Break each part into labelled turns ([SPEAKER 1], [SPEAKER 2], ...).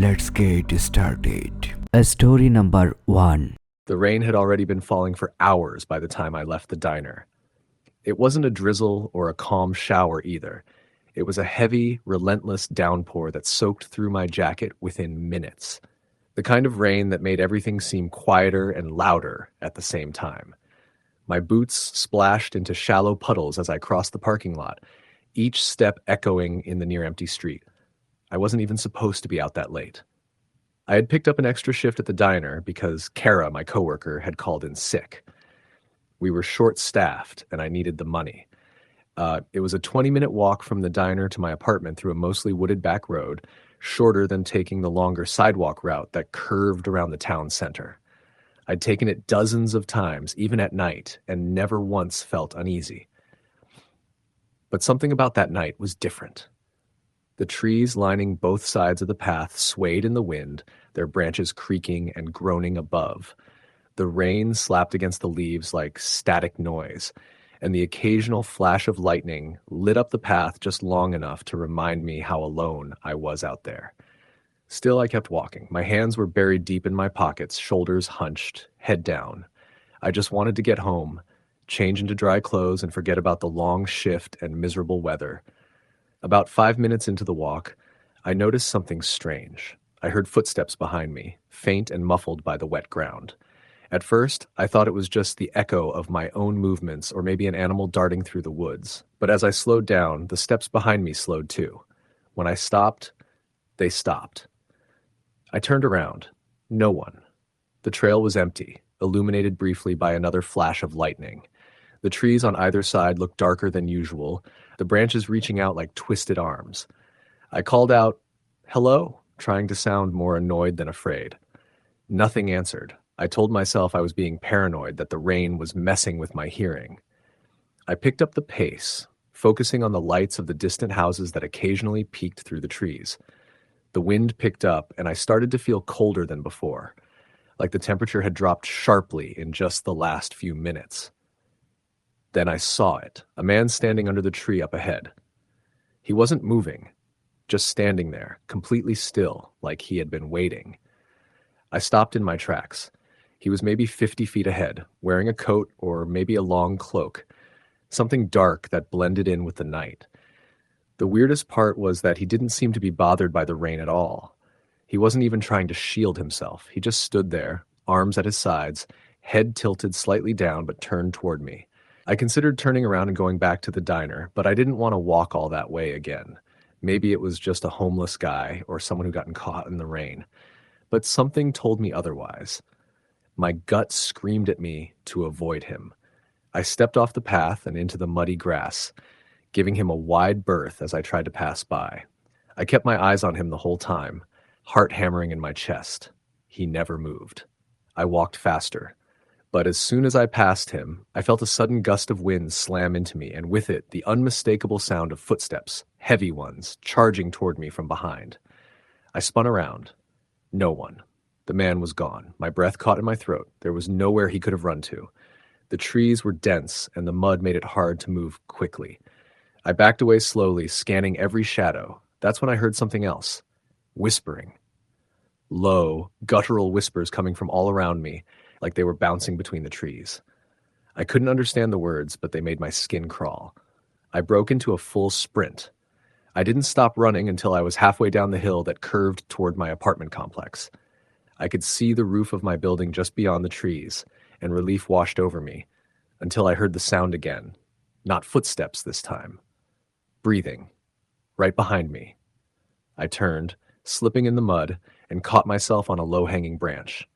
[SPEAKER 1] Let's get started. Story number 1.
[SPEAKER 2] The rain had already been falling for hours by the time I left the diner. It wasn't a drizzle or a calm shower either. It was a heavy, relentless downpour that soaked through my jacket within minutes. The kind of rain that made everything seem quieter and louder at the same time. My boots splashed into shallow puddles as I crossed the parking lot, each step echoing in the near-empty street. I wasn't even supposed to be out that late. I had picked up an extra shift at the diner because Kara, my coworker, had called in sick. We were short-staffed, and I needed the money. It was a 20-minute walk from the diner to my apartment through a mostly wooded back road, shorter than taking the longer sidewalk route that curved around the town center. I'd taken it dozens of times, even at night, and never once felt uneasy. But something about that night was different. The trees lining both sides of the path swayed in the wind, their branches creaking and groaning above. The rain slapped against the leaves like static noise, and the occasional flash of lightning lit up the path just long enough to remind me how alone I was out there. Still, I kept walking. My hands were buried deep in my pockets, shoulders hunched, head down. I just wanted to get home, change into dry clothes, and forget about the long shift and miserable weather. About 5 minutes into the walk, I noticed something strange. I heard footsteps behind me, faint and muffled by the wet ground. At first, I thought it was just the echo of my own movements or maybe an animal darting through the woods. But as I slowed down, the steps behind me slowed too. When I stopped, they stopped. I turned around. No one. The trail was empty, illuminated briefly by another flash of lightning. The trees on either side looked darker than usual, the branches reaching out like twisted arms. I called out, "Hello," trying to sound more annoyed than afraid. Nothing answered. I told myself I was being paranoid, that the rain was messing with my hearing. I picked up the pace, focusing on the lights of the distant houses that occasionally peeked through the trees. The wind picked up, and I started to feel colder than before, like the temperature had dropped sharply in just the last few minutes. Then I saw it, a man standing under the tree up ahead. He wasn't moving, just standing there, completely still, like he had been waiting. I stopped in my tracks. He was maybe 50 feet ahead, wearing a coat or maybe a long cloak, something dark that blended in with the night. The weirdest part was that he didn't seem to be bothered by the rain at all. He wasn't even trying to shield himself. He just stood there, arms at his sides, head tilted slightly down but turned toward me. I considered turning around and going back to the diner, but I didn't want to walk all that way again. Maybe it was just a homeless guy or someone who gotten caught in the rain. But something told me otherwise. My gut screamed at me to avoid him. I stepped off the path and into the muddy grass, giving him a wide berth as I tried to pass by. I kept my eyes on him the whole time, heart hammering in my chest. He never moved. I walked faster. But as soon as I passed him, I felt a sudden gust of wind slam into me, and with it, the unmistakable sound of footsteps, heavy ones, charging toward me from behind. I spun around. No one. The man was gone. My breath caught in my throat. There was nowhere he could have run to. The trees were dense, and the mud made it hard to move quickly. I backed away slowly, scanning every shadow. That's when I heard something else. Whispering. Low, guttural whispers coming from all around me, like they were bouncing between the trees. I couldn't understand the words, but they made my skin crawl. I broke into a full sprint. I didn't stop running until I was halfway down the hill that curved toward my apartment complex. I could see the roof of my building just beyond the trees, and relief washed over me, until I heard the sound again. Not footsteps this time. Breathing. Right behind me. I turned, slipping in the mud, and caught myself on a low-hanging branch.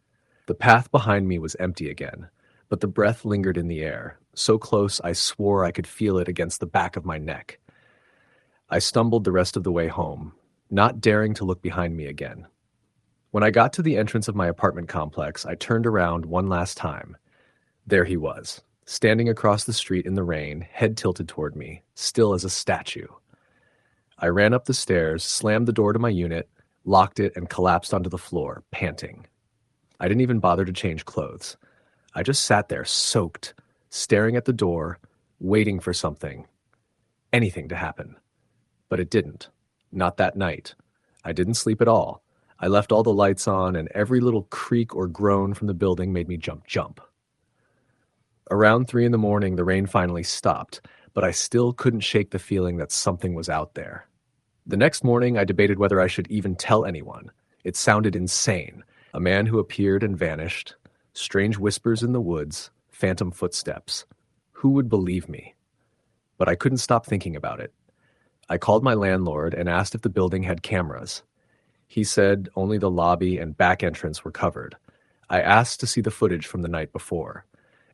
[SPEAKER 2] The path behind me was empty again, but the breath lingered in the air, so close I swore I could feel it against the back of my neck. I stumbled the rest of the way home, not daring to look behind me again. When I got to the entrance of my apartment complex, I turned around one last time. There he was, standing across the street in the rain, head tilted toward me, still as a statue. I ran up the stairs, slammed the door to my unit, locked it, and collapsed onto the floor, panting. I didn't even bother to change clothes. I just sat there, soaked, staring at the door, waiting for something, anything to happen. But it didn't. Not that night. I didn't sleep at all. I left all the lights on, and every little creak or groan from the building made me jump. Around 3 in the morning, the rain finally stopped, but I still couldn't shake the feeling that something was out there. The next morning, I debated whether I should even tell anyone. It sounded insane. A man who appeared and vanished, strange whispers in the woods, phantom footsteps. Who would believe me? But I couldn't stop thinking about it. I called my landlord and asked if the building had cameras. He said only the lobby and back entrance were covered. I asked to see the footage from the night before.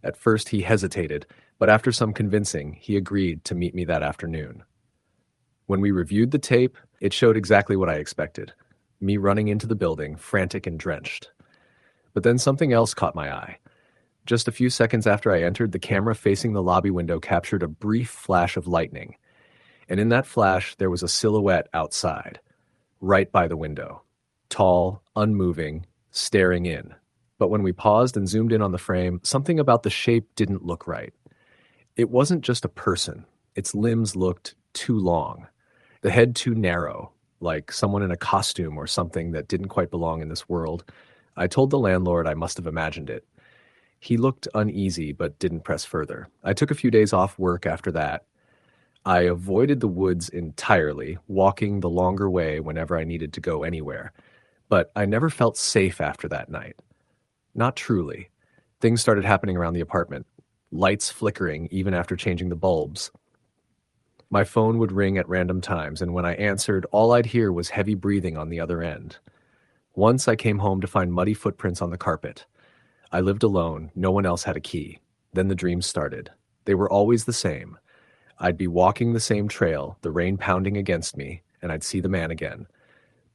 [SPEAKER 2] At first he hesitated, but after some convincing, he agreed to meet me that afternoon. When we reviewed the tape, it showed exactly what I expected. Me running into the building, frantic and drenched. But then something else caught my eye. Just a few seconds after I entered, the camera facing the lobby window captured a brief flash of lightning. And in that flash, there was a silhouette outside, right by the window. Tall, unmoving, staring in. But when we paused and zoomed in on the frame, something about the shape didn't look right. It wasn't just a person. Its limbs looked too long. The head too narrow, like someone in a costume or something that didn't quite belong in this world. I told the landlord I must have imagined it. He looked uneasy but didn't press further. I took a few days off work after that. I avoided the woods entirely, walking the longer way whenever I needed to go anywhere. But I never felt safe after that night. Not truly. Things started happening around the apartment. Lights flickering even after changing the bulbs. My phone would ring at random times, and when I answered, all I'd hear was heavy breathing on the other end. Once I came home to find muddy footprints on the carpet. I lived alone. No one else had a key. Then the dreams started. They were always the same. I'd be walking the same trail, the rain pounding against me, and I'd see the man again.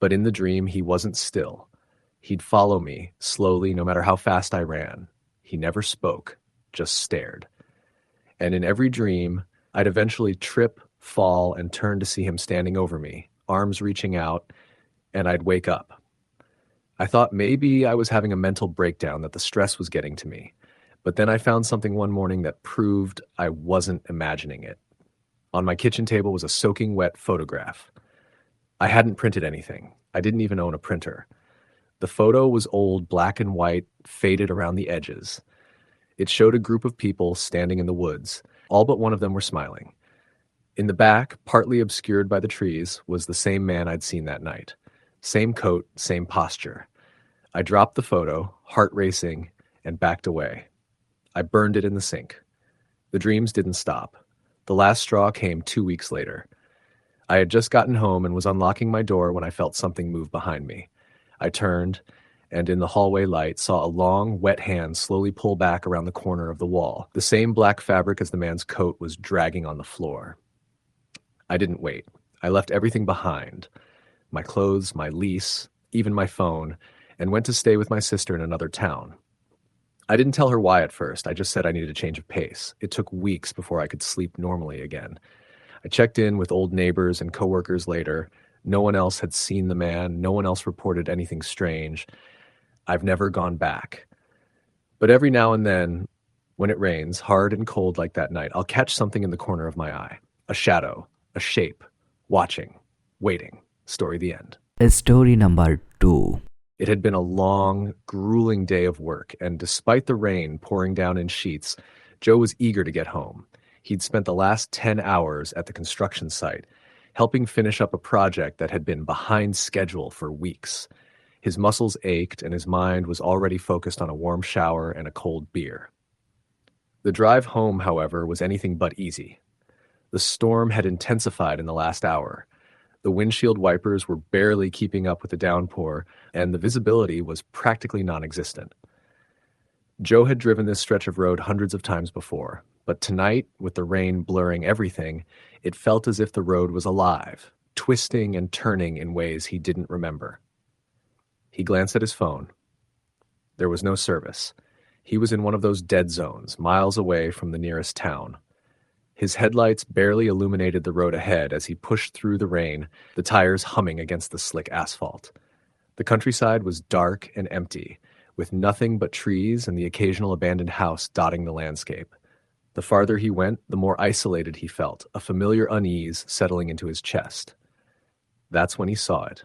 [SPEAKER 2] But in the dream, he wasn't still. He'd follow me, slowly, no matter how fast I ran. He never spoke, just stared. And in every dream, I'd eventually trip, fall, and turn to see him standing over me, arms reaching out, and I'd wake up. I thought maybe I was having a mental breakdown, that the stress was getting to me. But then I found something one morning that proved I wasn't imagining it. On my kitchen table was a soaking wet photograph. I hadn't printed anything. I didn't even own a printer. The photo was old, black and white, faded around the edges. It showed a group of people standing in the woods. All but one of them were smiling. In the back, partly obscured by the trees, was the same man I'd seen that night. Same coat, same posture. I dropped the photo, heart racing, and backed away. I burned it in the sink. The dreams didn't stop. The last straw came 2 weeks later. I had just gotten home and was unlocking my door when I felt something move behind me. I turned, and in the hallway light saw a long, wet hand slowly pull back around the corner of the wall. The same black fabric as the man's coat was dragging on the floor. I didn't wait. I left everything behind. My clothes, my lease, even my phone, and went to stay with my sister in another town. I didn't tell her why at first. I just said I needed a change of pace. It took weeks before I could sleep normally again. I checked in with old neighbors and coworkers later. No one else had seen the man. No one else reported anything strange. I've never gone back. But every now and then, when it rains, hard and cold like that night, I'll catch something in the corner of my eye. A shadow, a shape, watching, waiting. Story the end.
[SPEAKER 1] Story number 2.
[SPEAKER 2] It had been a long, grueling day of work, and despite the rain pouring down in sheets, Joe was eager to get home. He'd spent the last 10 hours at the construction site, helping finish up a project that had been behind schedule for weeks. His muscles ached, and his mind was already focused on a warm shower and a cold beer. The drive home, however, was anything but easy. The storm had intensified in the last hour. The windshield wipers were barely keeping up with the downpour, and the visibility was practically non-existent. Joe had driven this stretch of road hundreds of times before, but tonight, with the rain blurring everything, it felt as if the road was alive, twisting and turning in ways he didn't remember. He glanced at his phone. There was no service. He was in one of those dead zones, miles away from the nearest town. His headlights barely illuminated the road ahead as he pushed through the rain, the tires humming against the slick asphalt. The countryside was dark and empty, with nothing but trees and the occasional abandoned house dotting the landscape. The farther he went, the more isolated he felt, a familiar unease settling into his chest. That's when he saw it.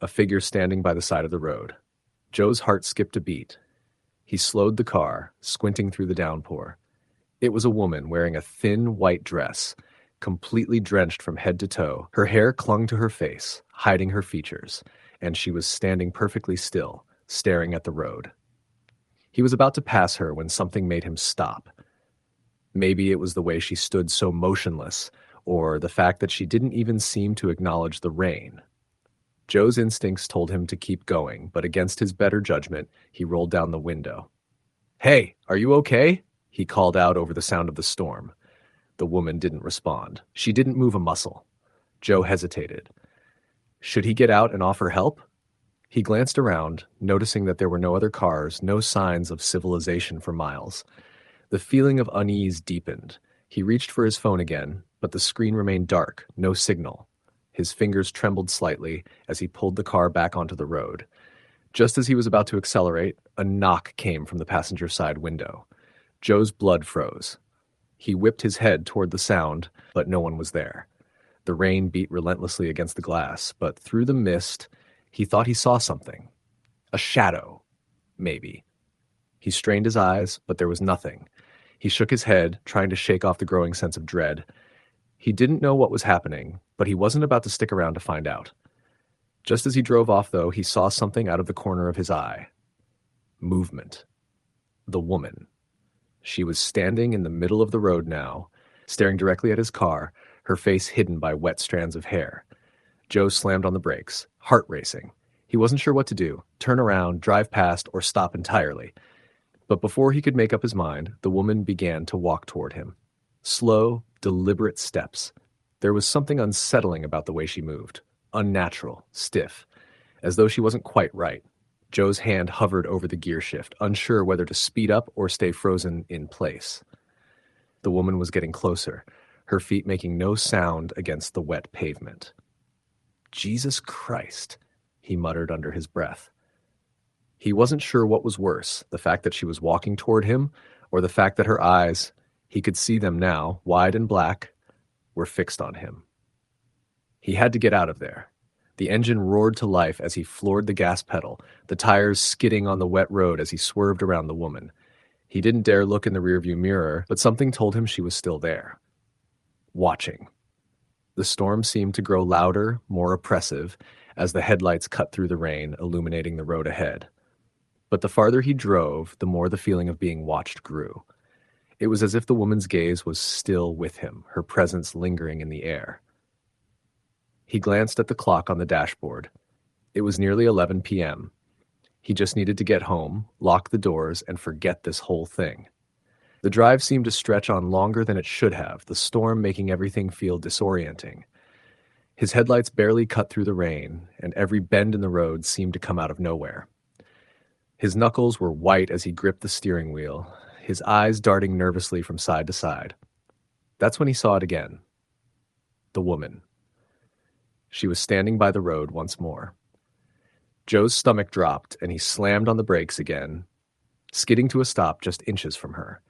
[SPEAKER 2] a figure standing by the side of the road. Joe's heart skipped a beat. He slowed the car, squinting through the downpour. It was a woman wearing a thin white dress, completely drenched from head to toe. Her hair clung to her face, hiding her features, and she was standing perfectly still, staring at the road. He was about to pass her when something made him stop. Maybe it was the way she stood so motionless, or the fact that she didn't even seem to acknowledge the rain. Joe's instincts told him to keep going, but against his better judgment, he rolled down the window. "Hey, are you okay?" he called out over the sound of the storm. The woman didn't respond. She didn't move a muscle. Joe hesitated. Should he get out and offer help? He glanced around, noticing that there were no other cars, no signs of civilization for miles. The feeling of unease deepened. He reached for his phone again, but the screen remained dark, no signal. His fingers trembled slightly as he pulled the car back onto the road. Just as he was about to accelerate, a knock came from the passenger side window. Joe's blood froze. He whipped his head toward the sound, but no one was there. The rain beat relentlessly against the glass, but through the mist, he thought he saw something. A shadow, maybe. He strained his eyes, but there was nothing. He shook his head, trying to shake off the growing sense of dread. He didn't know what was happening, but he wasn't about to stick around to find out. Just as he drove off, though, he saw something out of the corner of his eye. Movement. The woman. She was standing in the middle of the road now, staring directly at his car, her face hidden by wet strands of hair. Joe slammed on the brakes, heart racing. He wasn't sure what to do, turn around, drive past, or stop entirely. But before he could make up his mind, the woman began to walk toward him. Slow, deliberate steps. There was something unsettling about the way she moved. Unnatural, stiff, as though she wasn't quite right. Joe's hand hovered over the gear shift, unsure whether to speed up or stay frozen in place. The woman was getting closer, her feet making no sound against the wet pavement. "Jesus Christ," he muttered under his breath. He wasn't sure what was worse, the fact that she was walking toward him, or the fact that her eyes, he could see them now, wide and black, were fixed on him. He had to get out of there. The engine roared to life as he floored the gas pedal, the tires skidding on the wet road as he swerved around the woman. He didn't dare look in the rearview mirror, but something told him she was still there. Watching. The storm seemed to grow louder, more oppressive, as the headlights cut through the rain, illuminating the road ahead. But the farther he drove, the more the feeling of being watched grew. It was as if the woman's gaze was still with him, her presence lingering in the air. He glanced at the clock on the dashboard. It was nearly 11 p.m. He just needed to get home, lock the doors, and forget this whole thing. The drive seemed to stretch on longer than it should have, the storm making everything feel disorienting. His headlights barely cut through the rain, and every bend in the road seemed to come out of nowhere. His knuckles were white as he gripped the steering wheel, his eyes darting nervously from side to side. That's when he saw it again. The woman. She was standing by the road once more. Joe's stomach dropped, and he slammed on the brakes again, skidding to a stop just inches from her.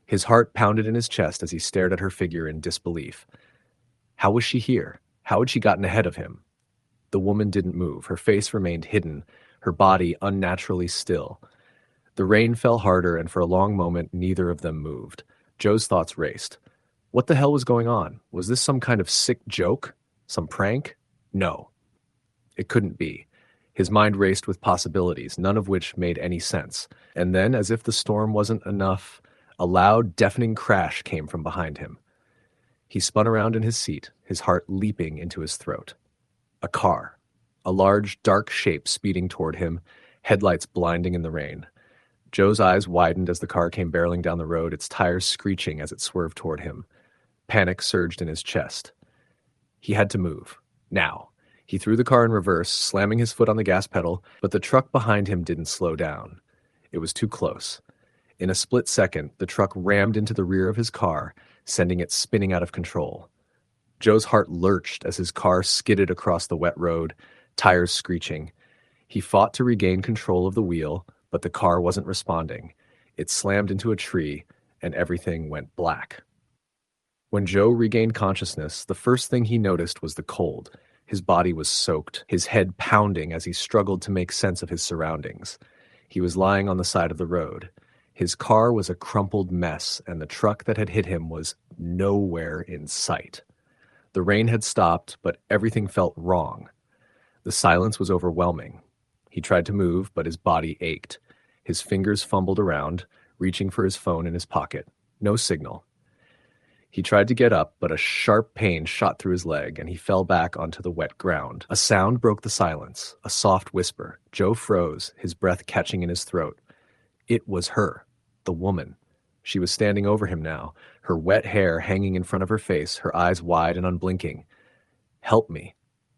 [SPEAKER 2] His heart pounded in his chest as he stared at her figure in disbelief. How was she here? How had she gotten ahead of him? The woman didn't move. Her face remained hidden, her body unnaturally still. The rain fell harder, and for a long moment, neither of them moved. Joe's thoughts raced. What the hell was going on? Was this some kind of sick joke? Some prank? No. It couldn't be. His mind raced with possibilities, none of which made any sense. And then, as if the storm wasn't enough, a loud, deafening crash came from behind him. He spun around in his seat, his heart leaping into his throat. A car. A large, dark shape speeding toward him, headlights blinding in the rain. Joe's eyes widened as the car came barreling down the road, its tires screeching as it swerved toward him. Panic surged in his chest. He had to move. Now. He threw the car in reverse, slamming his foot on the gas pedal, but the truck behind him didn't slow down. It was too close. In a split second, the truck rammed into the rear of his car, sending it spinning out of control. Joe's heart lurched as his car skidded across the wet road, tires screeching. He fought to regain control of the wheel, but the car wasn't responding. It slammed into a tree, and everything went black. When Joe regained consciousness, the first thing he noticed was the cold. His body was soaked, his head pounding as he struggled to make sense of his surroundings. He was lying on the side of the road. His car was a crumpled mess, and the truck that had hit him was nowhere in sight. The rain had stopped, but everything felt wrong. The silence was overwhelming. He tried to move, but his body ached. His fingers fumbled around, reaching for his phone in his pocket. No signal. He tried to get up, but a sharp pain shot through his leg, and he fell back onto the wet ground. A sound broke the silence, a soft whisper. Joe froze, his breath catching in his throat. It was her, the woman. She was standing over him now, her wet hair hanging in front of her face, her eyes wide and unblinking. "Help me,"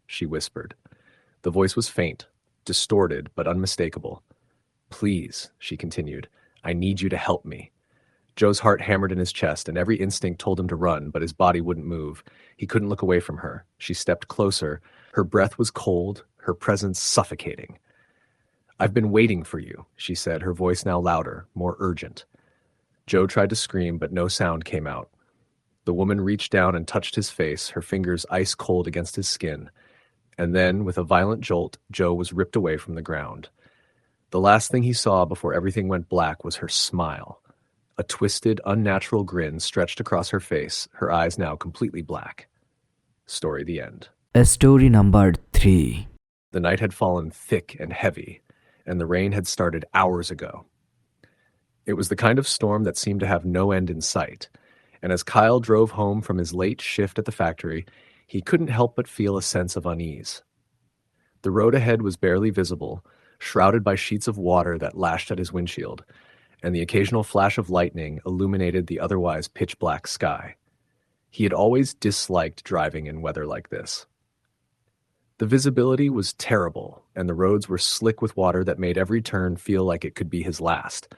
[SPEAKER 2] she whispered. The voice was faint, distorted, but unmistakable. "Please," she continued, "I need you to help me." Joe's heart hammered in his chest, and every instinct told him to run, but his body wouldn't move. He couldn't look away from her. She stepped closer. Her breath was cold, her presence suffocating. "I've been waiting for you," she said, her voice now louder, more urgent. Joe tried to scream, but no sound came out. The woman reached down and touched his face, her fingers ice cold against his skin. And then, with a violent jolt, Joe was ripped away from the ground. The last thing he saw before everything went black was her smile. A twisted, unnatural grin stretched across her face, her eyes now completely black. Story the end.
[SPEAKER 1] Story number 3.
[SPEAKER 2] The night had fallen thick and heavy, and the rain had started hours ago. It was the kind of storm that seemed to have no end in sight, and as Kyle drove home from his late shift at the factory, he couldn't help but feel a sense of unease. The road ahead was barely visible, shrouded by sheets of water that lashed at his windshield, and the occasional flash of lightning illuminated the otherwise pitch-black sky. He had always disliked driving in weather like this. The visibility was terrible, and the roads were slick with water that made every turn feel like it could be his last.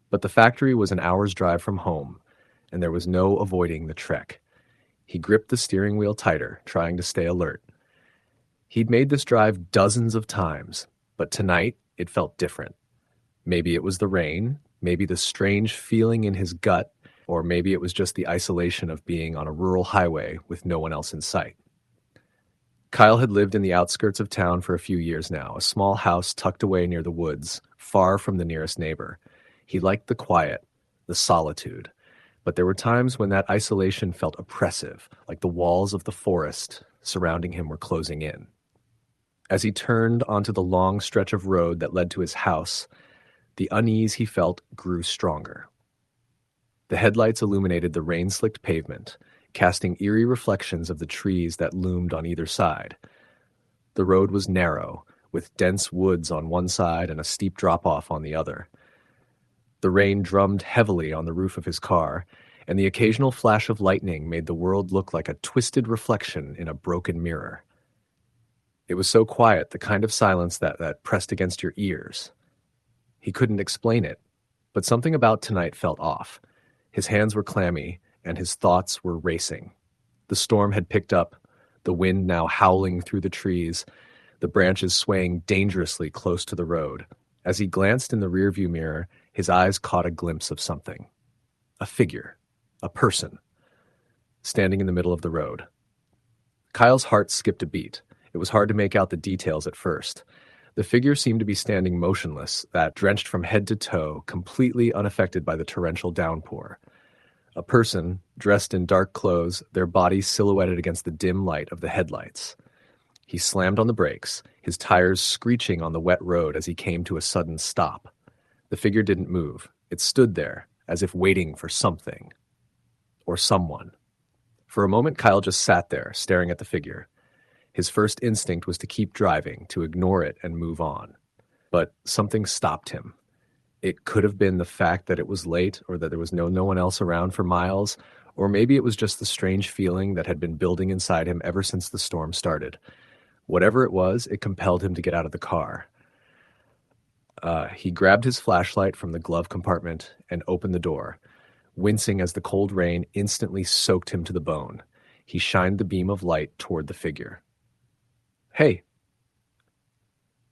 [SPEAKER 2] But the factory was an hour's drive from home, and there was no avoiding the trek. He gripped the steering wheel tighter, trying to stay alert. He'd made this drive dozens of times, but tonight it felt different. Maybe it was the rain, maybe the strange feeling in his gut, or maybe it was just the isolation of being on a rural highway with no one else in sight. Kyle had lived in the outskirts of town for a few years now, a small house tucked away near the woods, far from the nearest neighbor. He liked the quiet, the solitude, but there were times when that isolation felt oppressive, like the walls of the forest surrounding him were closing in. As he turned onto the long stretch of road that led to his house, the unease he felt grew stronger. The headlights illuminated the rain-slicked pavement, casting eerie reflections of the trees that loomed on either side. The road was narrow, with dense woods on one side and a steep drop-off on the other. The rain drummed heavily on the roof of his car, and the occasional flash of lightning made the world look like a twisted reflection in a broken mirror. It was so quiet, the kind of silence that pressed against your ears. He couldn't explain it, but something about tonight felt off. His hands were clammy, and his thoughts were racing. The storm had picked up, the wind now howling through the trees, the branches swaying dangerously close to the road. As he glanced in the rearview mirror, his eyes caught a glimpse of something. A figure, a person, standing in the middle of the road. Kyle's heart skipped a beat. It was hard to make out the details at first. The figure seemed to be standing motionless, that drenched from head to toe, completely unaffected by the torrential downpour. A person, dressed in dark clothes, their bodies silhouetted against the dim light of the headlights. He slammed on the brakes, his tires screeching on the wet road as he came to a sudden stop. The figure didn't move. It stood there, as if waiting for something. Or someone. For a moment, Kyle just sat there, staring at the figure. His first instinct was to keep driving, to ignore it and move on. But something stopped him. It could have been the fact that it was late, or that there was no one else around for miles, or maybe it was just the strange feeling that had been building inside him ever since the storm started. Whatever it was, it compelled him to get out of the car. He grabbed his flashlight from the glove compartment and opened the door, wincing as the cold rain instantly soaked him to the bone. He shined the beam of light toward the figure. "Hey,"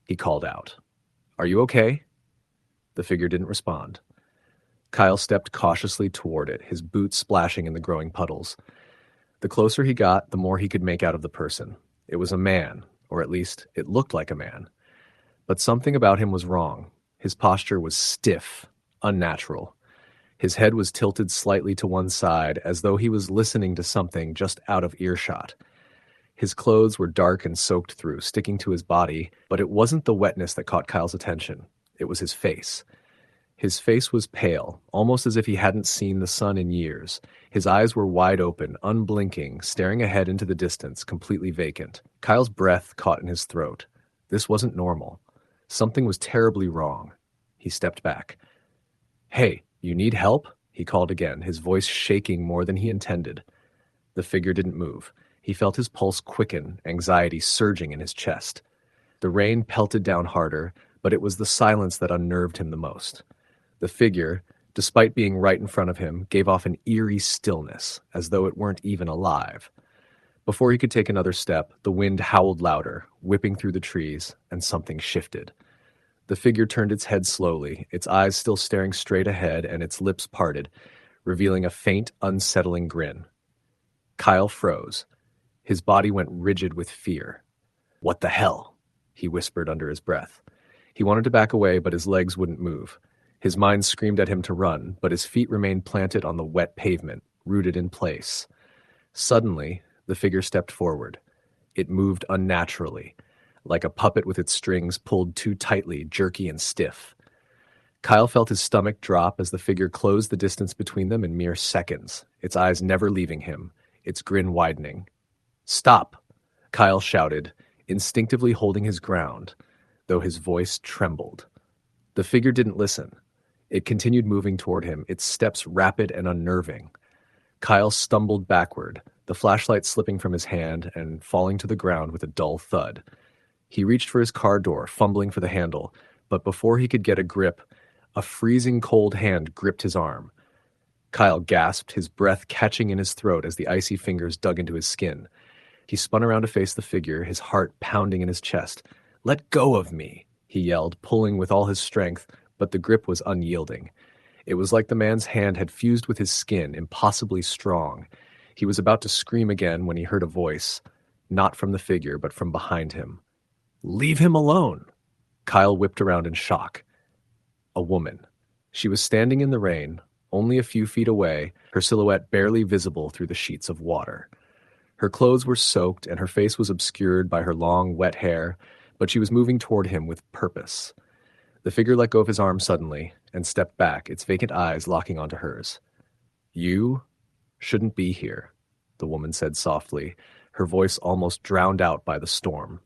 [SPEAKER 2] he called out. "Are you okay?" The figure didn't respond. Kyle stepped cautiously toward it, his boots splashing in the growing puddles. The closer he got, the more he could make out of the person. It was a man, or at least it looked like a man. But something about him was wrong. His posture was stiff, unnatural. His head was tilted slightly to one side, as though he was listening to something just out of earshot. His clothes were dark and soaked through, sticking to his body, but it wasn't the wetness that caught Kyle's attention. It was his face. His face was pale, almost as if he hadn't seen the sun in years. His eyes were wide open, unblinking, staring ahead into the distance, completely vacant. Kyle's breath caught in his throat. This wasn't normal. Something was terribly wrong. He stepped back. "Hey, you need help?" he called again, his voice shaking more than he intended. The figure didn't move. He felt his pulse quicken, anxiety surging in his chest. The rain pelted down harder, but it was the silence that unnerved him the most. The figure, despite being right in front of him, gave off an eerie stillness, as though it weren't even alive. Before he could take another step, the wind howled louder, whipping through the trees, and something shifted. The figure turned its head slowly, its eyes still staring straight ahead and its lips parted, revealing a faint, unsettling grin. Kyle froze. His body went rigid with fear. "What the hell?" he whispered under his breath. He wanted to back away, but his legs wouldn't move. His mind screamed at him to run, but his feet remained planted on the wet pavement, rooted in place. Suddenly, the figure stepped forward. It moved unnaturally, like a puppet with its strings pulled too tightly, jerky and stiff. Kyle felt his stomach drop as the figure closed the distance between them in mere seconds, its eyes never leaving him, its grin widening. "Stop!" Kyle shouted, instinctively holding his ground, though his voice trembled. The figure didn't listen. It continued moving toward him, its steps rapid and unnerving. Kyle stumbled backward, the flashlight slipping from his hand and falling to the ground with a dull thud. He reached for his car door, fumbling for the handle, but before he could get a grip, a freezing cold hand gripped his arm. Kyle gasped, his breath catching in his throat as the icy fingers dug into his skin. He spun around to face the figure, his heart pounding in his chest. "Let go of me," he yelled, pulling with all his strength, but the grip was unyielding. It was like the man's hand had fused with his skin, impossibly strong. He was about to scream again when he heard a voice, not from the figure, but from behind him. "Leave him alone!" Kyle whipped around in shock. A woman. She was standing in the rain, only a few feet away, her silhouette barely visible through the sheets of water. Her clothes were soaked and her face was obscured by her long, wet hair, but she was moving toward him with purpose. The figure let go of his arm suddenly and stepped back, its vacant eyes locking onto hers. "You shouldn't be here," the woman said softly, her voice almost drowned out by the storm.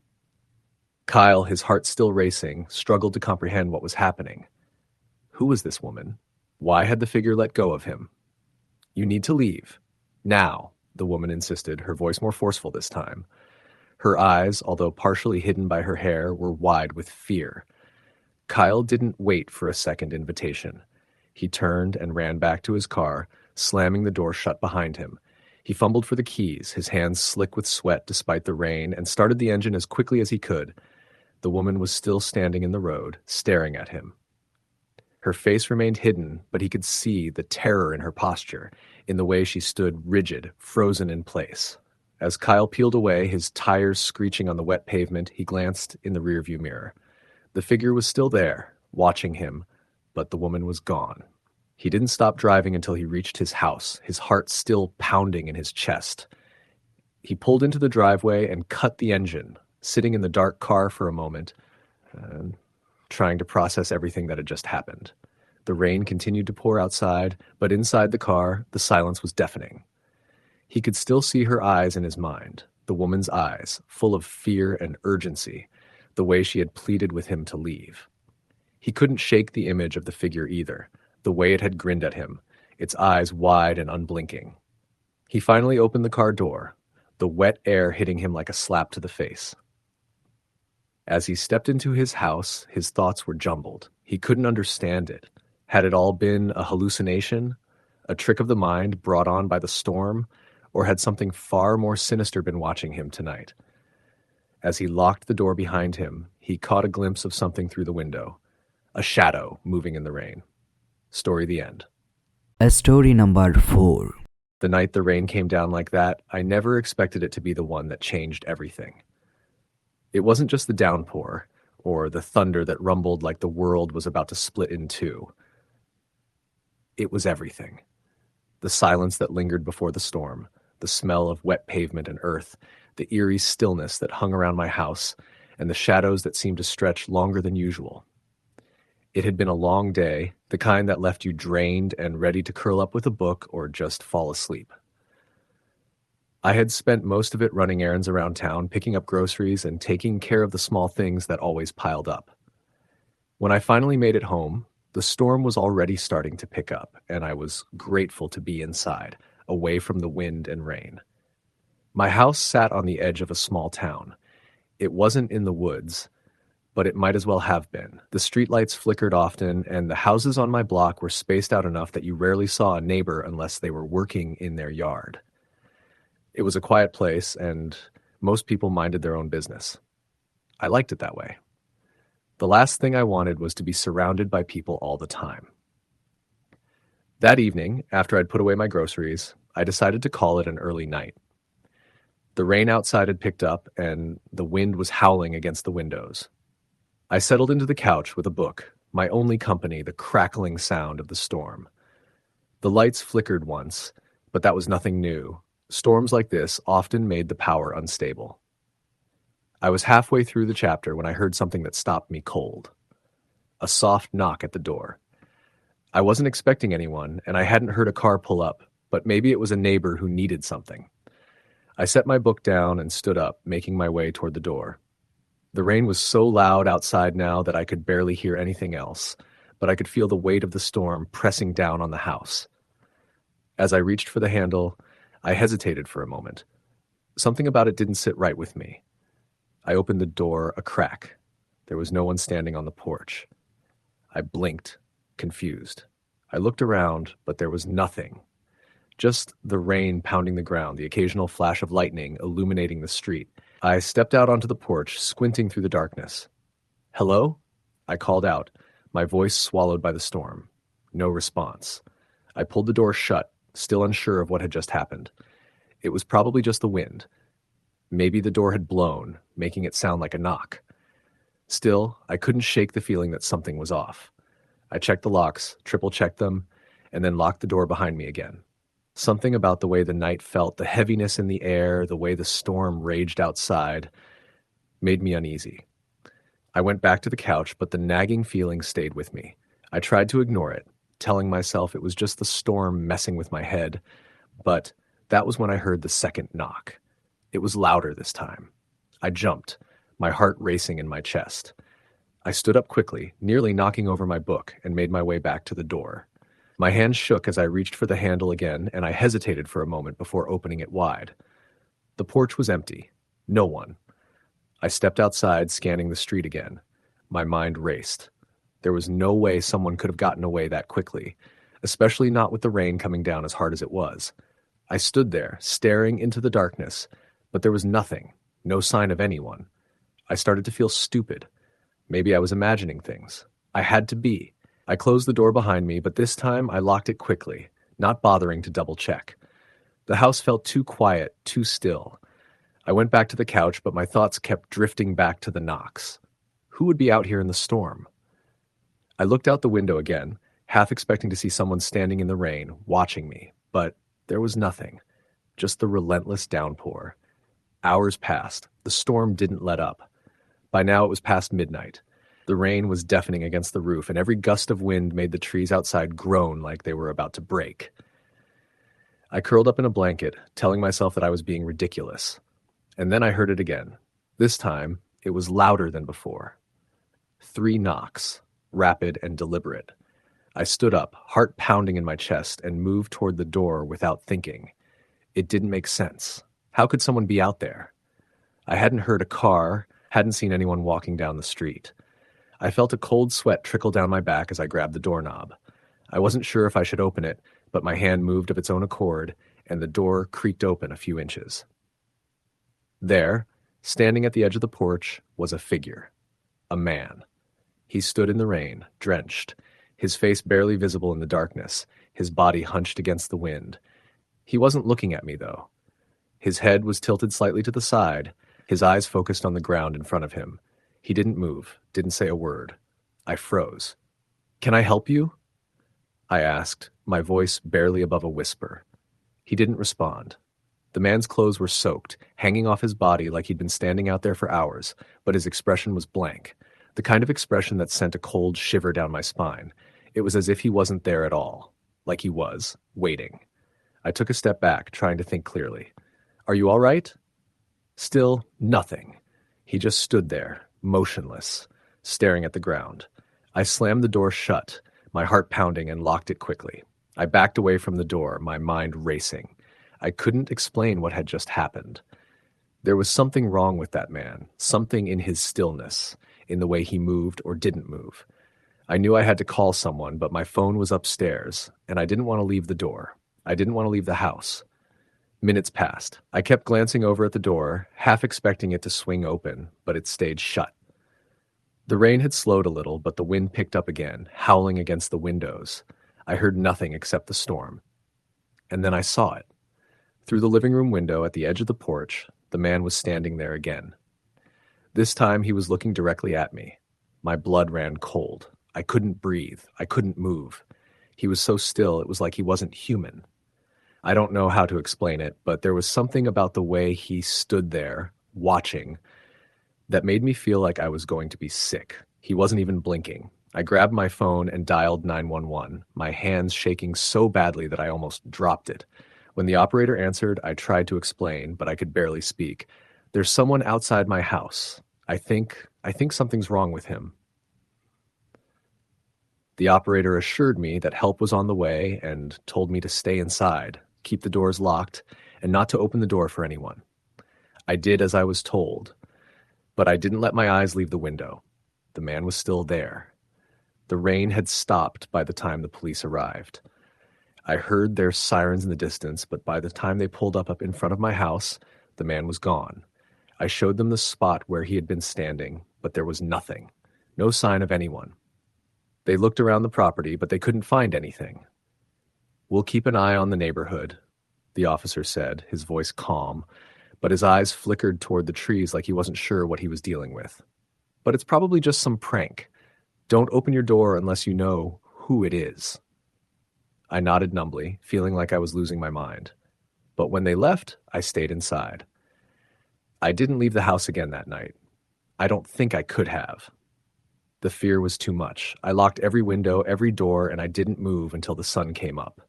[SPEAKER 2] Kyle, his heart still racing, struggled to comprehend what was happening. Who was this woman? Why had the figure let go of him? "You need to leave. Now," the woman insisted, her voice more forceful this time. Her eyes, although partially hidden by her hair, were wide with fear. Kyle didn't wait for a second invitation. He turned and ran back to his car, slamming the door shut behind him. He fumbled for the keys, his hands slick with sweat despite the rain, and started the engine as quickly as he could. The woman was still standing in the road, staring at him. Her face remained hidden, but he could see the terror in her posture, in the way she stood rigid, frozen in place. As Kyle peeled away, his tires screeching on the wet pavement, he glanced in the rearview mirror. The figure was still there, watching him, but the woman was gone. He didn't stop driving until he reached his house, his heart still pounding in his chest. He pulled into the driveway and cut the engine, sitting in the dark car for a moment, trying to process everything that had just happened. The rain continued to pour outside, but inside the car, the silence was deafening. He could still see her eyes in his mind, the woman's eyes, full of fear and urgency, the way she had pleaded with him to leave. He couldn't shake the image of the figure either, the way it had grinned at him, its eyes wide and unblinking. He finally opened the car door, the wet air hitting him like a slap to the face. As he stepped into his house, his thoughts were jumbled. He couldn't understand it. Had it all been a hallucination, a trick of the mind brought on by the storm, or had something far more sinister been watching him tonight? As he locked the door behind him, he caught a glimpse of something through the window, a shadow moving in the rain. Story the end.
[SPEAKER 1] Story number 4.
[SPEAKER 2] The night the rain came down like that, I never expected it to be the one that changed everything. It wasn't just the downpour or the thunder that rumbled like the world was about to split in two. It was everything. The silence that lingered before the storm, the smell of wet pavement and earth, the eerie stillness that hung around my house, and the shadows that seemed to stretch longer than usual. It had been a long day, the kind that left you drained and ready to curl up with a book or just fall asleep. I had spent most of it running errands around town, picking up groceries and taking care of the small things that always piled up. When I finally made it home, the storm was already starting to pick up, and I was grateful to be inside, away from the wind and rain. My house sat on the edge of a small town. It wasn't in the woods, but it might as well have been. The streetlights flickered often, and the houses on my block were spaced out enough that you rarely saw a neighbor unless they were working in their yard. It was a quiet place, and most people minded their own business. I liked it that way. The last thing I wanted was to be surrounded by people all the time. That evening, after I'd put away my groceries, I decided to call it an early night. The rain outside had picked up, and the wind was howling against the windows. I settled into the couch with a book, my only company, the crackling sound of the storm. The lights flickered once, but that was nothing new. Storms like this often made the power unstable. I was halfway through the chapter when I heard something that stopped me cold. A soft knock at the door. I wasn't expecting anyone, and I hadn't heard a car pull up, but maybe it was a neighbor who needed something. I set my book down and stood up, making my way toward the door. The rain was so loud outside now that I could barely hear anything else, but I could feel the weight of the storm pressing down on the house. As I reached for the handle, I hesitated for a moment. Something about it didn't sit right with me. I opened the door a crack. There was no one standing on the porch. I blinked, confused. I looked around, but there was nothing. Just the rain pounding the ground, the occasional flash of lightning illuminating the street. I stepped out onto the porch, squinting through the darkness. "Hello?" I called out, my voice swallowed by the storm. No response. I pulled the door shut, still unsure of what had just happened. It was probably just the wind. Maybe the door had blown, making it sound like a knock. Still, I couldn't shake the feeling that something was off. I checked the locks, triple-checked them, and then locked the door behind me again. Something about the way the night felt, the heaviness in the air, the way the storm raged outside, made me uneasy. I went back to the couch, but the nagging feeling stayed with me. I tried to ignore it, telling myself it was just the storm messing with my head, but that was when I heard the second knock. It was louder this time. I jumped, my heart racing in my chest. I stood up quickly, nearly knocking over my book, and made my way back to the door. My hand shook as I reached for the handle again, and I hesitated for a moment before opening it wide. The porch was empty. No one. I stepped outside, scanning the street again. My mind raced. There was no way someone could have gotten away that quickly, especially not with the rain coming down as hard as it was. I stood there, staring into the darkness, but there was nothing, no sign of anyone. I started to feel stupid. Maybe I was imagining things. I had to be. I closed the door behind me, but this time I locked it quickly, not bothering to double-check. The house felt too quiet, too still. I went back to the couch, but my thoughts kept drifting back to the knocks. Who would be out here in the storm? I looked out the window again, half expecting to see someone standing in the rain, watching me, but there was nothing, just the relentless downpour. Hours passed. The storm didn't let up. By now it was past midnight. The rain was deafening against the roof, and every gust of wind made the trees outside groan like they were about to break. I curled up in a blanket, telling myself that I was being ridiculous. And then I heard it again. This time, it was louder than before. 3 knocks, rapid and deliberate. I stood up, heart pounding in my chest, and moved toward the door without thinking. It didn't make sense. How could someone be out there? I hadn't heard a car, hadn't seen anyone walking down the street. I felt a cold sweat trickle down my back as I grabbed the doorknob. I wasn't sure if I should open it, but my hand moved of its own accord, and the door creaked open a few inches. There, standing at the edge of the porch, was a figure. A man. He stood in the rain, drenched, his face barely visible in the darkness, his body hunched against the wind. He wasn't looking at me, though. His head was tilted slightly to the side, His eyes focused on the ground in front of him. He didn't move, didn't say a word. I froze. "Can I help you?" I asked, my voice barely above a whisper. He didn't respond. The man's clothes were soaked, hanging off his body like he'd been standing out there for hours, but his expression was blank, the kind of expression that sent a cold shiver down my spine. It was as if he wasn't there at all, like he was, waiting. I took a step back, trying to think clearly. "Are you all right?" Still, nothing. He just stood there, motionless, staring at the ground. I slammed the door shut, my heart pounding, and locked it quickly. I backed away from the door, my mind racing. I couldn't explain what had just happened. There was something wrong with that man, something in his stillness, in the way he moved or didn't move. I knew I had to call someone, but my phone was upstairs, and I didn't want to leave the door. I didn't want to leave the house. Minutes passed. I kept glancing over at the door, half expecting it to swing open, but it stayed shut. The rain had slowed a little, but the wind picked up again, howling against the windows. I heard nothing except the storm. And then I saw it. Through the living room window at the edge of the porch, the man was standing there again. This time he was looking directly at me. My blood ran cold. I couldn't breathe. I couldn't move. He was so still, it was like he wasn't human. I don't know how to explain it, but there was something about the way he stood there, watching, that made me feel like I was going to be sick. He wasn't even blinking. I grabbed my phone and dialed 911, my hands shaking so badly that I almost dropped it. When the operator answered, I tried to explain, but I could barely speak. "There's someone outside my house. I think something's wrong with him." The operator assured me that help was on the way and told me to stay inside, keep the doors locked, and not to open the door for anyone. I did as I was told, but I didn't let my eyes leave the window. The man was still there. The rain had stopped by the time the police arrived. I heard their sirens in the distance, but by the time they pulled up in front of my house, the man was gone. I showed them the spot where he had been standing, but there was nothing. No sign of anyone. They looked around the property, but they couldn't find anything. "We'll keep an eye on the neighborhood," the officer said, his voice calm, but his eyes flickered toward the trees like he wasn't sure what he was dealing with. "But it's probably just some prank. Don't open your door unless you know who it is." I nodded numbly, feeling like I was losing my mind. But when they left, I stayed inside. I didn't leave the house again that night. I don't think I could have. The fear was too much. I locked every window, every door, and I didn't move until the sun came up.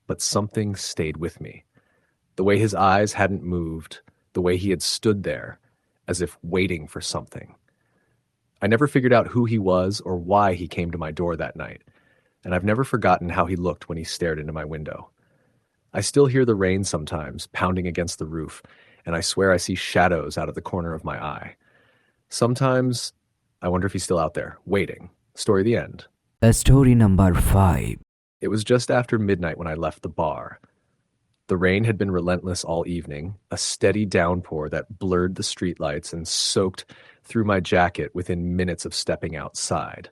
[SPEAKER 2] But something stayed with me. The way his eyes hadn't moved, the way he had stood there, as if waiting for something. I never figured out who he was or why he came to my door that night, and I've never forgotten how he looked when he stared into my window. I still hear the rain sometimes, pounding against the roof, and I swear I see shadows out of the corner of my eye. Sometimes I wonder if he's still out there, waiting. Story the end.
[SPEAKER 1] Story number 5.
[SPEAKER 2] It was just after midnight when I left the bar. The rain had been relentless all evening, a steady downpour that blurred the streetlights and soaked through my jacket within minutes of stepping outside.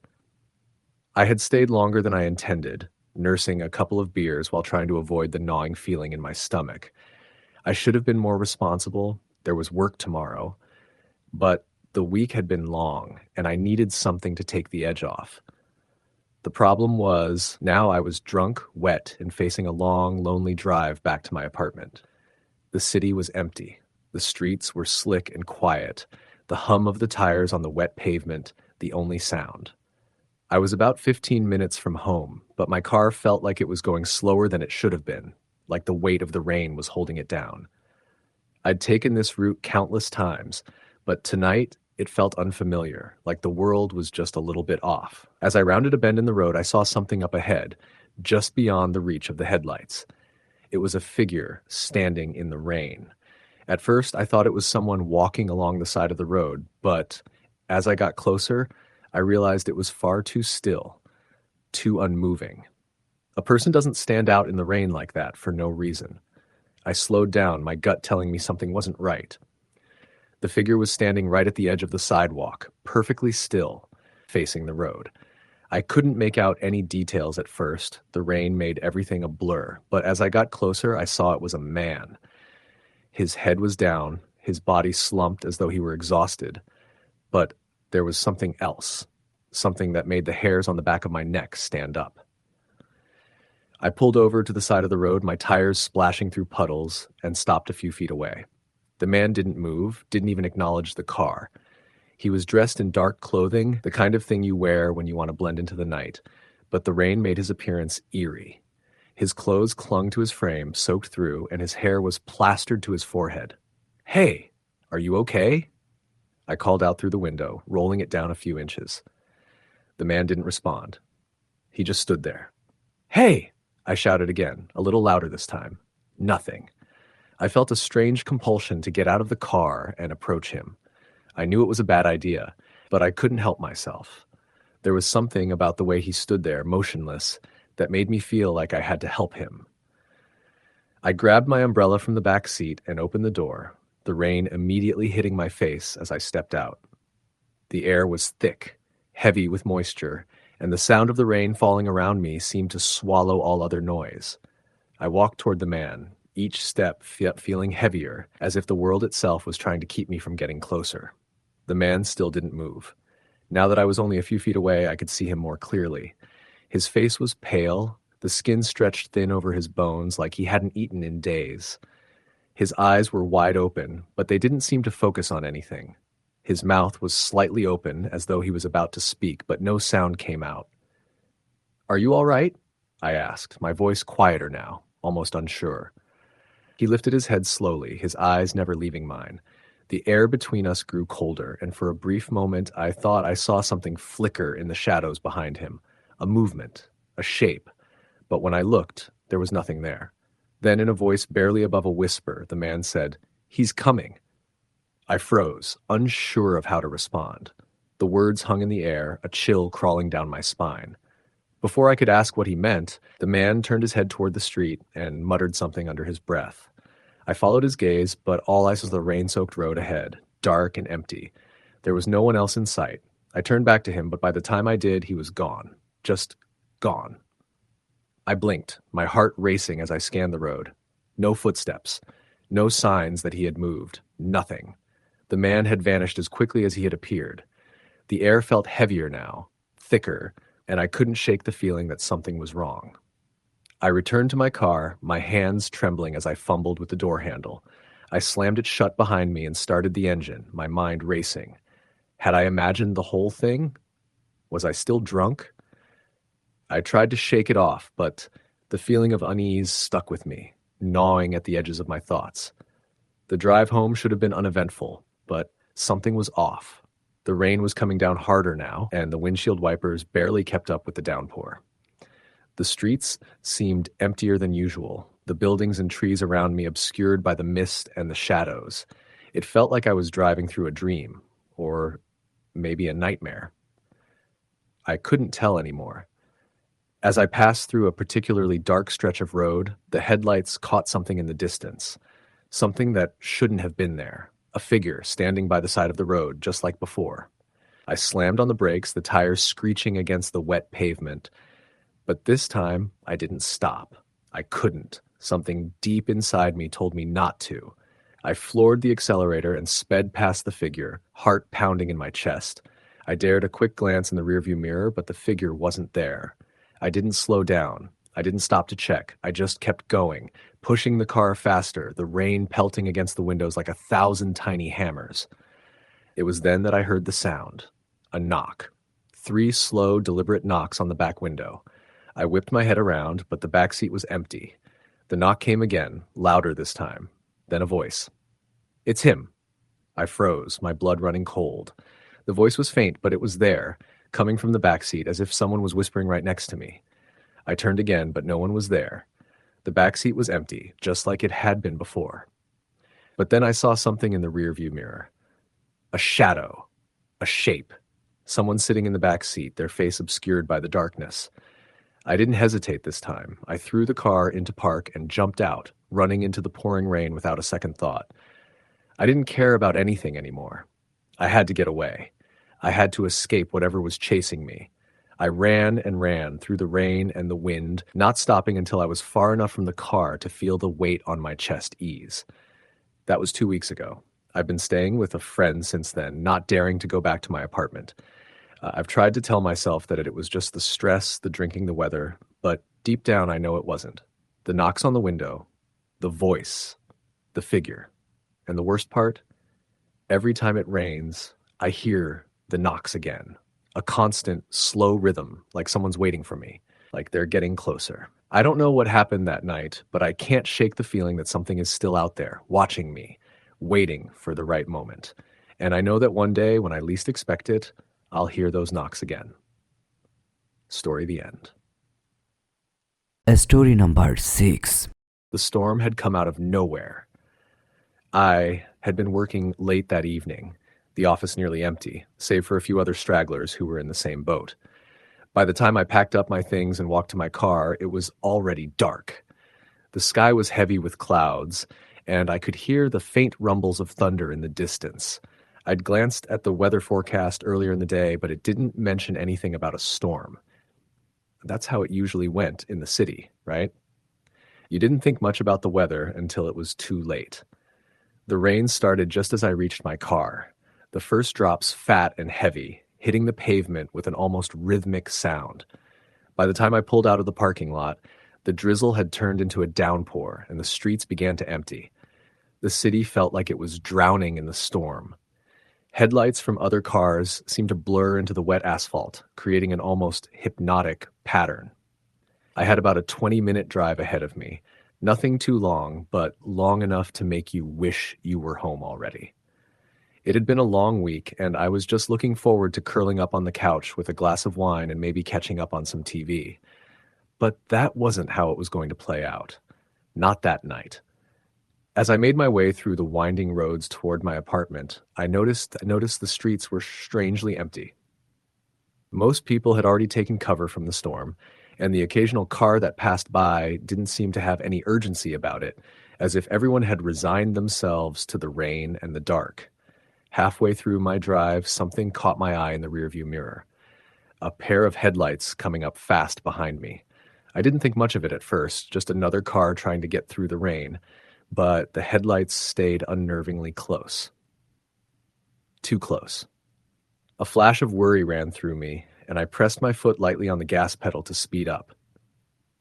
[SPEAKER 2] I had stayed longer than I intended, nursing a couple of beers while trying to avoid the gnawing feeling in my stomach. I should have been more responsible. There was work tomorrow. But the week had been long, and I needed something to take the edge off. The problem was, now I was drunk, wet, and facing a long, lonely drive back to my apartment. The city was empty. The streets were slick and quiet, the hum of the tires on the wet pavement, the only sound. I was about 15 minutes from home, but my car felt like it was going slower than it should have been, like the weight of the rain was holding it down. I'd taken this route countless times, but tonight it felt unfamiliar, like the world was just a little bit off. As I rounded a bend in the road, I saw something up ahead, just beyond the reach of the headlights. It was a figure standing in the rain. At first, I thought it was someone walking along the side of the road, but as I got closer, I realized it was far too still, too unmoving. A person doesn't stand out in the rain like that for no reason. I slowed down, my gut telling me something wasn't right. The figure was standing right at the edge of the sidewalk, perfectly still, facing the road. I couldn't make out any details at first. The rain made everything a blur, but as I got closer, I saw it was a man. His head was down, His body slumped as though he were exhausted. But there was something else, something that made the hairs on the back of my neck stand up. I pulled over to the side of the road, my tires splashing through puddles, and stopped a few feet away. The man didn't move, didn't even acknowledge the car. He was dressed in dark clothing, the kind of thing you wear when you want to blend into the night, but the rain made his appearance eerie. His clothes clung to his frame, soaked through, and his hair was plastered to his forehead. "Hey, are you okay?" I called out through the window, rolling it down a few inches. The man didn't respond. He just stood there. "Hey!" I shouted again, a little louder this time. Nothing. I felt a strange compulsion to get out of the car and approach him. I knew it was a bad idea, but I couldn't help myself. There was something about the way he stood there, motionless, that made me feel like I had to help him. I grabbed my umbrella from the back seat and opened the door, the rain immediately hitting my face as I stepped out. The air was thick, heavy with moisture, and the sound of the rain falling around me seemed to swallow all other noise. I walked toward the man, each step feeling heavier, as if the world itself was trying to keep me from getting closer. The man still didn't move. Now that I was only a few feet away, I could see him more clearly. His face was pale, the skin stretched thin over his bones like he hadn't eaten in days. His eyes were wide open, but they didn't seem to focus on anything. His mouth was slightly open, as though he was about to speak, but no sound came out. "Are you all right?" I asked, my voice quieter now, almost unsure. He lifted his head slowly, his eyes never leaving mine. The air between us grew colder, and for a brief moment I thought I saw something flicker in the shadows behind him, a movement, a shape. But when I looked, there was nothing there. Then in a voice barely above a whisper, the man said, "He's coming." I froze, unsure of how to respond. The words hung in the air, a chill crawling down my spine. Before I could ask what he meant, the man turned his head toward the street and muttered something under his breath. I followed his gaze, but all I saw was the rain-soaked road ahead, dark and empty. There was no one else in sight. I turned back to him, but by the time I did, he was gone. Just gone. I blinked, my heart racing as I scanned the road. No footsteps. No signs that he had moved. Nothing. The man had vanished as quickly as he had appeared. The air felt heavier now, thicker, and I couldn't shake the feeling that something was wrong. I returned to my car, my hands trembling as I fumbled with the door handle. I slammed it shut behind me and started the engine, my mind racing. Had I imagined the whole thing? Was I still drunk? I tried to shake it off, but the feeling of unease stuck with me, gnawing at the edges of my thoughts. The drive home should have been uneventful, but something was off. The rain was coming down harder now, and the windshield wipers barely kept up with the downpour. The streets seemed emptier than usual, the buildings and trees around me obscured by the mist and the shadows. It felt like I was driving through a dream, or maybe a nightmare. I couldn't tell anymore. As I passed through a particularly dark stretch of road, the headlights caught something in the distance, something that shouldn't have been there, a figure standing by the side of the road, just like before. I slammed on the brakes, the tires screeching against the wet pavement. But this time, I didn't stop. I couldn't. Something deep inside me told me not to. I floored the accelerator and sped past the figure, heart pounding in my chest. I dared a quick glance in the rearview mirror, but the figure wasn't there. I didn't slow down. I didn't stop to check. I just kept going, pushing the car faster, the rain pelting against the windows like 1,000 tiny hammers. It was then that I heard the sound. A knock. 3 slow, deliberate knocks on the back window. I whipped my head around, but the back seat was empty. The knock came again, louder this time. Then a voice. "It's him." I froze, my blood running cold. The voice was faint, but it was there, coming from the back seat as if someone was whispering right next to me. I turned again, but no one was there. The back seat was empty, just like it had been before. But then I saw something in the rearview mirror. A shadow. A shape. Someone sitting in the back seat, their face obscured by the darkness. I didn't hesitate this time. I threw the car into park and jumped out, running into the pouring rain without a second thought. I didn't care about anything anymore. I had to get away. I had to escape whatever was chasing me. I ran and ran through the rain and the wind, not stopping until I was far enough from the car to feel the weight on my chest ease. That was 2 weeks ago. I've been staying with a friend since then, not daring to go back to my apartment. I've tried to tell myself that it was just the stress, the drinking, the weather, but deep down I know it wasn't. The knocks on the window, the voice, the figure. And the worst part, every time it rains, I hear the knocks again. A constant, slow rhythm, like someone's waiting for me, like they're getting closer. I don't know what happened that night, but I can't shake the feeling that something is still out there, watching me, waiting for the right moment. And I know that one day, when I least expect it, I'll hear those knocks again. Story the end.
[SPEAKER 1] Story number 6.
[SPEAKER 2] The storm had come out of nowhere. I had been working late that evening, the office nearly empty, save for a few other stragglers who were in the same boat. By the time I packed up my things and walked to my car, it was already dark. The sky was heavy with clouds, and I could hear the faint rumbles of thunder in the distance. I'd glanced at the weather forecast earlier in the day, but it didn't mention anything about a storm. That's how it usually went in the city, right? You didn't think much about the weather until it was too late. The rain started just as I reached my car. The first drops fat and heavy, hitting the pavement with an almost rhythmic sound. By the time I pulled out of the parking lot, the drizzle had turned into a downpour and the streets began to empty. The city felt like it was drowning in the storm. Headlights from other cars seemed to blur into the wet asphalt, creating an almost hypnotic pattern. I had about a 20-minute drive ahead of me. Nothing too long, but long enough to make you wish you were home already. It had been a long week, and I was just looking forward to curling up on the couch with a glass of wine and maybe catching up on some TV. But that wasn't how it was going to play out. Not that night. As I made my way through the winding roads toward my apartment, I noticed the streets were strangely empty. Most people had already taken cover from the storm, and the occasional car that passed by didn't seem to have any urgency about it, as if everyone had resigned themselves to the rain and the dark. Halfway through my drive, something caught my eye in the rearview mirror. A pair of headlights coming up fast behind me. I didn't think much of it at first, just another car trying to get through the rain, but the headlights stayed unnervingly close. Too close. A flash of worry ran through me, and I pressed my foot lightly on the gas pedal to speed up.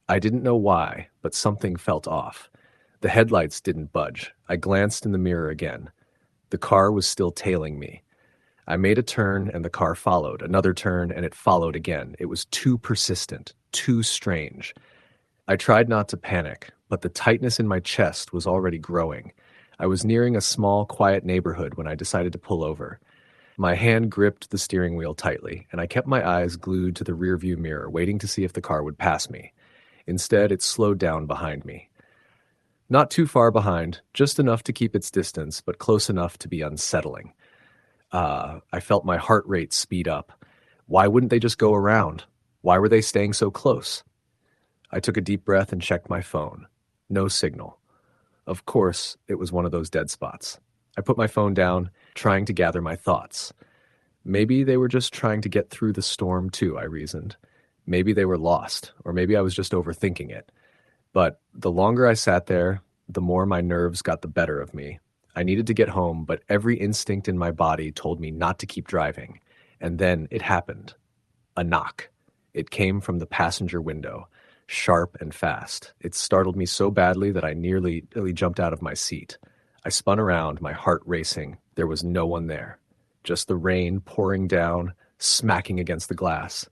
[SPEAKER 2] I didn't know why, but something felt off. The headlights didn't budge. I glanced in the mirror again. The car was still tailing me. I made a turn and the car followed, another turn and it followed again. It was too persistent, too strange. I tried not to panic, but the tightness in my chest was already growing. I was nearing a small, quiet neighborhood when I decided to pull over. My hand gripped the steering wheel tightly, and I kept my eyes glued to the rearview mirror, waiting to see if the car would pass me. Instead, it slowed down behind me. Not too far behind, just enough to keep its distance, but close enough to be unsettling. I felt my heart rate speed up. Why wouldn't they just go around? Why were they staying so close? I took a deep breath and checked my phone. No signal. Of course, it was one of those dead spots. I put my phone down, trying to gather my thoughts. Maybe they were just trying to get through the storm too, I reasoned. Maybe they were lost, or maybe I was just overthinking it. But the longer I sat there, the more my nerves got the better of me. I needed to get home, but every instinct in my body told me not to keep driving. And then it happened. A knock. It came from the passenger window, sharp and fast. It startled me so badly that I nearly jumped out of my seat. I spun around, my heart racing. There was no one there. Just the rain pouring down, smacking against the glass.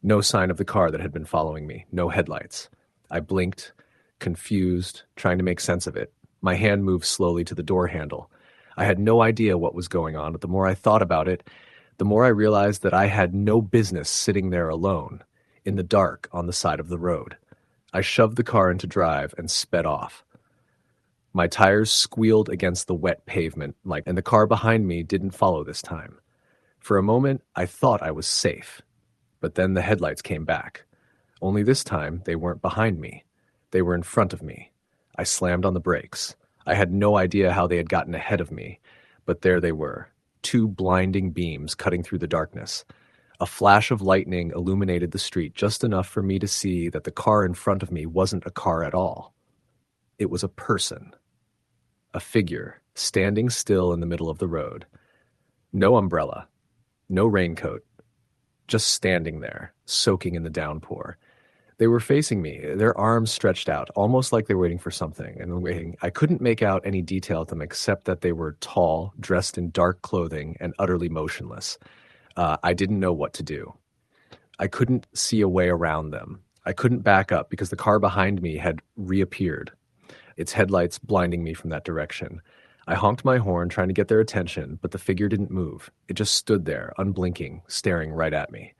[SPEAKER 2] No sign of the car that had been following me. No headlights. I blinked, confused, trying to make sense of it. My hand moved slowly to the door handle. I had no idea what was going on, but the more I thought about it, the more I realized that I had no business sitting there alone, in the dark on the side of the road. I shoved the car into drive and sped off. My tires squealed against the wet pavement, and the car behind me didn't follow this time. For a moment, I thought I was safe, but then the headlights came back. Only this time, they weren't behind me. They were in front of me. I slammed on the brakes. I had no idea how they had gotten ahead of me, but there they were, two blinding beams cutting through the darkness. A flash of lightning illuminated the street just enough for me to see that the car in front of me wasn't a car at all. It was a person. a figure standing still in the middle of the road. No umbrella, no raincoat, just standing there, soaking in the downpour. They were facing me, their arms stretched out, almost like they were waiting for something, and waiting. I couldn't make out any detail of them except that they were tall, dressed in dark clothing, and utterly motionless. I didn't know what to do. I couldn't see a way around them. I couldn't back up because the car behind me had reappeared, its headlights blinding me from that direction. I honked my horn, trying to get their attention, but the figure didn't move. It just stood there, unblinking, staring right at me.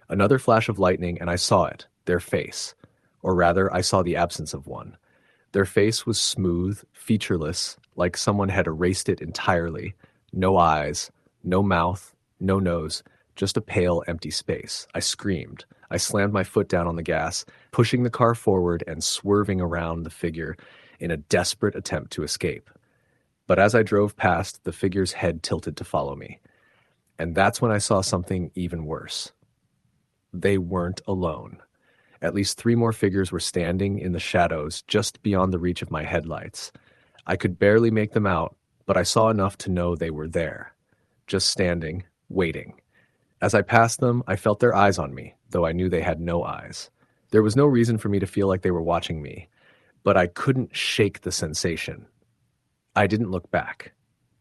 [SPEAKER 2] Another flash of lightning, and I saw it, their face. Or rather, I saw the absence of one. Their face was smooth, featureless, like someone had erased it entirely. No eyes, no mouth, no nose, just a pale, empty space. I screamed. I slammed my foot down on the gas, pushing the car forward and swerving around the figure in a desperate attempt to escape. But as I drove past, the figure's head tilted to follow me. And that's when I saw something even worse. They weren't alone. At least 3 more figures were standing in the shadows just beyond the reach of my headlights. I could barely make them out, but I saw enough to know they were there, just standing, waiting. As I passed them, I felt their eyes on me, though I knew they had no eyes. There was no reason for me to feel like they were watching me, but I couldn't shake the sensation. I didn't look back.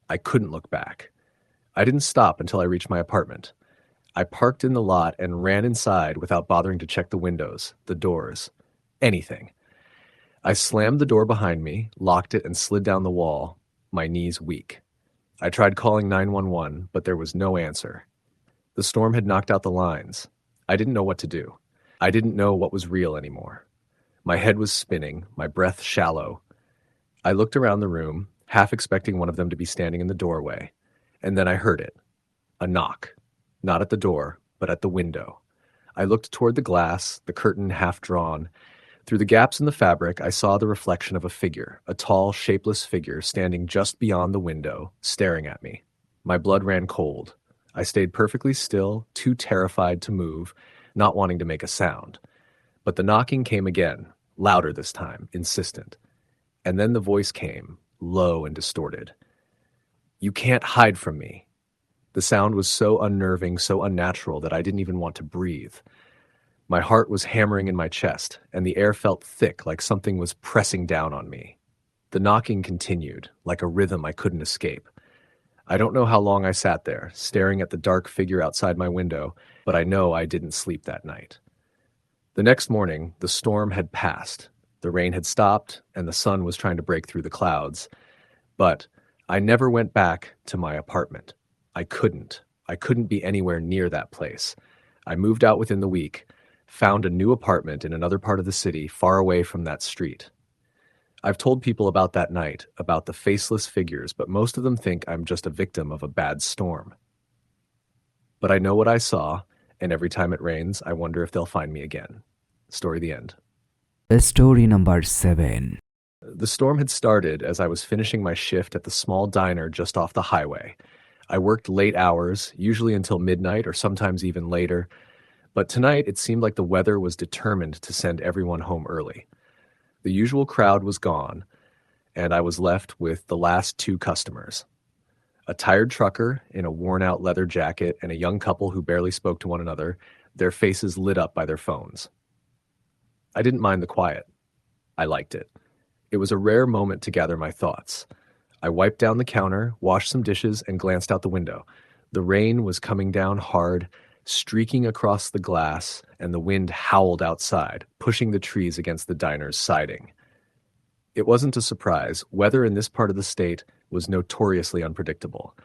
[SPEAKER 2] I couldn't look back. I didn't stop until I reached my apartment. I parked in the lot and ran inside without bothering to check the windows, the doors, anything. I slammed the door behind me, locked it, and slid down the wall, my knees weak. I tried calling 911, but there was no answer. The storm had knocked out the lines. I didn't know what to do. I didn't know what was real anymore. My head was spinning, my breath shallow. I looked around the room, half expecting one of them to be standing in the doorway, and then I heard it. A knock. Not at the door, but at the window. I looked toward the glass, the curtain half drawn. Through the gaps in the fabric, I saw the reflection of a figure, a tall, shapeless figure standing just beyond the window, staring at me. My blood ran cold. I stayed perfectly still, too terrified to move, not wanting to make a sound. But the knocking came again, louder this time, insistent. And then the voice came, low and distorted. "You can't hide from me." The sound was so unnerving, so unnatural that I didn't even want to breathe. My heart was hammering in my chest, and the air felt thick like something was pressing down on me. The knocking continued, like a rhythm I couldn't escape. I don't know how long I sat there, staring at the dark figure outside my window, but I know I didn't sleep that night. The next morning, the storm had passed. The rain had stopped, and the sun was trying to break through the clouds. But I never went back to my apartment. I couldn't. I couldn't be anywhere near that place. I moved out within the week, found a new apartment in another part of the city, far away from that street. I've told people about that night, about the faceless figures, but most of them think I'm just a victim of a bad storm. But I know what I saw, and every time it rains, I wonder if they'll find me again. Story the end.
[SPEAKER 1] Story number 7.
[SPEAKER 2] The storm had started as I was finishing my shift at the small diner just off the highway. I worked late hours, usually until midnight or sometimes even later, but tonight it seemed like the weather was determined to send everyone home early. The usual crowd was gone, and I was left with the last 2 customers. A tired trucker in a worn-out leather jacket and a young couple who barely spoke to one another, their faces lit up by their phones. I didn't mind the quiet. I liked it. It was a rare moment to gather my thoughts. I wiped down the counter, washed some dishes, and glanced out the window. The rain was coming down hard, streaking across the glass, and the wind howled outside, pushing the trees against the diner's siding. It wasn't a surprise. Weather in this part of the state was notoriously unpredictable.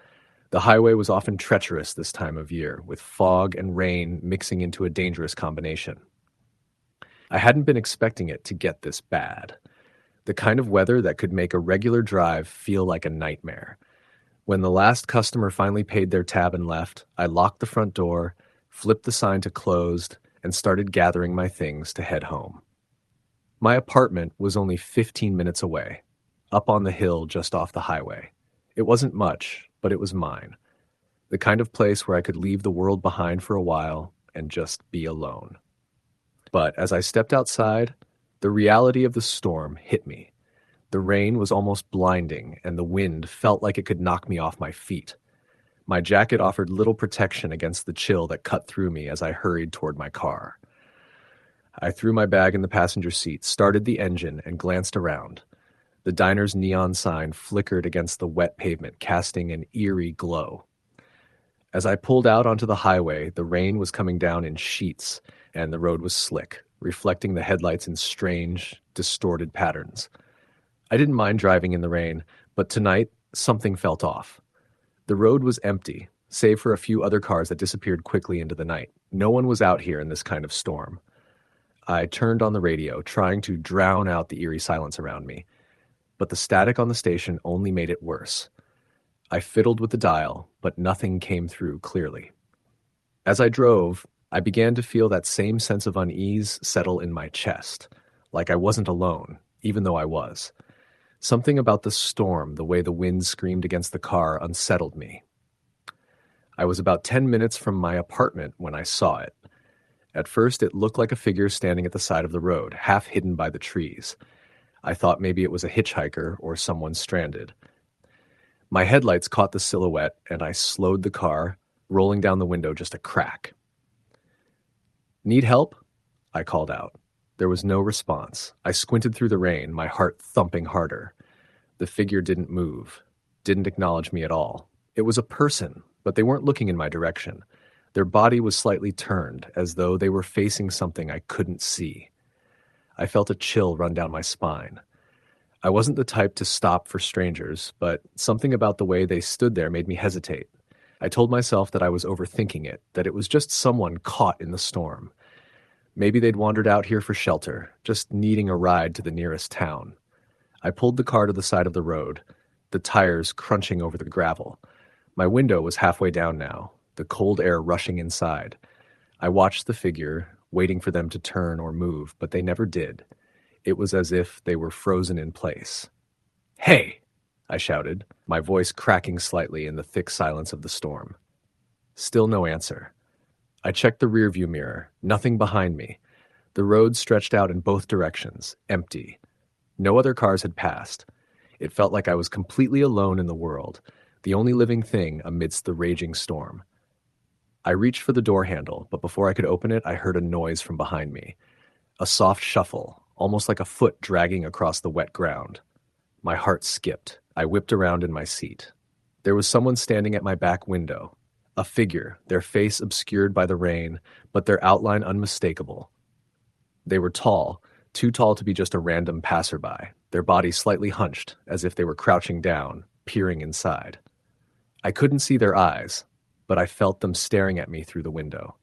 [SPEAKER 2] The highway was often treacherous this time of year, with fog and rain mixing into a dangerous combination. I hadn't been expecting it to get this bad. The kind of weather that could make a regular drive feel like a nightmare. When the last customer finally paid their tab and left, I locked the front door, flipped the sign to closed, and started gathering my things to head home. My apartment was only 15 minutes away, up on the hill just off the highway. It wasn't much, but it was mine. The kind of place where I could leave the world behind for a while and just be alone. But as I stepped outside, the reality of the storm hit me. The rain was almost blinding, and the wind felt like it could knock me off my feet. My jacket offered little protection against the chill that cut through me as I hurried toward my car. I threw my bag in the passenger seat, started the engine, and glanced around. The diner's neon sign flickered against the wet pavement, casting an eerie glow. As I pulled out onto the highway, the rain was coming down in sheets, and the road was slick, reflecting the headlights in strange, distorted patterns. I didn't mind driving in the rain, but tonight, something felt off. The road was empty, save for a few other cars that disappeared quickly into the night. No one was out here in this kind of storm. I turned on the radio, trying to drown out the eerie silence around me, but the static on the station only made it worse. I fiddled with the dial, but nothing came through clearly. As I drove, I began to feel that same sense of unease settle in my chest, like I wasn't alone, even though I was. Something about the storm, the way the wind screamed against the car, unsettled me. I was about 10 minutes from my apartment when I saw it. At first, it looked like a figure standing at the side of the road, half hidden by the trees. I thought maybe it was a hitchhiker or someone stranded. My headlights caught the silhouette, and I slowed the car, rolling down the window just a crack. "Need help?" I called out. There was no response. I squinted through the rain, my heart thumping harder. The figure didn't move, didn't acknowledge me at all. It was a person, but they weren't looking in my direction. Their body was slightly turned, as though they were facing something I couldn't see. I felt a chill run down my spine. I wasn't the type to stop for strangers, but something about the way they stood there made me hesitate. I told myself that I was overthinking it, that it was just someone caught in the storm. Maybe they'd wandered out here for shelter, just needing a ride to the nearest town. I pulled the car to the side of the road, the tires crunching over the gravel. My window was halfway down now, the cold air rushing inside. I watched the figure, waiting for them to turn or move, but they never did. It was as if they were frozen in place. "Hey!" I shouted, my voice cracking slightly in the thick silence of the storm. Still no answer. I checked the rearview mirror, nothing behind me. The road stretched out in both directions, empty. No other cars had passed. It felt like I was completely alone in the world, the only living thing amidst the raging storm. I reached for the door handle, but before I could open it, I heard a noise from behind me. A soft shuffle, almost like a foot dragging across the wet ground. My heart skipped. I whipped around in my seat. There was someone standing at my back window. A figure, their face obscured by the rain, but their outline unmistakable. They were tall, too tall to be just a random passerby, their bodies slightly hunched, as if they were crouching down, peering inside. I couldn't see their eyes, but I felt them staring at me through the window.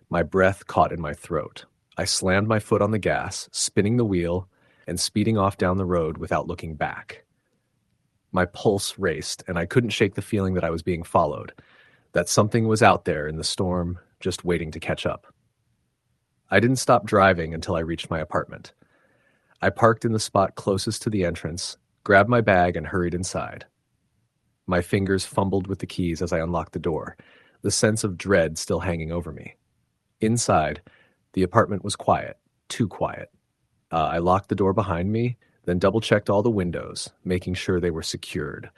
[SPEAKER 2] My breath caught in my throat. I slammed my foot on the gas, spinning the wheel, and speeding off down the road without looking back. My pulse raced, and I couldn't shake the feeling that I was being followed, that something was out there in the storm, just waiting to catch up. I didn't stop driving until I reached my apartment. I parked in the spot closest to the entrance, grabbed my bag, and hurried inside. My fingers fumbled with the keys as I unlocked the door, the sense of dread still hanging over me. Inside, the apartment was quiet, too quiet. I locked the door behind me, then double-checked all the windows, making sure they were secured.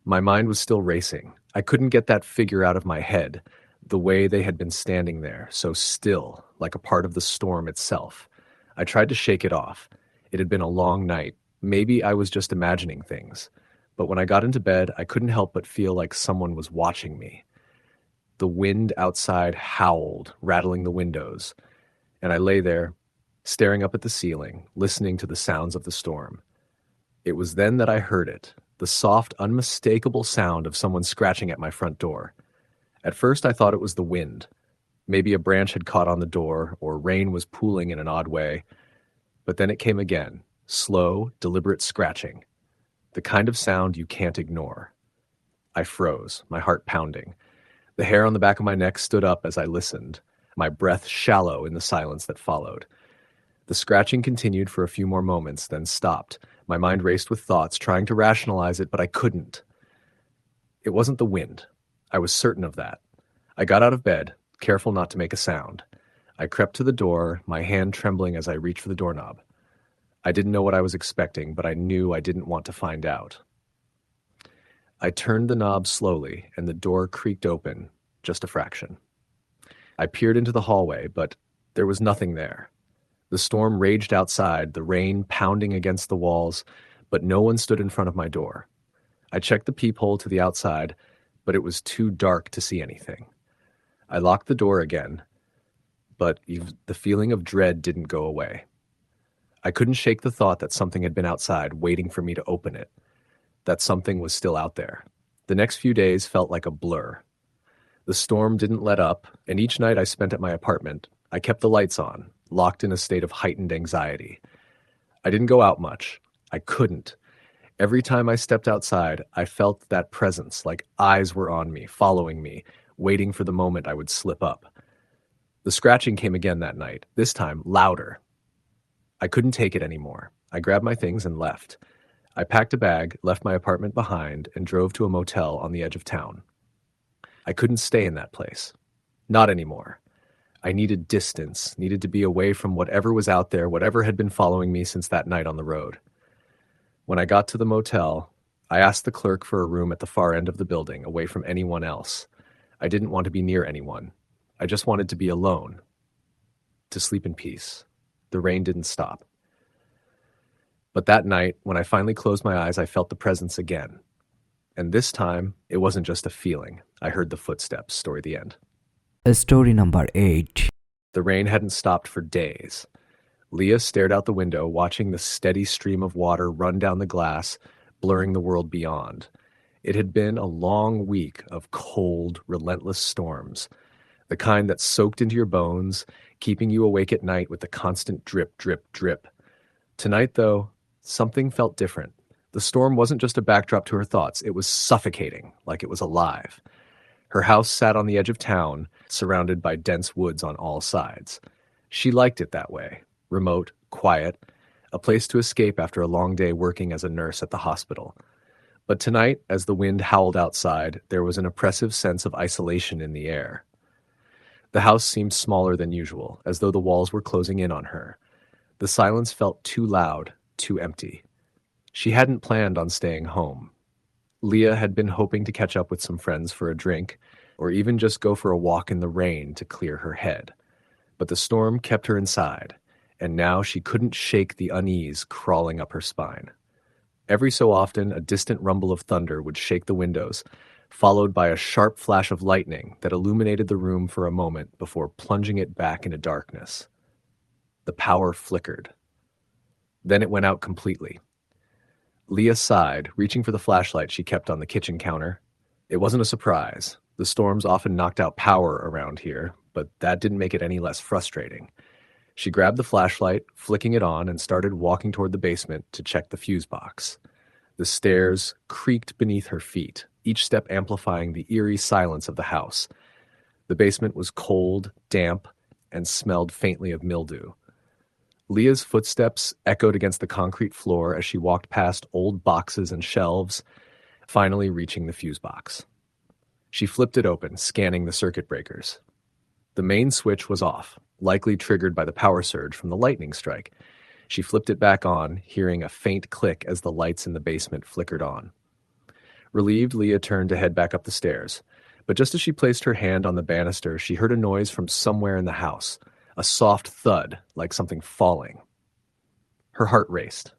[SPEAKER 2] My mind was still racing. I couldn't get that figure out of my head, the way they had been standing there, so still, like a part of the storm itself. I tried to shake it off. It had been a long night. Maybe I was just imagining things. But when I got into bed, I couldn't help but feel like someone was watching me. The wind outside howled, rattling the windows, and I lay there, staring up at the ceiling, listening to the sounds of the storm. It was then that I heard it, the soft, unmistakable sound of someone scratching at my front door. At first, I thought it was the wind. Maybe a branch had caught on the door, or rain was pooling in an odd way. But then it came again, slow, deliberate scratching. The kind of sound you can't ignore. I froze, my heart pounding. The hair on the back of my neck stood up as I listened, my breath shallow in the silence that followed. The scratching continued for a few more moments, then stopped. My mind raced with thoughts, trying to rationalize it, but I couldn't. It wasn't the wind. I was certain of that. I got out of bed, careful not to make a sound. I crept to the door, my hand trembling as I reached for the doorknob. I didn't know what I was expecting, but I knew I didn't want to find out. I turned the knob slowly, and the door creaked open, just a fraction. I peered into the hallway, but there was nothing there. The storm raged outside, the rain pounding against the walls, but no one stood in front of my door. I checked the peephole to the outside, but it was too dark to see anything. I locked the door again, but the feeling of dread didn't go away. I couldn't shake the thought that something had been outside waiting for me to open it, that something was still out there. The next few days felt like a blur. The storm didn't let up, and each night I spent at my apartment, I kept the lights on, locked in a state of heightened anxiety. I didn't go out much. I couldn't. Every time I stepped outside, I felt that presence, like eyes were on me, following me, waiting for the moment I would slip up. The scratching came again that night, this time louder. I couldn't take it anymore. I grabbed my things and left. I packed a bag, left my apartment behind, and drove to a motel on the edge of town. I couldn't stay in that place. Not anymore. I needed distance, needed to be away from whatever was out there, whatever had been following me since that night on the road. When I got to the motel, I asked the clerk for a room at the far end of the building, away from anyone else. I didn't want to be near anyone. I just wanted to be alone, to sleep in peace. The rain didn't stop. But that night, when I finally closed my eyes, I felt the presence again. And this time, it wasn't just a feeling. I heard the footsteps. Story the end.
[SPEAKER 1] Story number 8.
[SPEAKER 2] The rain hadn't stopped for days. Leah stared out the window, watching the steady stream of water run down the glass, blurring the world beyond. It had been a long week of cold, relentless storms, the kind that soaked into your bones, keeping you awake at night with the constant drip, drip, drip. Tonight, though, something felt different. The storm wasn't just a backdrop to her thoughts. It was suffocating, like it was alive. Her house sat on the edge of town, surrounded by dense woods on all sides. She liked it that way. Remote, quiet, a place to escape after a long day working as a nurse at the hospital. But tonight, as the wind howled outside, there was an oppressive sense of isolation in the air. The house seemed smaller than usual, as though the walls were closing in on her. The silence felt too loud, too empty. She hadn't planned on staying home. Leah had been hoping to catch up with some friends for a drink, or even just go for a walk in the rain to clear her head. But the storm kept her inside, and now she couldn't shake the unease crawling up her spine. Every so often, a distant rumble of thunder would shake the windows, followed by a sharp flash of lightning that illuminated the room for a moment before plunging it back into darkness. The power flickered. Then it went out completely. Leah sighed, reaching for the flashlight she kept on the kitchen counter. It wasn't a surprise. The storms often knocked out power around here, but that didn't make it any less frustrating. She grabbed the flashlight, flicking it on, and started walking toward the basement to check the fuse box. The stairs creaked beneath her feet, each step amplifying the eerie silence of the house. The basement was cold, damp, and smelled faintly of mildew. Leah's footsteps echoed against the concrete floor as she walked past old boxes and shelves, finally reaching the fuse box. She flipped it open, scanning the circuit breakers. The main switch was off, likely triggered by the power surge from the lightning strike. She flipped it back on, hearing a faint click as the lights in the basement flickered on. Relieved, Leah turned to head back up the stairs. But just as she placed her hand on the banister, she heard a noise from somewhere in the house, a soft thud, like something falling. Her heart raced.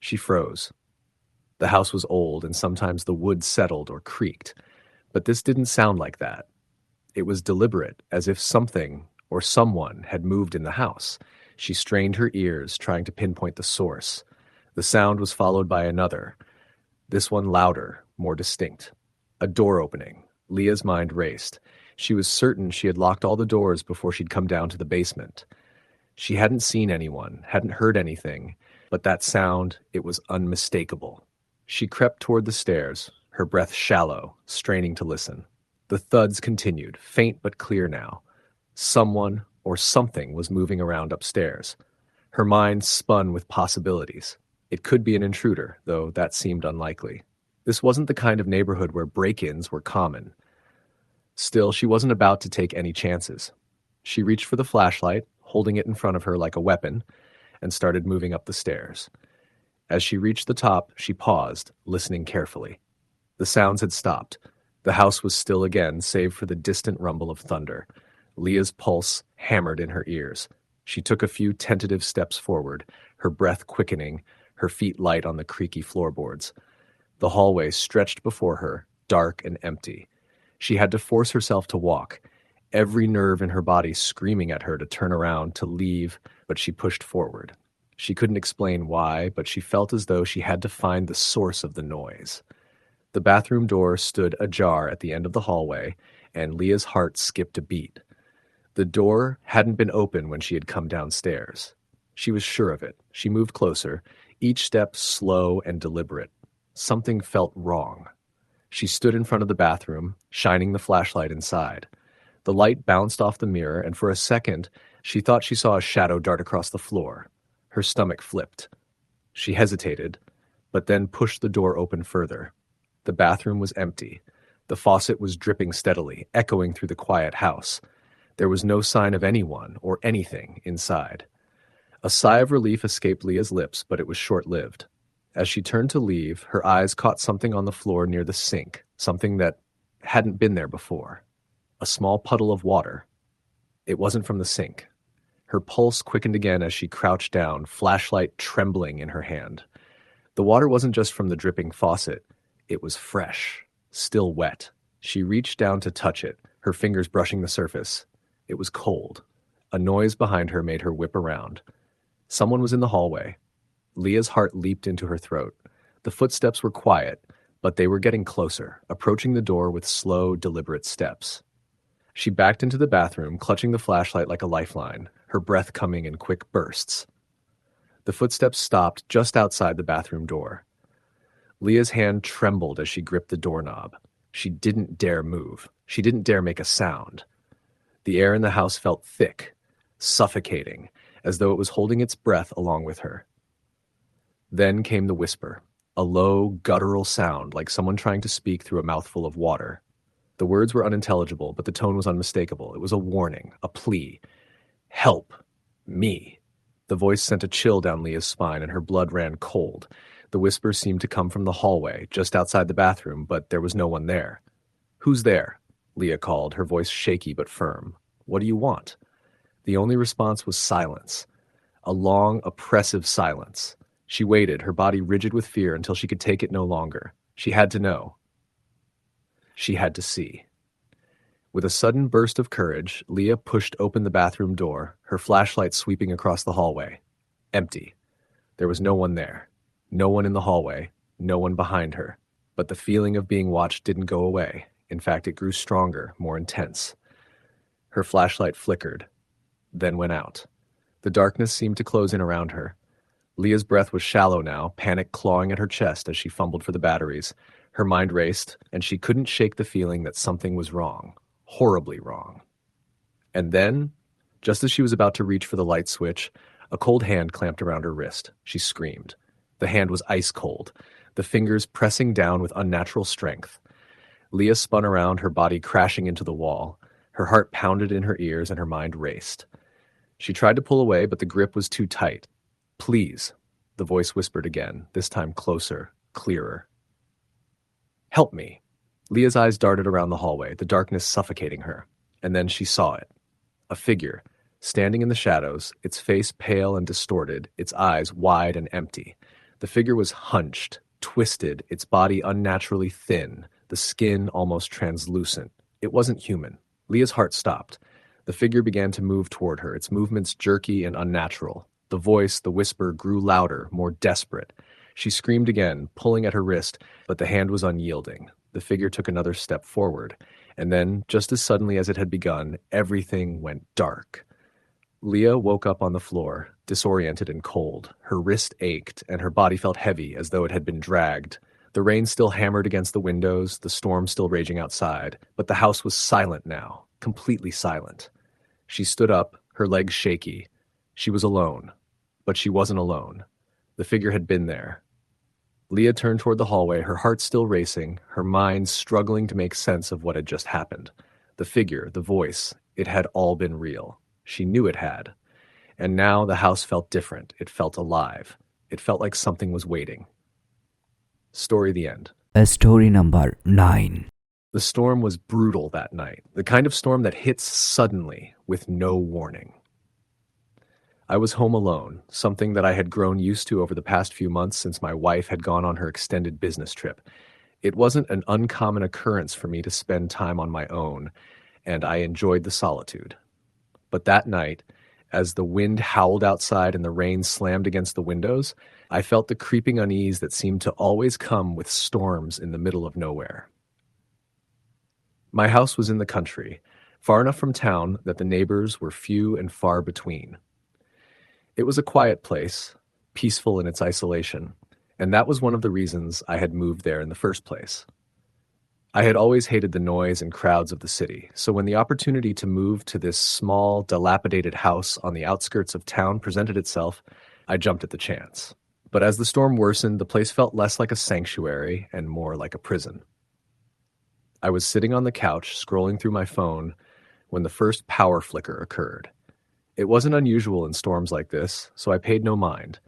[SPEAKER 2] She froze. The house was old, and sometimes the wood settled or creaked. But this didn't sound like that. It was deliberate, as if something or someone had moved in the house. She strained her ears, trying to pinpoint the source. The sound was followed by another, this one louder, more distinct. A door opening. Leah's mind raced. She was certain she had locked all the doors before she'd come down to the basement. She hadn't seen anyone, hadn't heard anything, but that sound, it was unmistakable. She crept toward the stairs, her breath shallow, straining to listen. The thuds continued, faint but clear now. Someone or something was moving around upstairs. Her mind spun with possibilities. It could be an intruder, though that seemed unlikely. This wasn't the kind of neighborhood where break-ins were common. Still, she wasn't about to take any chances. She reached for the flashlight, holding it in front of her like a weapon. and started moving up the stairs. As she reached the top, she paused, listening carefully. The sounds had stopped. The house was still again, save for the distant rumble of thunder. Leah's pulse hammered in her ears. She took a few tentative steps forward, her breath quickening, her feet light on the creaky floorboards. The hallway stretched before her, dark and empty. She had to force herself to walk, every nerve in her body screaming at her to turn around, to leave, but she pushed forward. She couldn't explain why, but she felt as though she had to find the source of the noise. The bathroom door stood ajar at the end of the hallway, and Leah's heart skipped a beat. The door hadn't been open when she had come downstairs. She was sure of it. She moved closer, each step slow and deliberate. Something felt wrong. She stood in front of the bathroom, shining the flashlight inside. The light bounced off the mirror, and for a second, she thought she saw a shadow dart across the floor. Her stomach flipped. She hesitated, but then pushed the door open further. The bathroom was empty. The faucet was dripping steadily, echoing through the quiet house. There was no sign of anyone or anything inside. A sigh of relief escaped Leah's lips, but it was short-lived. As she turned to leave, her eyes caught something on the floor near the sink, something that hadn't been there before. A small puddle of water. It wasn't from the sink. Her pulse quickened again as she crouched down, flashlight trembling in her hand. The water wasn't just from the dripping faucet. It was fresh, still wet. She reached down to touch it, her fingers brushing the surface. It was cold. A noise behind her made her whip around. Someone was in the hallway. Leah's heart leaped into her throat. The footsteps were quiet, but they were getting closer, approaching the door with slow, deliberate steps. She backed into the bathroom, clutching the flashlight like a lifeline, her breath coming in quick bursts. The footsteps stopped just outside the bathroom door. Leah's hand trembled as she gripped the doorknob. She didn't dare move. She didn't dare make a sound. The air in the house felt thick, suffocating, as though it was holding its breath along with her. Then came the whisper, a low, guttural sound like someone trying to speak through a mouthful of water. The words were unintelligible, but the tone was unmistakable. It was a warning, a plea. Help me. The voice sent a chill down Leah's spine, and her blood ran cold. The whisper seemed to come from the hallway, just outside the bathroom, but there was no one there. Who's there? Leah called, her voice shaky but firm. What do you want? The only response was silence. A long, oppressive silence. She waited, her body rigid with fear, until she could take it no longer. She had to know. She had to see. With a sudden burst of courage, Leah pushed open the bathroom door, her flashlight sweeping across the hallway. Empty. There was no one there. No one in the hallway. No one behind her. But the feeling of being watched didn't go away. In fact, it grew stronger, more intense. Her flashlight flickered, then went out. The darkness seemed to close in around her. Leah's breath was shallow now, panic clawing at her chest as she fumbled for the batteries. Her mind raced, and she couldn't shake the feeling that something was wrong. Horribly wrong. And then, just as she was about to reach for the light switch, a cold hand clamped around her wrist. She screamed. The hand was ice cold, the fingers pressing down with unnatural strength. Leah spun around, her body crashing into the wall. Her heart pounded in her ears and her mind raced. She tried to pull away, but the grip was too tight. Please, the voice whispered again, this time closer, clearer. Help me. Leah's eyes darted around the hallway, the darkness suffocating her. And then she saw it. A figure, standing in the shadows, its face pale and distorted, its eyes wide and empty. The figure was hunched, twisted, its body unnaturally thin, the skin almost translucent. It wasn't human. Leah's heart stopped. The figure began to move toward her, its movements jerky and unnatural. The voice, the whisper, grew louder, more desperate. She screamed again, pulling at her wrist, but the hand was unyielding. The figure took another step forward, and then, just as suddenly as it had begun, everything went dark. Leah woke up on the floor, disoriented and cold. Her wrist ached, and her body felt heavy as though it had been dragged. The rain still hammered against the windows, the storm still raging outside, but the house was silent now, completely silent. She stood up, her legs shaky. She was alone, but she wasn't alone. The figure had been there. Leah turned toward the hallway, her heart still racing, her mind struggling to make sense of what had just happened. The figure, the voice, it had all been real. She knew it had. And now the house felt different. It felt alive. It felt like something was waiting. Story the end.
[SPEAKER 1] Story number 9.
[SPEAKER 2] The storm was brutal that night, the kind of storm that hits suddenly with no warning. I was home alone, something that I had grown used to over the past few months since my wife had gone on her extended business trip. It wasn't an uncommon occurrence for me to spend time on my own, and I enjoyed the solitude. But that night, as the wind howled outside and the rain slammed against the windows, I felt the creeping unease that seemed to always come with storms in the middle of nowhere. My house was in the country, far enough from town that the neighbors were few and far between. It was a quiet place, peaceful in its isolation, and that was one of the reasons I had moved there in the first place. I had always hated the noise and crowds of the city, so when the opportunity to move to this small, dilapidated house on the outskirts of town presented itself, I jumped at the chance. But as the storm worsened, the place felt less like a sanctuary and more like a prison. I was sitting on the couch, scrolling through my phone, when the first power flicker occurred. It wasn't unusual in storms like this, so I paid no mind.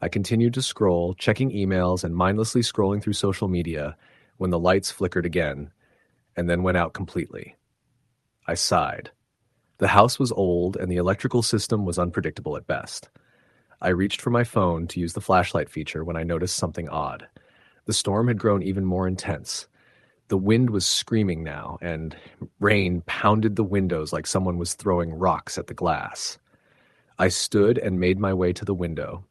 [SPEAKER 2] I continued to scroll, checking emails and mindlessly scrolling through social media when the lights flickered again, and then went out completely. I sighed. The house was old, and the electrical system was unpredictable at best. I reached for my phone to use the flashlight feature when I noticed something odd. The storm had grown even more intense. The wind was screaming now, and rain pounded the windows like someone was throwing rocks at the glass. I stood and made my way to the window,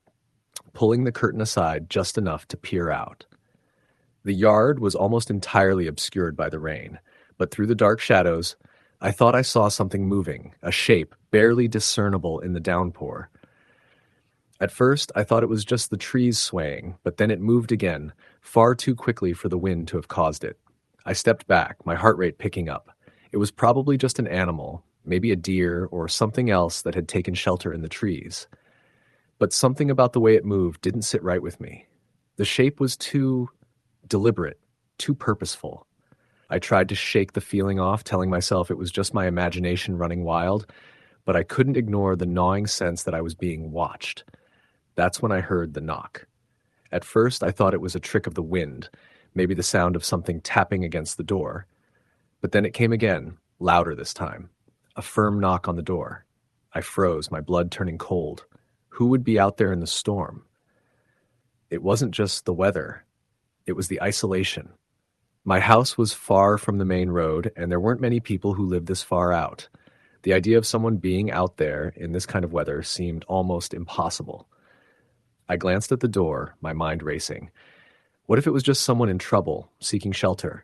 [SPEAKER 2] pulling the curtain aside just enough to peer out. The yard was almost entirely obscured by the rain, but through the dark shadows, I thought I saw something moving, a shape barely discernible in the downpour. At first, I thought it was just the trees swaying, but then it moved again, far too quickly for the wind to have caused it. I stepped back, my heart rate picking up. It was probably just an animal, maybe a deer or something else that had taken shelter in the trees. But something about the way it moved didn't sit right with me. The shape was too deliberate, too purposeful. I tried to shake the feeling off, telling myself it was just my imagination running wild, but I couldn't ignore the gnawing sense that I was being watched. That's when I heard the knock. At first, I thought it was a trick of the wind, maybe the sound of something tapping against the door. But then it came again, louder this time. A firm knock on the door. I froze, my blood turning cold. Who would be out there in the storm? It wasn't just the weather. It was the isolation. My house was far from the main road, and there weren't many people who lived this far out. The idea of someone being out there in this kind of weather seemed almost impossible. I glanced at the door, my mind racing. What if it was just someone in trouble, seeking shelter?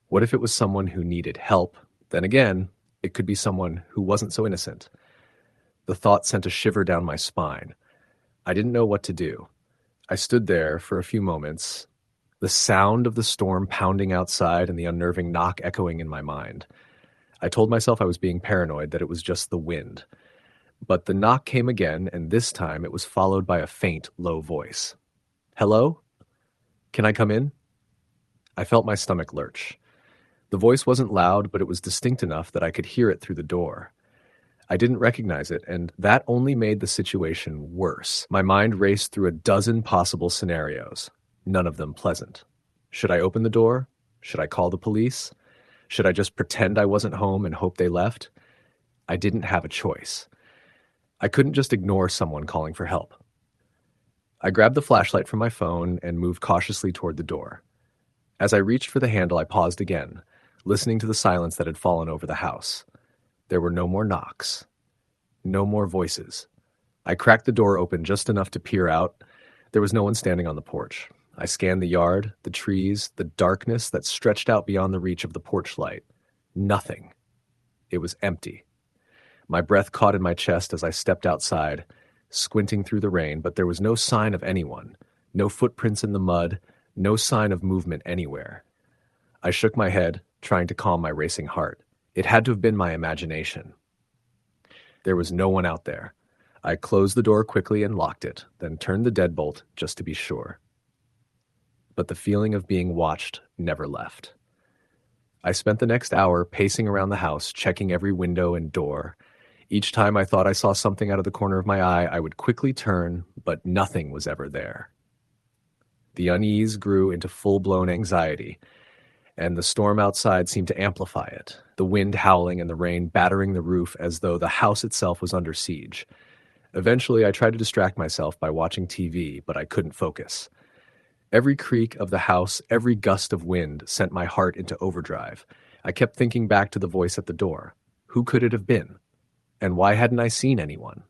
[SPEAKER 2] What if it was someone who needed help? Then again, it could be someone who wasn't so innocent. The thought sent a shiver down my spine. I didn't know what to do. I stood there for a few moments, the sound of the storm pounding outside and the unnerving knock echoing in my mind. I told myself I was being paranoid, that it was just the wind. But the knock came again, and this time it was followed by a faint, low voice. "Hello? Can I come in?" I felt my stomach lurch. The voice wasn't loud, but it was distinct enough that I could hear it through the door. I didn't recognize it, and that only made the situation worse. My mind raced through a dozen possible scenarios, none of them pleasant. Should I open the door? Should I call the police? Should I just pretend I wasn't home and hope they left? I didn't have a choice. I couldn't just ignore someone calling for help. I grabbed the flashlight from my phone and moved cautiously toward the door. As I reached for the handle, I paused again, listening to the silence that had fallen over the house. There were no more knocks. No more voices. I cracked the door open just enough to peer out. There was no one standing on the porch. I scanned the yard, the trees, the darkness that stretched out beyond the reach of the porch light. Nothing. It was empty. My breath caught in my chest as I stepped outside, squinting through the rain, but there was no sign of anyone, no footprints in the mud, no sign of movement anywhere. I shook my head, trying to calm my racing heart. It had to have been my imagination. There was no one out there. I closed the door quickly and locked it, then turned the deadbolt just to be sure. But the feeling of being watched never left. I spent the next hour pacing around the house, checking every window and door. Each time I thought I saw something out of the corner of my eye, I would quickly turn, but nothing was ever there. The unease grew into full-blown anxiety, and the storm outside seemed to amplify it, the wind howling and the rain battering the roof as though the house itself was under siege. Eventually, I tried to distract myself by watching TV, but I couldn't focus. Every creak of the house, every gust of wind sent my heart into overdrive. I kept thinking back to the voice at the door. Who could it have been? And why hadn't I seen anyone?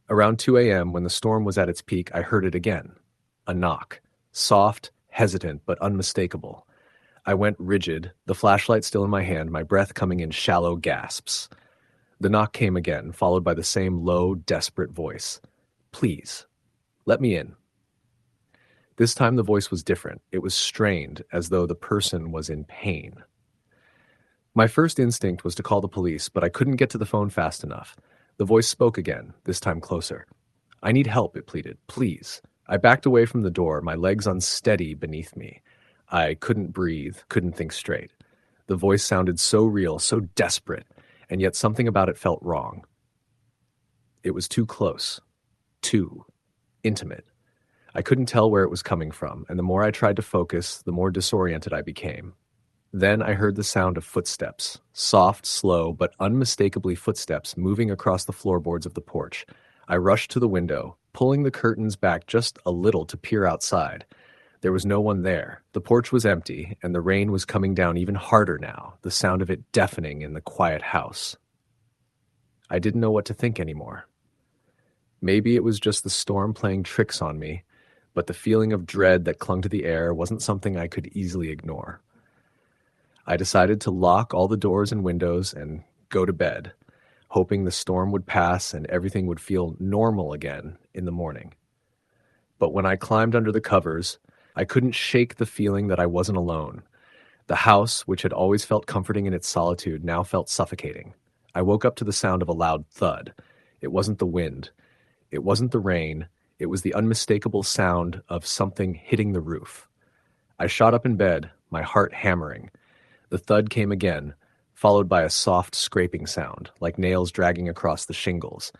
[SPEAKER 2] Around 2 a.m., when the storm was at its peak, I heard it again. A knock. Soft, hesitant, but unmistakable. I went rigid, the flashlight still in my hand, my breath coming in shallow gasps. The knock came again, followed by the same low, desperate voice. Please, let me in. This time the voice was different. It was strained, as though the person was in pain. My first instinct was to call the police, but I couldn't get to the phone fast enough. The voice spoke again, this time closer. I need help, it pleaded. Please. I backed away from the door, my legs unsteady beneath me. I couldn't breathe, couldn't think straight. The voice sounded so real, so desperate, and yet something about it felt wrong. It was too close. Too intimate. I couldn't tell where it was coming from, and the more I tried to focus, the more disoriented I became. Then I heard the sound of footsteps, soft, slow, but unmistakably footsteps moving across the floorboards of the porch. I rushed to the window, pulling the curtains back just a little to peer outside. There was no one there. The porch was empty, and the rain was coming down even harder now, the sound of it deafening in the quiet house. I didn't know what to think anymore. Maybe it was just the storm playing tricks on me, but the feeling of dread that clung to the air wasn't something I could easily ignore. I decided to lock all the doors and windows and go to bed, hoping the storm would pass and everything would feel normal again in the morning. But when I climbed under the covers, I couldn't shake the feeling that I wasn't alone. The house, which had always felt comforting in its solitude, now felt suffocating. I woke up to the sound of a loud thud. It wasn't the wind. It wasn't the rain. It was the unmistakable sound of something hitting the roof. I shot up in bed, my heart hammering. The thud came again, followed by a soft scraping sound, like nails dragging across the shingles.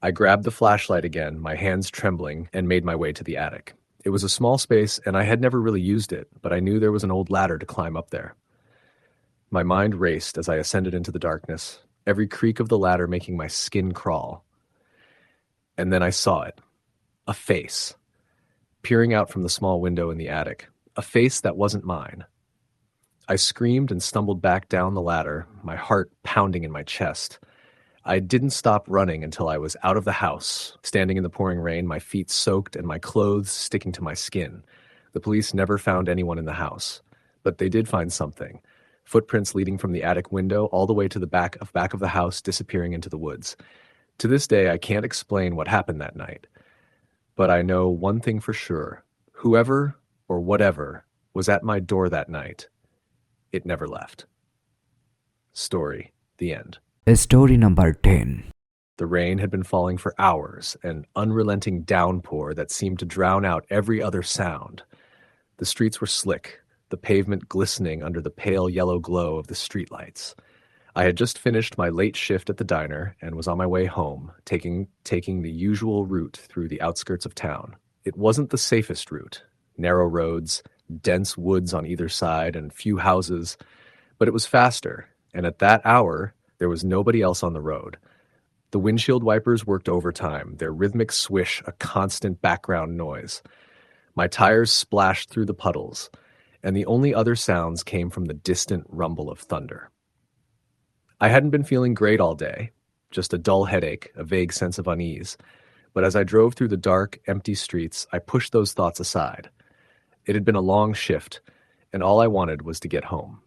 [SPEAKER 2] I grabbed the flashlight again, my hands trembling, and made my way to the attic. It was a small space, and I had never really used it, but I knew there was an old ladder to climb up there. My mind raced as I ascended into the darkness, every creak of the ladder making my skin crawl. And then I saw it. A face. Peering out from the small window in the attic. A face that wasn't mine. I screamed and stumbled back down the ladder, my heart pounding in my chest. I didn't stop running until I was out of the house, standing in the pouring rain, my feet soaked and my clothes sticking to my skin. The police never found anyone in the house, but they did find something. Footprints leading from the attic window all the way to the back of the house, disappearing into the woods. To this day, I can't explain what happened that night. But I know one thing for sure. Whoever or whatever was at my door that night, it never left. Story, the end.
[SPEAKER 1] Story number 10.
[SPEAKER 2] The rain had been falling for hours, an unrelenting downpour that seemed to drown out every other sound. The streets were slick, the pavement glistening under the pale yellow glow of the streetlights. I had just finished my late shift at the diner and was on my way home, taking the usual route through the outskirts of town. It wasn't the safest route. Narrow roads, dense woods on either side, and few houses. But it was faster, and at that hour, there was nobody else on the road. The windshield wipers worked overtime, their rhythmic swish a constant background noise. My tires splashed through the puddles, and the only other sounds came from the distant rumble of thunder. I hadn't been feeling great all day, just a dull headache, a vague sense of unease. But as I drove through the dark, empty streets, I pushed those thoughts aside. It had been a long shift, and all I wanted was to get home.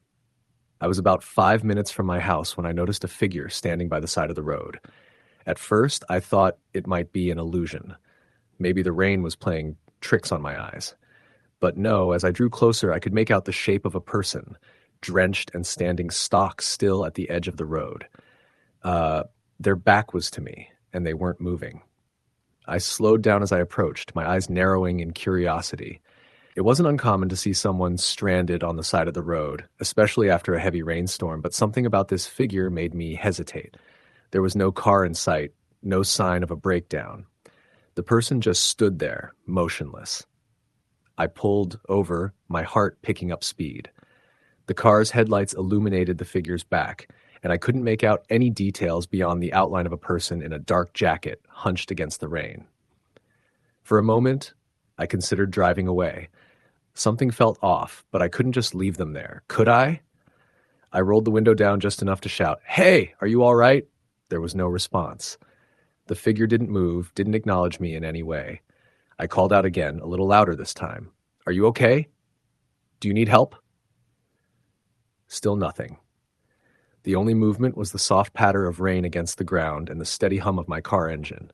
[SPEAKER 2] I was about 5 minutes from my house when I noticed a figure standing by the side of the road. At first, I thought it might be an illusion. Maybe the rain was playing tricks on my eyes. But no, as I drew closer, I could make out the shape of a person, drenched and standing stock still at the edge of the road. Their back was to me, and they weren't moving. I slowed down as I approached, my eyes narrowing in curiosity. It wasn't uncommon to see someone stranded on the side of the road, especially after a heavy rainstorm, but something about this figure made me hesitate. There was no car in sight, no sign of a breakdown. The person just stood there, motionless. I pulled over, my heart picking up speed. The car's headlights illuminated the figure's back, and I couldn't make out any details beyond the outline of a person in a dark jacket hunched against the rain. For a moment, I considered driving away. Something felt off, but I couldn't just leave them there. Could I? I rolled the window down just enough to shout, "Hey, are you all right?" There was no response. The figure didn't move, didn't acknowledge me in any way. I called out again, a little louder this time. "Are you okay? Do you need help?" Still nothing. The only movement was the soft patter of rain against the ground and the steady hum of my car engine.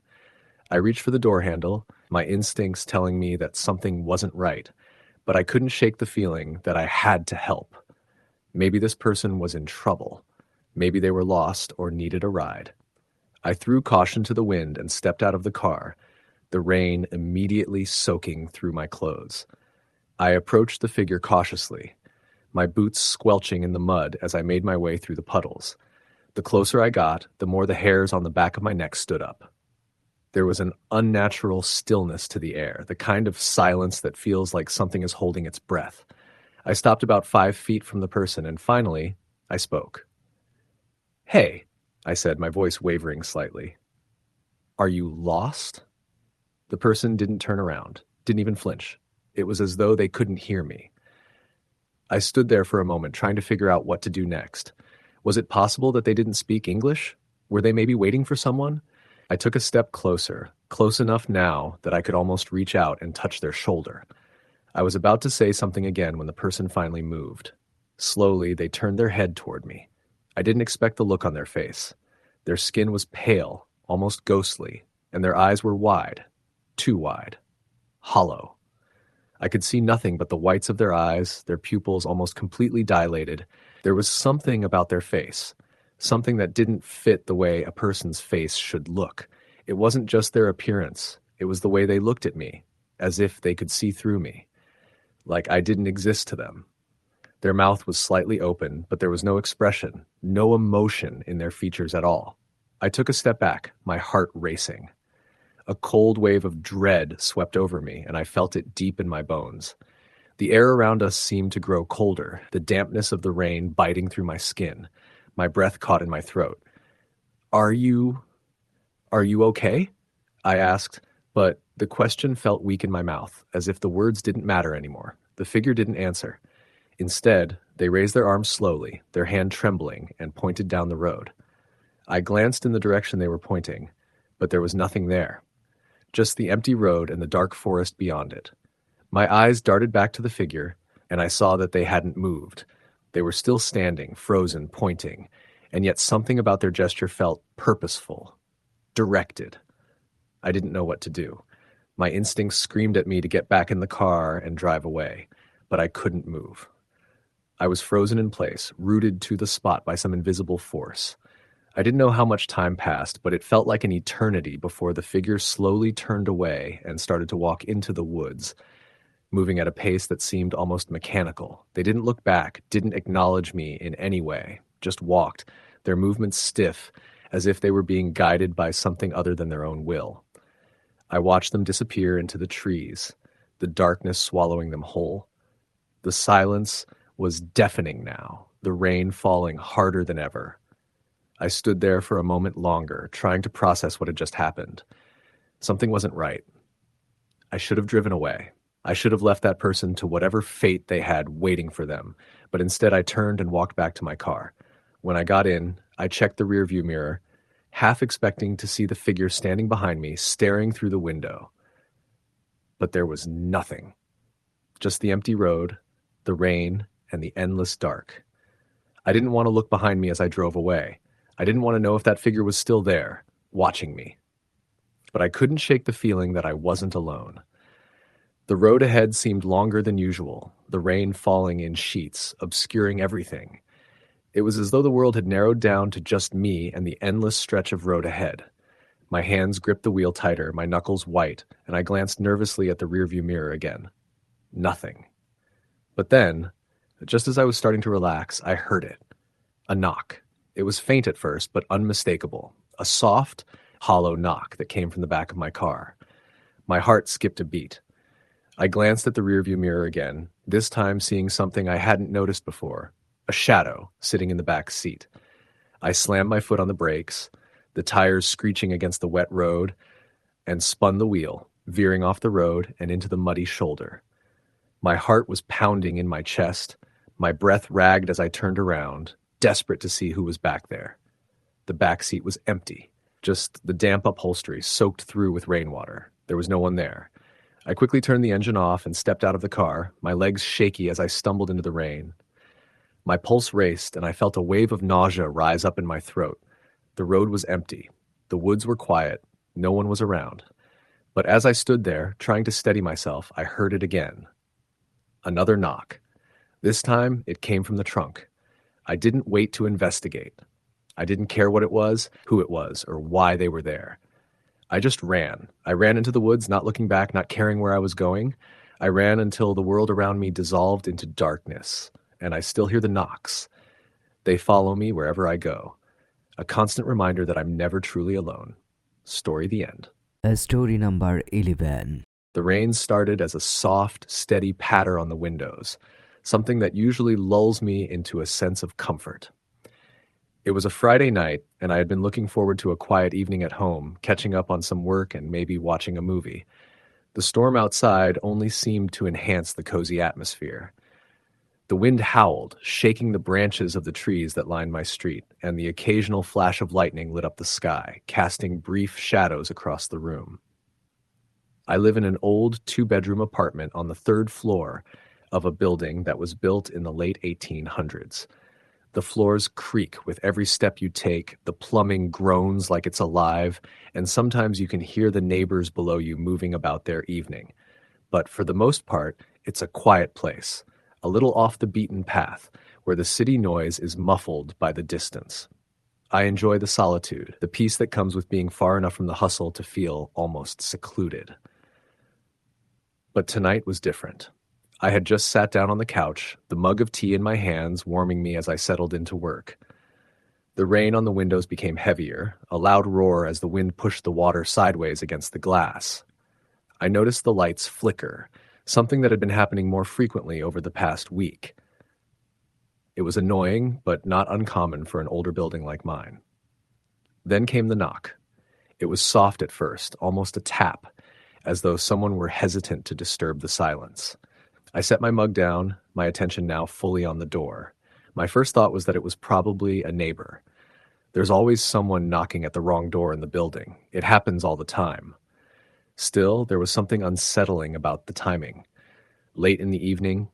[SPEAKER 2] I reached for the door handle, my instincts telling me that something wasn't right, but I couldn't shake the feeling that I had to help. Maybe this person was in trouble. Maybe they were lost or needed a ride. I threw caution to the wind and stepped out of the car, the rain immediately soaking through my clothes. I approached the figure cautiously, my boots squelching in the mud as I made my way through the puddles. The closer I got, the more the hairs on the back of my neck stood up. There was an unnatural stillness to the air, the kind of silence that feels like something is holding its breath. I stopped about 5 feet from the person, and finally, I spoke. "Hey," I said, my voice wavering slightly. "Are you lost?" The person didn't turn around, didn't even flinch. It was as though they couldn't hear me. I stood there for a moment, trying to figure out what to do next. Was it possible that they didn't speak English? Were they maybe waiting for someone? I took a step closer, close enough now that I could almost reach out and touch their shoulder. I was about to say something again when the person finally moved. Slowly, they turned their head toward me. I didn't expect the look on their face. Their skin was pale, almost ghostly, and their eyes were wide, too wide, hollow. I could see nothing but the whites of their eyes, their pupils almost completely dilated. There was something about their face, something that didn't fit the way a person's face should look. It wasn't just their appearance. It was the way they looked at me, as if they could see through me, like I didn't exist to them. Their mouth was slightly open, but there was no expression, no emotion in their features at all. I took a step back, my heart racing. A cold wave of dread swept over me, and I felt it deep in my bones. The air around us seemed to grow colder, the dampness of the rain biting through my skin. My breath caught in my throat. Are you okay?" I asked, but the question felt weak in my mouth, as if the words didn't matter anymore. The figure didn't answer. Instead, they raised their arms slowly, their hand trembling, and pointed down the road. I glanced in the direction they were pointing, but there was nothing there. Just the empty road and the dark forest beyond it. My eyes darted back to the figure, and I saw that they hadn't moved. They were still standing, frozen, pointing, and yet something about their gesture felt purposeful, directed. I didn't know what to do. My instincts screamed at me to get back in the car and drive away, but I couldn't move. I was frozen in place, rooted to the spot by some invisible force. I didn't know how much time passed, but it felt like an eternity before the figure slowly turned away and started to walk into the woods, moving at a pace that seemed almost mechanical. They didn't look back, didn't acknowledge me in any way, just walked, their movements stiff, as if they were being guided by something other than their own will. I watched them disappear into the trees, the darkness swallowing them whole. The silence was deafening now, the rain falling harder than ever. I stood there for a moment longer, trying to process what had just happened. Something wasn't right. I should have driven away. I should have left that person to whatever fate they had waiting for them, but instead I turned and walked back to my car. When I got in, I checked the rearview mirror, half expecting to see the figure standing behind me, staring through the window. But there was nothing. Just the empty road, the rain, and the endless dark. I didn't want to look behind me as I drove away. I didn't want to know if that figure was still there, watching me. But I couldn't shake the feeling that I wasn't alone. The road ahead seemed longer than usual, the rain falling in sheets, obscuring everything. It was as though the world had narrowed down to just me and the endless stretch of road ahead. My hands gripped the wheel tighter, my knuckles white, and I glanced nervously at the rearview mirror again. Nothing. But then, just as I was starting to relax, I heard it. A knock. It was faint at first, but unmistakable. a soft, hollow knock that came from the back of my car. My heart skipped a beat. I glanced at the rearview mirror again, this time seeing something I hadn't noticed before, a shadow sitting in the back seat. I slammed my foot on the brakes, the tires screeching against the wet road, and spun the wheel, veering off the road and into the muddy shoulder. My heart was pounding in my chest, my breath ragged as I turned around, desperate to see who was back there. The back seat was empty, just the damp upholstery soaked through with rainwater. There was no one there. I quickly turned the engine off and stepped out of the car, my legs shaky as I stumbled into the rain. My pulse raced, and I felt a wave of nausea rise up in my throat. The road was empty. The woods were quiet. No one was around. But as I stood there, trying to steady myself, I heard it again. Another knock. This time, it came from the trunk. I didn't wait to investigate. I didn't care what it was, who it was, or why they were there. I just ran. I ran into the woods, not looking back, not caring where I was going. I ran until the world around me dissolved into darkness, and I still hear the knocks. They follow me wherever I go. A constant reminder that I'm never truly alone. Story the end.
[SPEAKER 1] Story number 11.
[SPEAKER 2] The rain started as a soft, steady patter on the windows, something that usually lulls me into a sense of comfort. It was a Friday night, and I had been looking forward to a quiet evening at home, catching up on some work and maybe watching a movie. The storm outside only seemed to enhance the cozy atmosphere. The wind howled, shaking the branches of the trees that lined my street, and the occasional flash of lightning lit up the sky, casting brief shadows across the room. I live in an old two-bedroom apartment on the third floor of a building that was built in the late 1800s. The floors creak with every step you take, the plumbing groans like it's alive, and sometimes you can hear the neighbors below you moving about their evening. But for the most part, it's a quiet place, a little off the beaten path, where the city noise is muffled by the distance. I enjoy the solitude, the peace that comes with being far enough from the hustle to feel almost secluded. But tonight was different. I had just sat down on the couch, the mug of tea in my hands warming me as I settled into work. The rain on the windows became heavier, a loud roar as the wind pushed the water sideways against the glass. I noticed the lights flicker, something that had been happening more frequently over the past week. It was annoying, but not uncommon for an older building like mine. Then came the knock. It was soft at first, almost a tap, as though someone were hesitant to disturb the silence. I set my mug down, my attention now fully on the door. My first thought was that it was probably a neighbor. There's always someone knocking at the wrong door in the building. It happens all the time. Still, there was something unsettling about the timing. Late in the evening,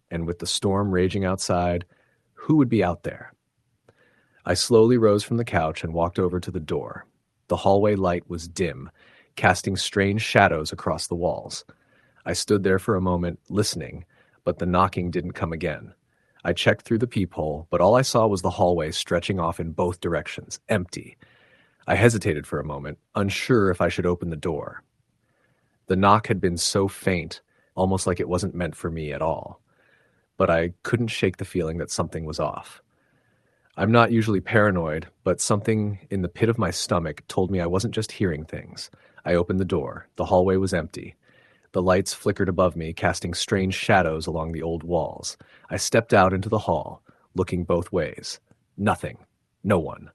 [SPEAKER 2] and with the storm raging outside, who would be out there? I slowly rose from the couch and walked over to the door. The hallway light was dim, casting strange shadows across the walls. I stood there for a moment, listening, but the knocking didn't come again. I checked through the peephole, but all I saw was the hallway stretching off in both directions, empty. I hesitated for a moment, unsure if I should open the door. The knock had been so faint, almost like it wasn't meant for me at all. But I couldn't shake the feeling that something was off. I'm not usually paranoid, but something in the pit of my stomach told me I wasn't just hearing things. I opened the door. The hallway was empty. The lights flickered above me, casting strange shadows along the old walls. I stepped out into the hall, looking both ways. Nothing. No one.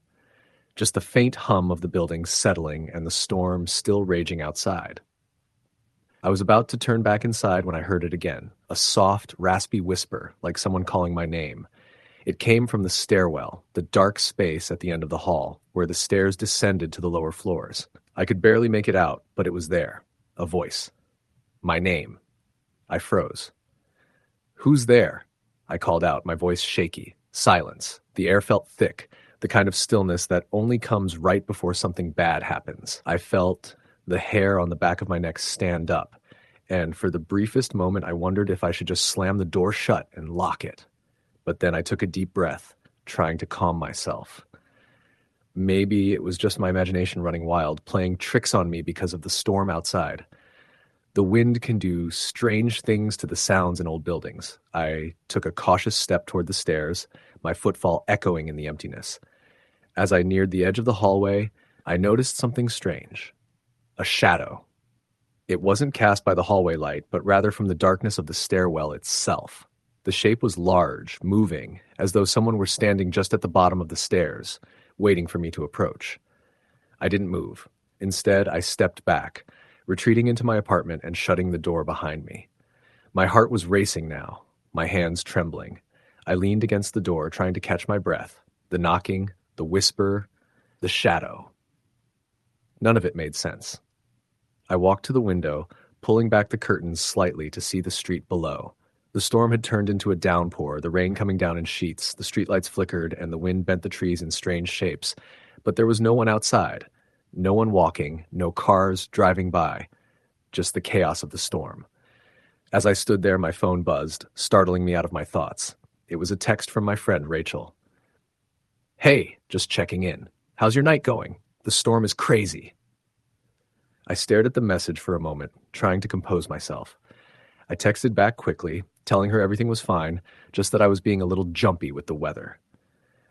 [SPEAKER 2] Just the faint hum of the building settling and the storm still raging outside. I was about to turn back inside when I heard it again, a soft, raspy whisper, like someone calling my name. It came from the stairwell, the dark space at the end of the hall, where the stairs descended to the lower floors. I could barely make it out, but it was there. A voice. My name. I froze. Who's there? I called out, my voice shaky. Silence. The air felt thick, the kind of stillness that only comes right before something bad happens. I felt the hair on the back of my neck stand up, and for the briefest moment I wondered if I should just slam the door shut and lock it. But then I took a deep breath, trying to calm myself. Maybe it was just my imagination running wild, playing tricks on me because of the storm outside. The wind can do strange things to the sounds in old buildings. I took a cautious step toward the stairs, my footfall echoing in the emptiness. As I neared the edge of the hallway, I noticed something strange. A shadow. It wasn't cast by the hallway light, but rather from the darkness of the stairwell itself. The shape was large, moving, as though someone were standing just at the bottom of the stairs, waiting for me to approach. I didn't move. Instead, I stepped back, retreating into my apartment and shutting the door behind me. My heart was racing now, my hands trembling. I leaned against the door, trying to catch my breath. The knocking, the whisper, the shadow. None of it made sense. I walked to the window, pulling back the curtains slightly to see the street below. The storm had turned into a downpour, the rain coming down in sheets, the streetlights flickered, and the wind bent the trees in strange shapes. But there was no one outside. No one walking, no cars driving by. Just the chaos of the storm. As I stood there, my phone buzzed, startling me out of my thoughts. It was a text from my friend, Rachel. "Hey, just checking in. How's your night going? The storm is crazy." I stared at the message for a moment, trying to compose myself. I texted back quickly, telling her everything was fine, just that I was being a little jumpy with the weather.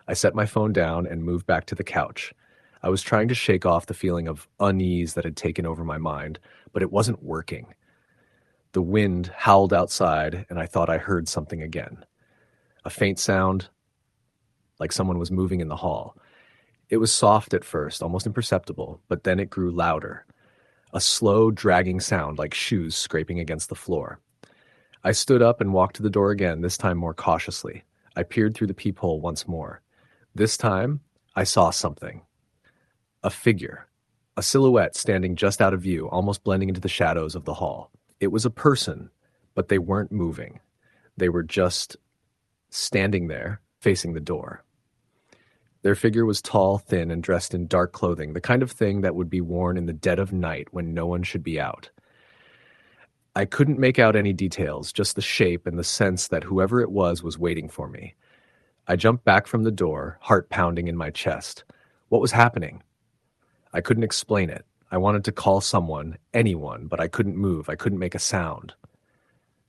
[SPEAKER 2] I set my phone down and moved back to the couch. I was trying to shake off the feeling of unease that had taken over my mind, but it wasn't working. The wind howled outside, and I thought I heard something again. A faint sound, like someone was moving in the hall. It was soft at first, almost imperceptible, but then it grew louder. A slow, dragging sound like shoes scraping against the floor. I stood up and walked to the door again, this time more cautiously. I peered through the peephole once more. This time, I saw something. A figure. A silhouette standing just out of view, almost blending into the shadows of the hall. It was a person, but they weren't moving. They were just standing there, facing the door. Their figure was tall, thin, and dressed in dark clothing, the kind of thing that would be worn in the dead of night when no one should be out. I couldn't make out any details, just the shape and the sense that whoever it was waiting for me. I jumped back from the door, heart pounding in my chest. What was happening? I couldn't explain it. I wanted to call someone, anyone, but I couldn't move. I couldn't make a sound.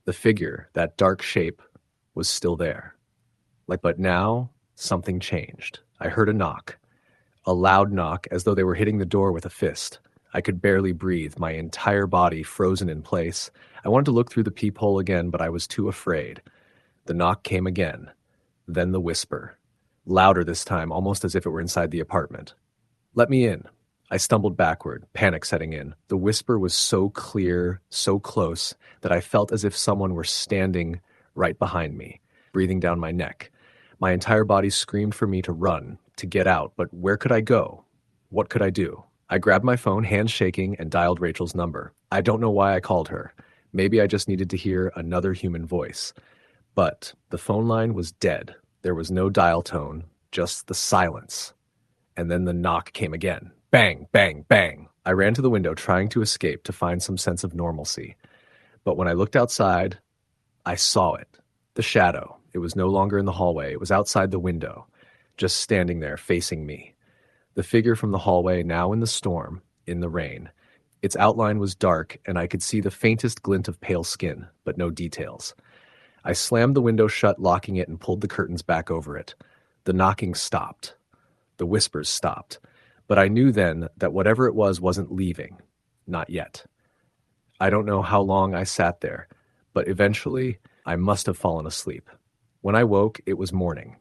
[SPEAKER 2] The figure, that dark shape, was still there. But now, something changed. I heard a knock. A loud knock, as though they were hitting the door with a fist. I could barely breathe, my entire body frozen in place. I wanted to look through the peephole again, but I was too afraid. The knock came again. Then the whisper. Louder this time, almost as if it were inside the apartment. "Let me in." I stumbled backward, panic setting in. The whisper was so clear, so close, that I felt as if someone were standing right behind me, breathing down my neck. My entire body screamed for me to run, to get out, but where could I go? What could I do? I grabbed my phone, hands shaking, and dialed Rachel's number. I don't know why I called her. Maybe I just needed to hear another human voice. But the phone line was dead. There was no dial tone, just the silence. And then the knock came again. Bang, bang, bang. I ran to the window, trying to escape, to find some sense of normalcy. But when I looked outside, I saw it. The shadow. It was no longer in the hallway. It was outside the window, just standing there facing me. The figure from the hallway, now in the storm, in the rain. Its outline was dark, and I could see the faintest glint of pale skin, but no details. I slammed the window shut, locking it, and pulled the curtains back over it. The knocking stopped. The whispers stopped. But I knew then that whatever it was wasn't leaving. Not yet. I don't know how long I sat there, but eventually I must have fallen asleep. When I woke, it was morning.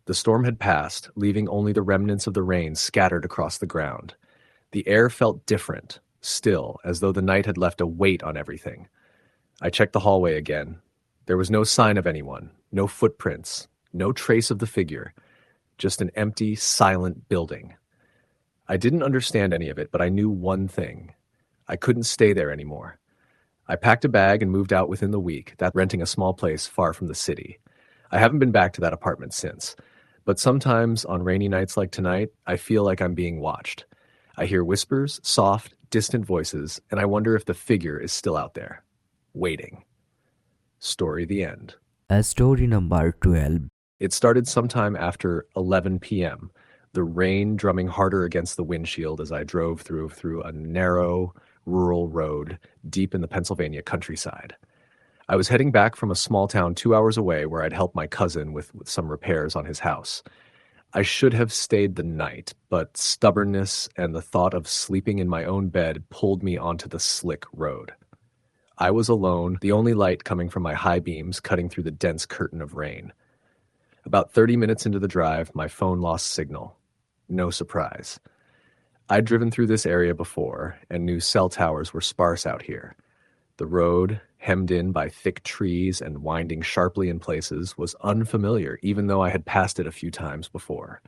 [SPEAKER 2] The storm had passed, leaving only the remnants of the rain scattered across the ground. The air felt different, still, as though the night had left a weight on everything. I checked the hallway again. There was no sign of anyone, no footprints, no trace of the figure, just an empty, silent building. I didn't understand any of it, but I knew one thing. I couldn't stay there anymore. I packed a bag and moved out within the week, renting a small place far from the city. I haven't been back to that apartment since, but sometimes on rainy nights like tonight, I feel like I'm being watched. I hear whispers, soft, distant voices, and I wonder if the figure is still out there, waiting. Story the end.
[SPEAKER 1] Story number 12.
[SPEAKER 2] It started sometime after 11 p.m., the rain drumming harder against the windshield as I drove through a narrow, rural road deep in the Pennsylvania countryside. I was heading back from a small town 2 hours away where I'd helped my cousin with some repairs on his house. I should have stayed the night, but stubbornness and the thought of sleeping in my own bed pulled me onto the slick road. I was alone, the only light coming from my high beams cutting through the dense curtain of rain. About 30 minutes into the drive, my phone lost signal. No surprise. I'd driven through this area before and knew cell towers were sparse out here. The road, hemmed in by thick trees and winding sharply in places, was unfamiliar even though I had passed it a few times before.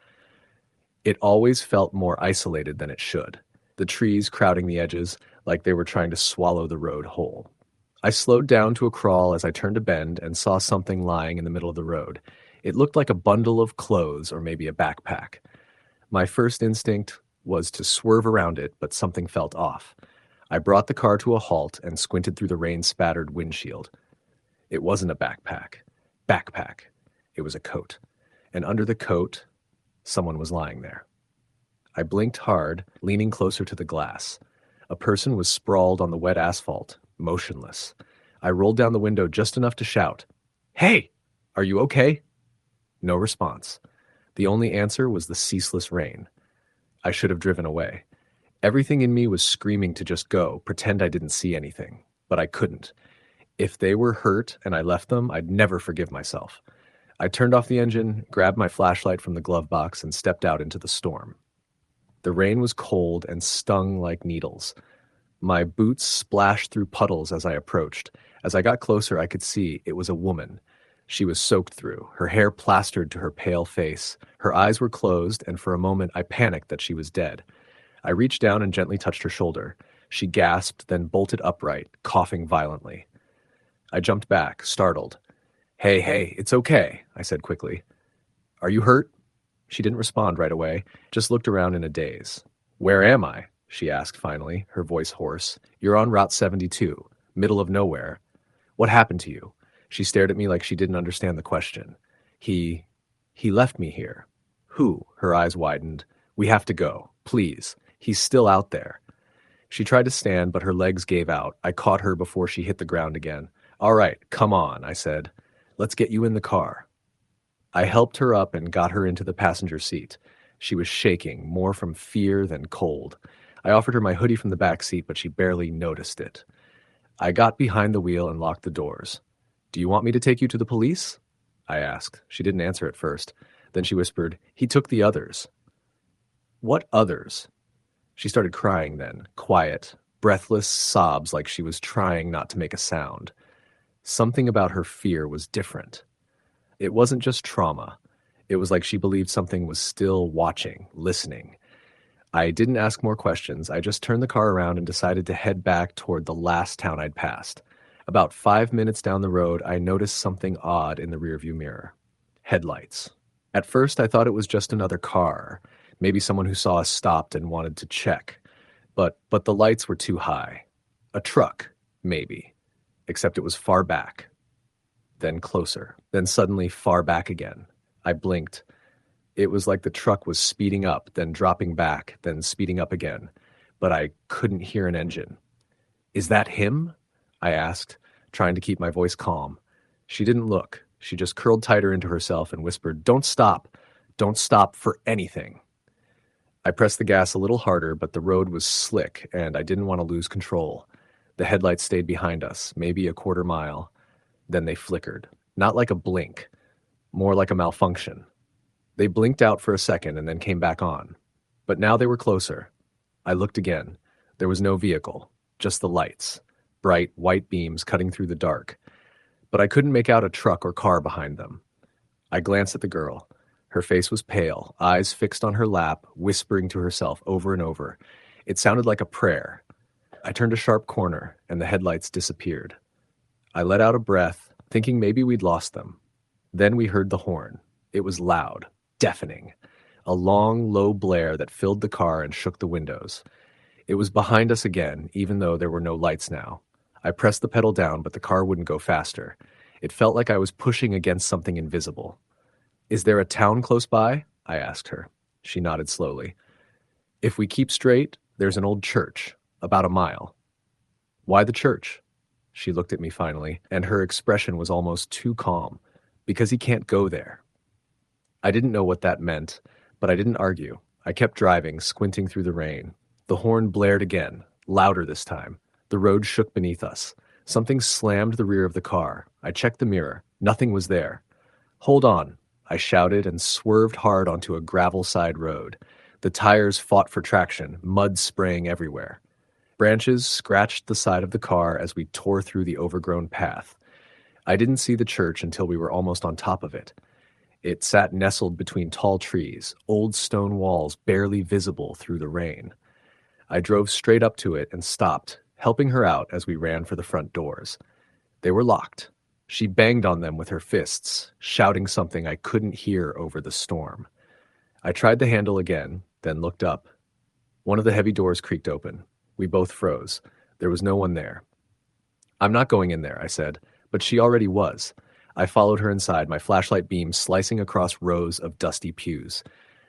[SPEAKER 2] It always felt more isolated than it should, the trees crowding the edges like they were trying to swallow the road whole. I slowed down to a crawl as I turned a bend and saw something lying in the middle of the road. It looked like a bundle of clothes or maybe a backpack. My first instinct was to swerve around it, but something felt off. I brought the car to a halt and squinted through the rain-spattered windshield. It wasn't a backpack. It was a coat. And under the coat, someone was lying there. I blinked hard, leaning closer to the glass. A person was sprawled on the wet asphalt, motionless. I rolled down the window just enough to shout, "Hey, are you okay?" No response. The only answer was the ceaseless rain. I should have driven away. Everything in me was screaming to just go, pretend I didn't see anything. But I couldn't. If they were hurt and I left them, I'd never forgive myself. I turned off the engine, grabbed my flashlight from the glove box, and stepped out into the storm. The rain was cold and stung like needles. My boots splashed through puddles as I approached. As I got closer, I could see it was a woman. She was soaked through, her hair plastered to her pale face. Her eyes were closed, and for a moment I panicked that she was dead. I reached down and gently touched her shoulder. She gasped, then bolted upright, coughing violently. I jumped back, startled. Hey, it's okay," I said quickly. "Are you hurt?" She didn't respond right away, just looked around in a daze. "Where am I?" she asked finally, her voice hoarse. "You're on Route 72, middle of nowhere. What happened to you?" She stared at me like she didn't understand the question. He left me here." "Who?" Her eyes widened. "We have to go. Please. He's still out there." She tried to stand, but her legs gave out. I caught her before she hit the ground again. "All right, come on," I said. "Let's get you in the car." I helped her up and got her into the passenger seat. She was shaking, more from fear than cold. I offered her my hoodie from the back seat, but she barely noticed it. I got behind the wheel and locked the doors. "Do you want me to take you to the police?" I asked. She didn't answer at first. Then she whispered, "He took the others." "What others?" She started crying then, quiet, breathless sobs like she was trying not to make a sound. Something about her fear was different. It wasn't just trauma. It was like she believed something was still watching, listening. I didn't ask more questions. I just turned the car around and decided to head back toward the last town I'd passed. About 5 minutes down the road, I noticed something odd in the rearview mirror. Headlights. At first, I thought it was just another car. Maybe someone who saw us stopped and wanted to check. But the lights were too high. A truck, maybe. Except it was far back. Then closer. Then suddenly far back again. I blinked. It was like the truck was speeding up, then dropping back, then speeding up again. But I couldn't hear an engine. "Is that him?" I asked, trying to keep my voice calm. She didn't look. She just curled tighter into herself and whispered, "Don't stop. Don't stop for anything." I pressed the gas a little harder, but the road was slick, and I didn't want to lose control. The headlights stayed behind us, maybe a quarter mile. Then they flickered. Not like a blink, more like a malfunction. They blinked out for a second and then came back on. But now they were closer. I looked again. There was no vehicle, just the lights, bright white beams cutting through the dark. But I couldn't make out a truck or car behind them. I glanced at the girl. Her face was pale, eyes fixed on her lap, whispering to herself over and over. It sounded like a prayer. I turned a sharp corner, and the headlights disappeared. I let out a breath, thinking maybe we'd lost them. Then we heard the horn. It was loud, deafening. A long, low blare that filled the car and shook the windows. It was behind us again, even though there were no lights now. I pressed the pedal down, but the car wouldn't go faster. It felt like I was pushing against something invisible. "Is there a town close by?" I asked her. She nodded slowly. "If we keep straight, there's an old church, about a mile." "Why the church?" She looked at me finally, and her expression was almost too calm. "Because he can't go there." I didn't know what that meant, But I didn't argue. I kept driving, squinting through the rain. The horn blared again, louder this time. The road shook beneath us. Something slammed the rear of the car. I checked the mirror. Nothing was there. "Hold on," I shouted and swerved hard onto a gravel side road. The tires fought for traction, mud spraying everywhere. Branches scratched the side of the car as we tore through the overgrown path. I didn't see the church until we were almost on top of it. It sat nestled between tall trees, old stone walls barely visible through the rain. I drove straight up to it and stopped, helping her out as we ran for the front doors. They were locked. She banged on them with her fists, shouting something I couldn't hear over the storm. I tried the handle again, then looked up. One of the heavy doors creaked open. We both froze. There was no one there. "I'm not going in there," I said, but she already was. I followed her inside, my flashlight beam slicing across rows of dusty pews.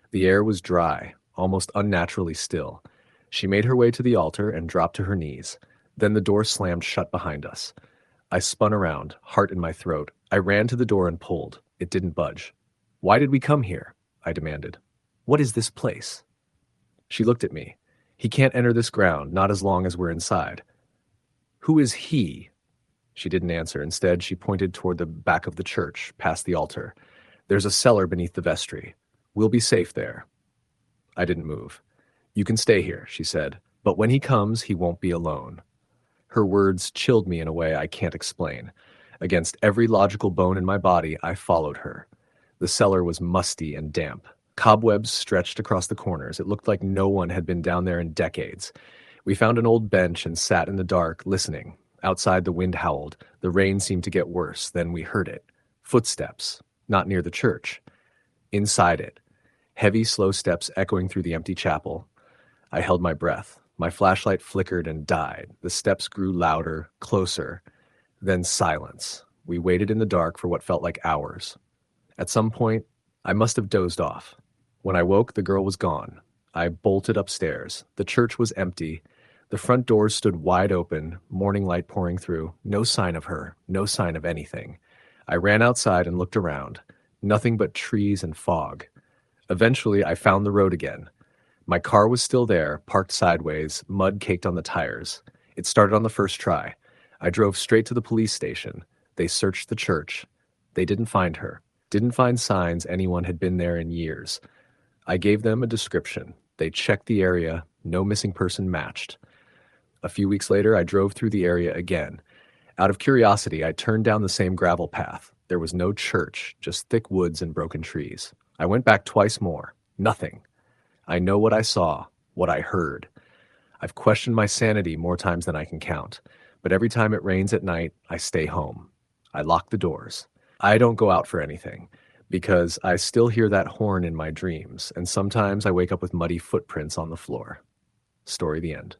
[SPEAKER 2] The air was dry, almost unnaturally still. She made her way to the altar and dropped to her knees. Then the door slammed shut behind us. I spun around, heart in my throat. I ran to the door and pulled. It didn't budge. "Why did we come here?" I demanded. "What is this place?" She looked at me. "He can't enter this ground, not as long as we're inside." "Who is he?" She didn't answer. Instead, she pointed toward the back of the church, past the altar. "There's a cellar beneath the vestry. We'll be safe there." I didn't move. "You can stay here," she said, "but when he comes, he won't be alone." Her words chilled me in a way I can't explain. Against every logical bone in my body, I followed her. The cellar was musty and damp. Cobwebs stretched across the corners. It looked like no one had been down there in decades. We found an old bench and sat in the dark, listening. Outside, the wind howled. The rain seemed to get worse. Then we heard it. Footsteps. Not near the church. Inside it. Heavy, slow steps echoing through the empty chapel. I held my breath. My flashlight flickered and died. The steps grew louder, closer. Then silence. We waited in the dark for what felt like hours. At some point, I must have dozed off. When I woke, the girl was gone. I bolted upstairs. The church was empty. The front doors stood wide open, morning light pouring through. No sign of her, no sign of anything. I ran outside and looked around. Nothing but trees and fog. Eventually, I found the road again. My car was still there, parked sideways, mud caked on the tires. It started on the first try. I drove straight to the police station. They searched the church. They didn't find her. Didn't find signs anyone had been there in years. I gave them a description. They checked the area. No missing person matched. A few weeks later, I drove through the area again. Out of curiosity, I turned down the same gravel path. There was no church, just thick woods and broken trees. I went back twice more. Nothing. I know what I saw, what I heard. I've questioned my sanity more times than I can count. But every time it rains at night, I stay home. I lock the doors. I don't go out for anything, because I still hear that horn in my dreams, and sometimes I wake up with muddy footprints on the floor. Story the end.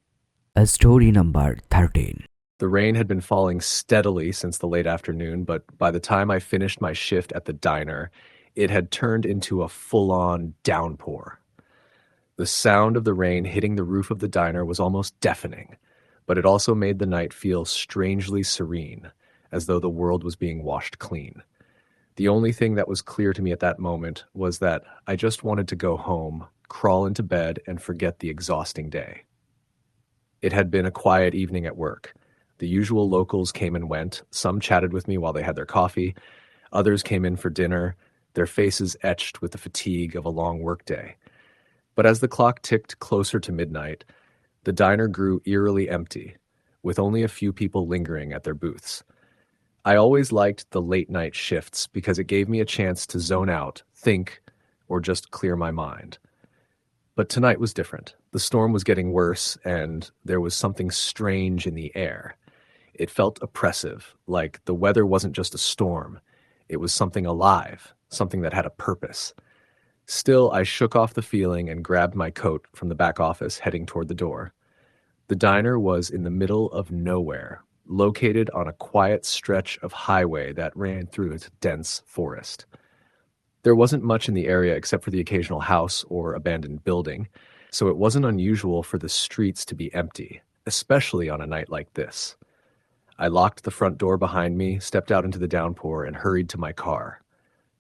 [SPEAKER 1] Story number 13.
[SPEAKER 2] The rain had been falling steadily since the late afternoon, but by the time I finished my shift at the diner, it had turned into a full-on downpour. The sound of the rain hitting the roof of the diner was almost deafening, but it also made the night feel strangely serene, as though the world was being washed clean. The only thing that was clear to me at that moment was that I just wanted to go home, crawl into bed, and forget the exhausting day. It had been a quiet evening at work. The usual locals came and went. Some chatted with me while they had their coffee. Others came in for dinner, their faces etched with the fatigue of a long workday. But as the clock ticked closer to midnight, the diner grew eerily empty, with only a few people lingering at their booths. I always liked the late-night shifts because it gave me a chance to zone out, think, or just clear my mind. But tonight was different. The storm was getting worse, and there was something strange in the air. It felt oppressive, like the weather wasn't just a storm. It was something alive, something that had a purpose. Still, I shook off the feeling and grabbed my coat from the back office, heading toward the door. The diner was in the middle of nowhere, located on a quiet stretch of highway that ran through its dense forest. There wasn't much in the area except for the occasional house or abandoned building, so it wasn't unusual for the streets to be empty, especially on a night like this. I locked the front door behind me, stepped out into the downpour, and hurried to my car.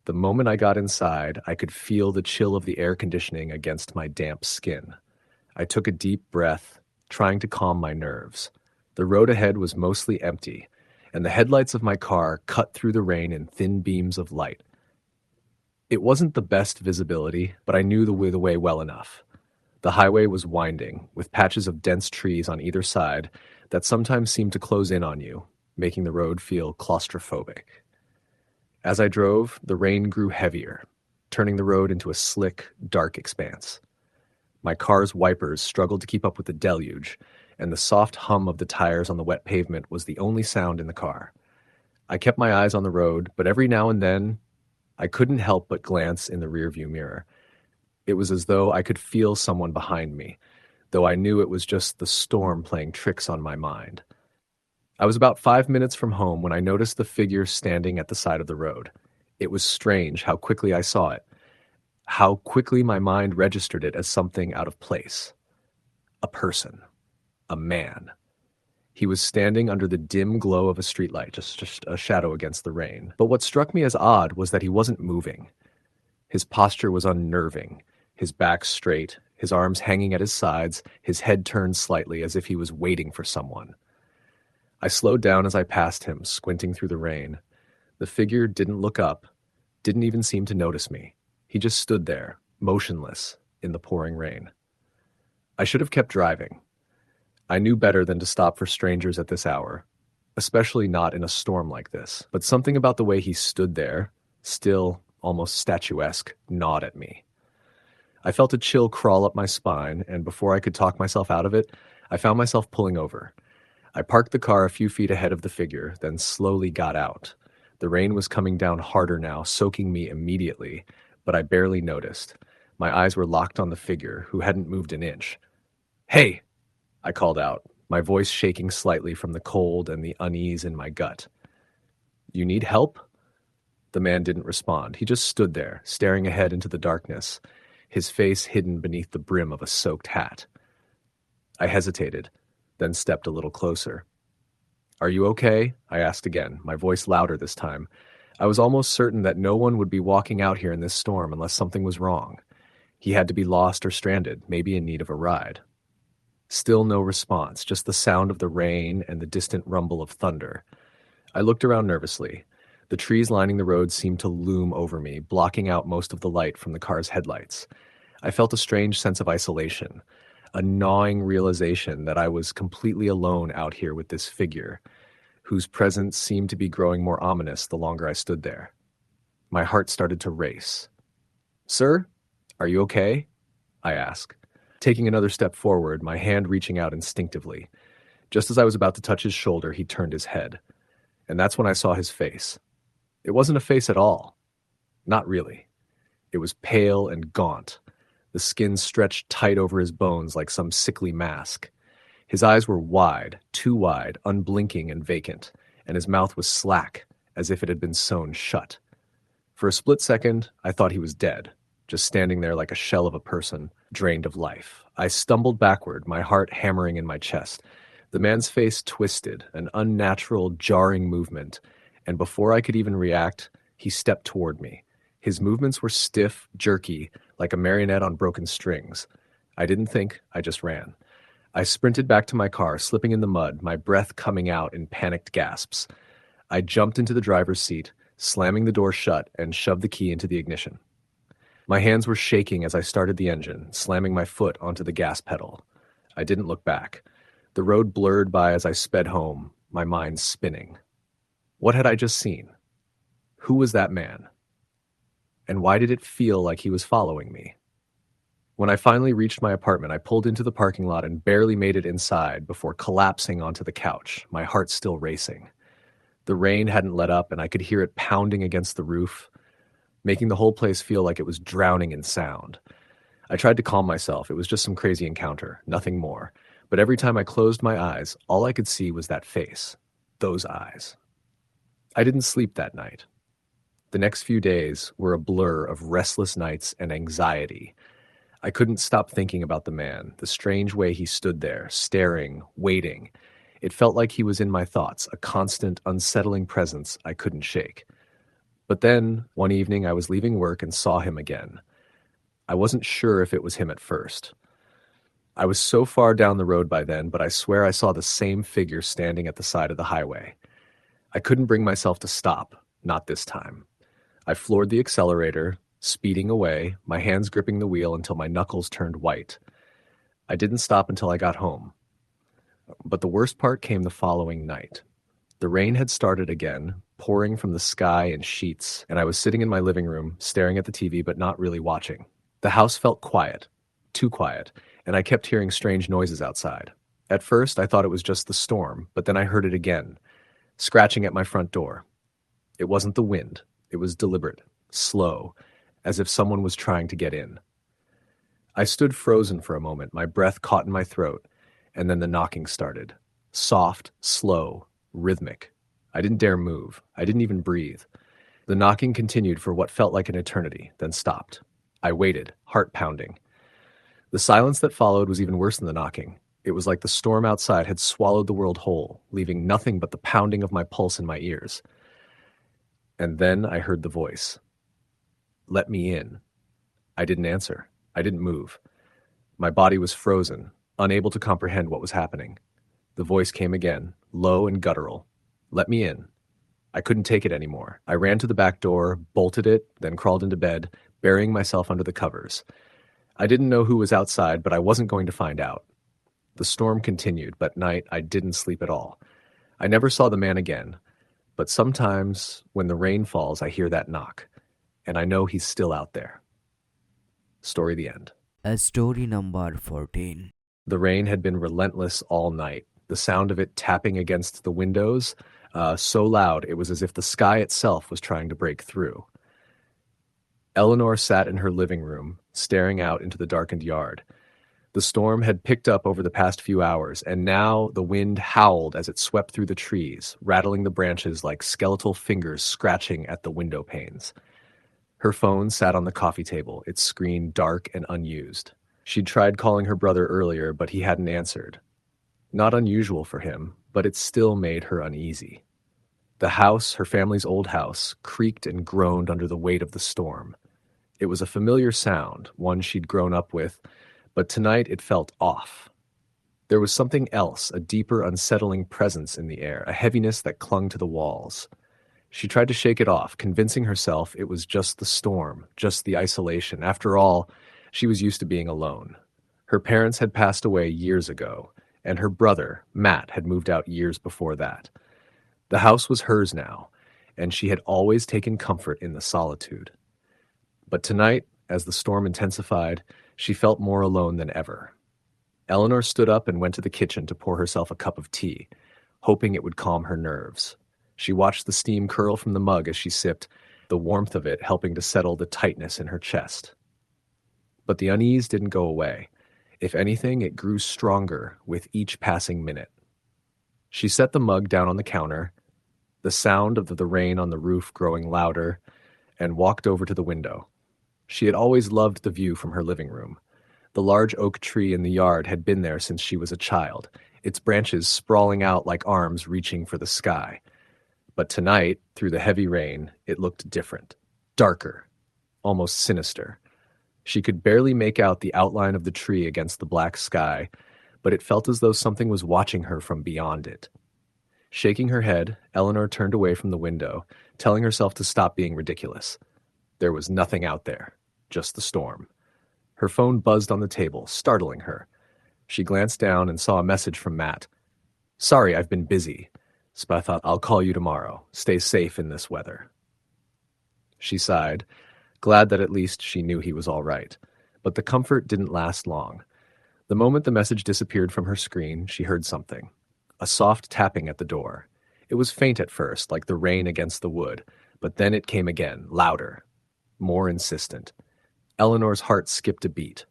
[SPEAKER 2] The moment I got inside, I could feel the chill of the air conditioning against my damp skin. I took a deep breath, trying to calm my nerves. The road ahead was mostly empty, and the headlights of my car cut through the rain in thin beams of light. It wasn't the best visibility, but I knew the way well enough. The highway was winding, with patches of dense trees on either side that sometimes seemed to close in on you, making the road feel claustrophobic. As I drove, the rain grew heavier, turning the road into a slick, dark expanse. My car's wipers struggled to keep up with the deluge, and the soft hum of the tires on the wet pavement was the only sound in the car. I kept my eyes on the road, but every now and then, I couldn't help but glance in the rearview mirror. It was as though I could feel someone behind me, though I knew it was just the storm playing tricks on my mind. I was about 5 minutes from home when I noticed the figure standing at the side of the road. It was strange how quickly I saw it, how quickly my mind registered it as something out of place. A person. A man. He was standing under the dim glow of a streetlight, just a shadow against the rain. But what struck me as odd was that he wasn't moving. His posture was unnerving, his back straight, his arms hanging at his sides, his head turned slightly as if he was waiting for someone. I slowed down as I passed him, squinting through the rain. The figure didn't look up, didn't even seem to notice me. He just stood there, motionless, in the pouring rain. I should have kept driving. I knew better than to stop for strangers at this hour, especially not in a storm like this. But something about the way he stood there, still, almost statuesque, gnawed at me. I felt a chill crawl up my spine, and before I could talk myself out of it, I found myself pulling over. I parked the car a few feet ahead of the figure, then slowly got out. The rain was coming down harder now, soaking me immediately, but I barely noticed. My eyes were locked on the figure, who hadn't moved an inch. "Hey!" I called out, my voice shaking slightly from the cold and the unease in my gut. "You need help?" The man didn't respond. He just stood there, staring ahead into the darkness, his face hidden beneath the brim of a soaked hat. I hesitated, then stepped a little closer. "Are you okay?" I asked again, my voice louder this time. I was almost certain that no one would be walking out here in this storm unless something was wrong. He had to be lost or stranded, maybe in need of a ride. Still no response, just the sound of the rain and the distant rumble of thunder. I looked around nervously. The trees lining the road seemed to loom over me, blocking out most of the light from the car's headlights. I felt a strange sense of isolation, a gnawing realization that I was completely alone out here with this figure, whose presence seemed to be growing more ominous the longer I stood there. My heart started to race. "Sir, are you okay?" I asked, taking another step forward, my hand reaching out instinctively. Just as I was about to touch his shoulder, he turned his head. And that's when I saw his face. It wasn't a face at all. Not really. It was pale and gaunt, the skin stretched tight over his bones like some sickly mask. His eyes were wide, too wide, unblinking and vacant, and his mouth was slack, as if it had been sewn shut. For a split second, I thought he was dead, just standing there like a shell of a person, drained of life. I stumbled backward, my heart hammering in my chest. The man's face twisted, an unnatural, jarring movement, and before I could even react, he stepped toward me. His movements were stiff, jerky, like a marionette on broken strings. I didn't think, I just ran. I sprinted back to my car, slipping in the mud, my breath coming out in panicked gasps. I jumped into the driver's seat, slamming the door shut, and shoved the key into the ignition. My hands were shaking as I started the engine, slamming my foot onto the gas pedal. I didn't look back. The road blurred by as I sped home, my mind spinning. What had I just seen? Who was that man? And why did it feel like he was following me? When I finally reached my apartment, I pulled into the parking lot and barely made it inside before collapsing onto the couch, my heart still racing. The rain hadn't let up and I could hear it pounding against the roof, making the whole place feel like it was drowning in sound. I tried to calm myself. It was just some crazy encounter, nothing more. But every time I closed my eyes, all I could see was that face, those eyes. I didn't sleep that night. The next few days were a blur of restless nights and anxiety. I couldn't stop thinking about the man, the strange way he stood there, staring, waiting. It felt like he was in my thoughts, a constant, unsettling presence I couldn't shake. But then, one evening, I was leaving work and saw him again. I wasn't sure if it was him at first. I was so far down the road by then, but I swear I saw the same figure standing at the side of the highway. I couldn't bring myself to stop, not this time. I floored the accelerator, speeding away, my hands gripping the wheel until my knuckles turned white. I didn't stop until I got home. But the worst part came the following night. The rain had started again, pouring from the sky in sheets, and I was sitting in my living room, staring at the TV but not really watching. The house felt quiet, too quiet, and I kept hearing strange noises outside. At first, I thought it was just the storm, but then I heard it again, scratching at my front door. It wasn't the wind. It was deliberate, slow, as if someone was trying to get in. I stood frozen for a moment, my breath caught in my throat, and then the knocking started. Soft, slow, rhythmic. I didn't dare move. I didn't even breathe. The knocking continued for what felt like an eternity, then stopped. I waited, heart pounding. The silence that followed was even worse than the knocking. It was like the storm outside had swallowed the world whole, leaving nothing but the pounding of my pulse in my ears. And then I heard the voice. "Let me in." I didn't answer. I didn't move. My body was frozen, unable to comprehend what was happening. The voice came again, low and guttural. "Let me in." I couldn't take it anymore. I ran to the back door, bolted it, then crawled into bed, burying myself under the covers. I didn't know who was outside, but I wasn't going to find out. The storm continued, but at night I didn't sleep at all. I never saw the man again, but sometimes when the rain falls, I hear that knock, and I know he's still out there. Story the end.
[SPEAKER 1] Story number 14.
[SPEAKER 2] The rain had been relentless all night. The sound of it tapping against the windows, so loud it was as if the sky itself was trying to break through. Eleanor sat in her living room, staring out into the darkened yard. The storm had picked up over the past few hours, and now the wind howled as it swept through the trees, rattling the branches like skeletal fingers scratching at the window panes. Her phone sat on the coffee table, its screen dark and unused. She'd tried calling her brother earlier, but he hadn't answered. Not unusual for him, but it still made her uneasy. The house, her family's old house, creaked and groaned under the weight of the storm. It was a familiar sound, one she'd grown up with, but tonight it felt off. There was something else, a deeper, unsettling presence in the air, a heaviness that clung to the walls. She tried to shake it off, convincing herself it was just the storm, just the isolation. After all, she was used to being alone. Her parents had passed away years ago, and her brother, Matt, had moved out years before that. The house was hers now, and she had always taken comfort in the solitude. But tonight, as the storm intensified, she felt more alone than ever. Eleanor stood up and went to the kitchen to pour herself a cup of tea, hoping it would calm her nerves. She watched the steam curl from the mug as she sipped, the warmth of it helping to settle the tightness in her chest. But the unease didn't go away. If anything, it grew stronger with each passing minute. She set the mug down on the counter, the sound of the rain on the roof growing louder, and walked over to the window. She had always loved the view from her living room. The large oak tree in the yard had been there since she was a child, its branches sprawling out like arms reaching for the sky. But tonight, through the heavy rain, it looked different, darker, almost sinister. She could barely make out the outline of the tree against the black sky, but it felt as though something was watching her from beyond it. Shaking her head, Eleanor turned away from the window, telling herself to stop being ridiculous. There was nothing out there, just the storm. Her phone buzzed on the table, startling her. She glanced down and saw a message from Matt. "Sorry, I've been busy, but I thought I'll call you tomorrow. Stay safe in this weather." She sighed, glad that at least she knew he was all right. But the comfort didn't last long. The moment the message disappeared from her screen, she heard something. A soft tapping at the door. It was faint at first, like the rain against the wood, but then it came again, louder, more insistent. Eleanor's heart skipped a beat.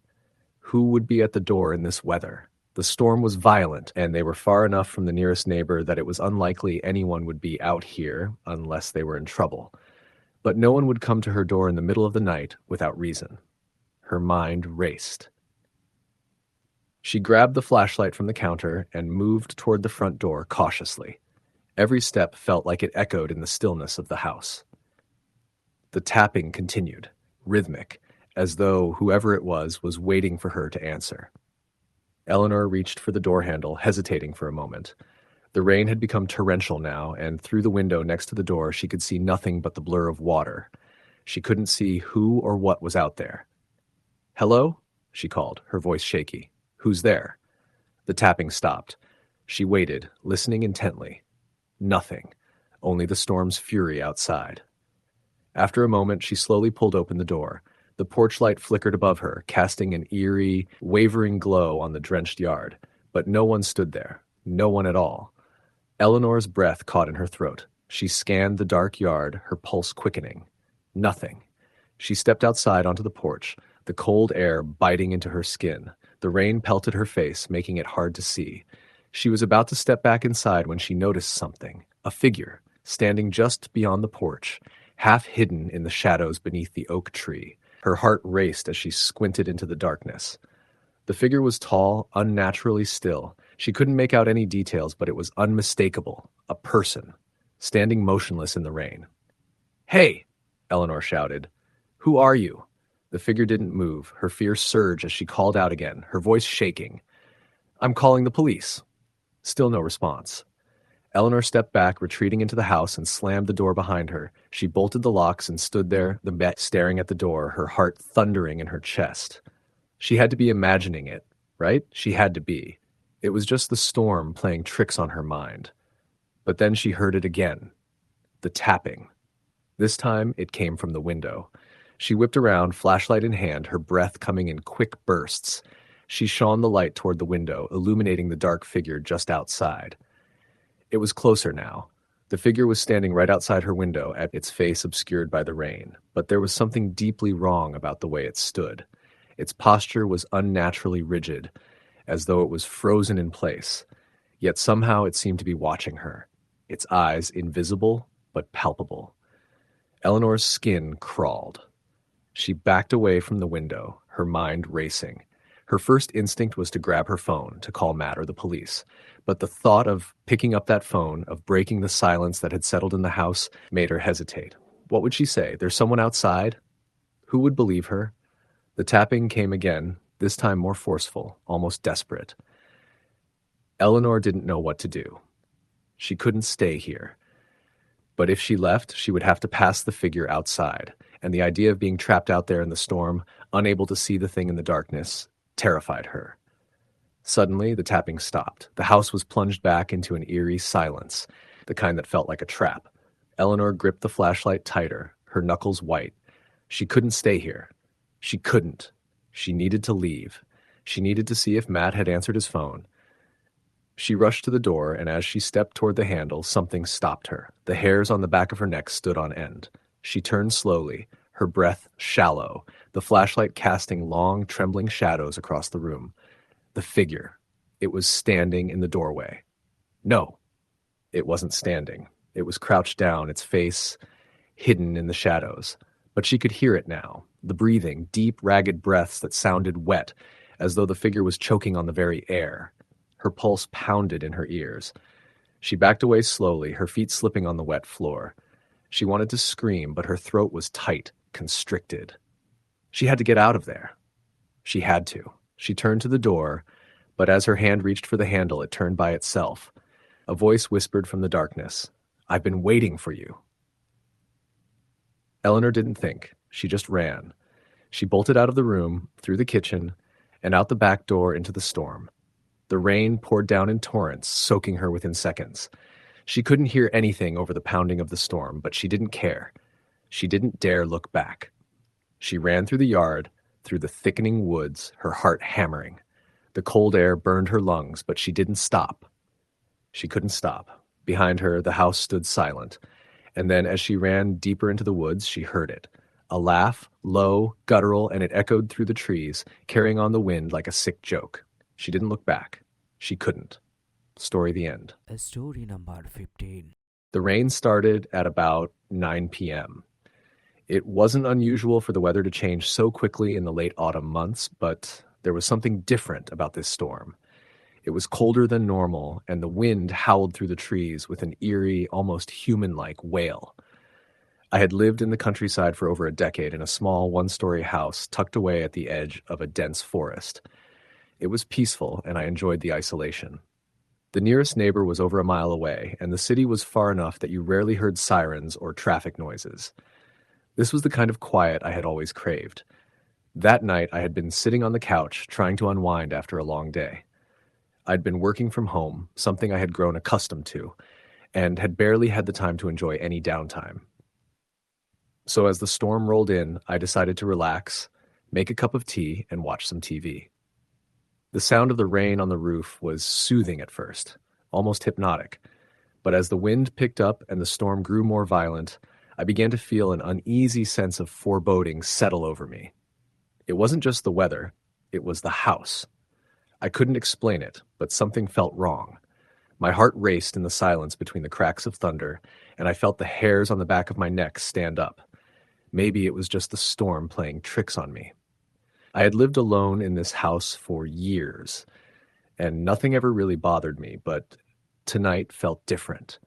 [SPEAKER 2] Who would be at the door in this weather? The storm was violent, and they were far enough from the nearest neighbor that it was unlikely anyone would be out here unless they were in trouble. But no one would come to her door in the middle of the night without reason. Her mind raced. She grabbed the flashlight from the counter and moved toward the front door cautiously. Every step felt like it echoed in the stillness of the house. The tapping continued, rhythmic, as though whoever it was waiting for her to answer. Eleanor reached for the door handle, hesitating for a moment. The rain had become torrential now, and through the window next to the door she could see nothing but the blur of water. She couldn't see who or what was out there. "Hello?" she called, her voice shaky. "Who's there?" The tapping stopped. She waited, listening intently. Nothing, only the storm's fury outside. After a moment, she slowly pulled open the door. The porch light flickered above her, casting an eerie, wavering glow on the drenched yard. But no one stood there. No one at all. Eleanor's breath caught in her throat. She scanned the dark yard, her pulse quickening. Nothing. She stepped outside onto the porch, the cold air biting into her skin. The rain pelted her face, making it hard to see. She was about to step back inside when she noticed something. A figure, standing just beyond the porch, half hidden in the shadows beneath the oak tree. Her heart raced as she squinted into the darkness. The figure was tall, unnaturally still. She couldn't make out any details, but it was unmistakable. A person, standing motionless in the rain. "Hey!" Eleanor shouted. "Who are you?" The figure didn't move. Her fear surged as she called out again, her voice shaking. "I'm calling the police." Still no response. Eleanor stepped back, retreating into the house, and slammed the door behind her. She bolted the locks and stood there, the bat staring at the door, her heart thundering in her chest. She had to be imagining it, right? She had to be. It was just the storm playing tricks on her mind. But then she heard it again. The tapping. This time it came from the window. She whipped around, flashlight in hand, her breath coming in quick bursts. She shone the light toward the window, illuminating the dark figure just outside. It was closer now. The figure was standing right outside her window, at its face obscured by the rain. But there was something deeply wrong about the way it stood. Its posture was unnaturally rigid, as though it was frozen in place. Yet somehow it seemed to be watching her, its eyes invisible but palpable. Eleanor's skin crawled. She backed away from the window, her mind racing. Her first instinct was to grab her phone, to call Matt or the police. But the thought of picking up that phone, of breaking the silence that had settled in the house, made her hesitate. What would she say? There's someone outside? Who would believe her? The tapping came again, this time more forceful, almost desperate. Eleanor didn't know what to do. She couldn't stay here. But if she left, she would have to pass the figure outside, and the idea of being trapped out there in the storm, unable to see the thing in the darkness, terrified her. Suddenly, the tapping stopped. The house was plunged back into an eerie silence, the kind that felt like a trap. Eleanor gripped the flashlight tighter, her knuckles white. She couldn't stay here. She couldn't. She needed to leave. She needed to see if Matt had answered his phone. She rushed to the door, and as she stepped toward the handle, something stopped her. The hairs on the back of her neck stood on end. She turned slowly, her breath shallow, the flashlight casting long, trembling shadows across the room. The figure. It was standing in the doorway. No, it wasn't standing. It was crouched down, its face hidden in the shadows. But she could hear it now, the breathing, deep, ragged breaths that sounded wet, as though the figure was choking on the very air. Her pulse pounded in her ears. She backed away slowly, her feet slipping on the wet floor. She wanted to scream, but her throat was tight, constricted. She had to get out of there. She had to. She turned to the door, but as her hand reached for the handle, it turned by itself. A voice whispered from the darkness, "I've been waiting for you." Eleanor didn't think. She just ran. She bolted out of the room, through the kitchen, and out the back door into the storm. The rain poured down in torrents, soaking her within seconds. She couldn't hear anything over the pounding of the storm, but she didn't care. She didn't dare look back. She ran through the yard, through the thickening woods, her heart hammering. The cold air burned her lungs, but she didn't stop. She couldn't stop. Behind her, the house stood silent. And then as she ran deeper into the woods, she heard it. A laugh, low, guttural, and it echoed through the trees, carrying on the wind like a sick joke. She didn't look back. She couldn't. Story the end.
[SPEAKER 1] Story number 15.
[SPEAKER 2] The rain started at about 9 p.m. It wasn't unusual for the weather to change so quickly in the late autumn months, but there was something different about this storm. It was colder than normal, and the wind howled through the trees with an eerie, almost human-like wail. I had lived in the countryside for over a decade in a small one-story house tucked away at the edge of a dense forest. It was peaceful, and I enjoyed the isolation. The nearest neighbor was over a mile away, and the city was far enough that you rarely heard sirens or traffic noises. This was the kind of quiet I had always craved. That night, I had been sitting on the couch trying to unwind after a long day. I'd been working from home, something I had grown accustomed to, and had barely had the time to enjoy any downtime. So as the storm rolled in, I decided to relax, make a cup of tea, and watch some TV. The sound of the rain on the roof was soothing at first, almost hypnotic. But as the wind picked up and the storm grew more violent, I began to feel an uneasy sense of foreboding settle over me. It wasn't just the weather, it was the house. I couldn't explain it, but something felt wrong. My heart raced in the silence between the cracks of thunder, and I felt the hairs on the back of my neck stand up. Maybe it was just the storm playing tricks on me. I had lived alone in this house for years, and nothing ever really bothered me, but tonight felt different.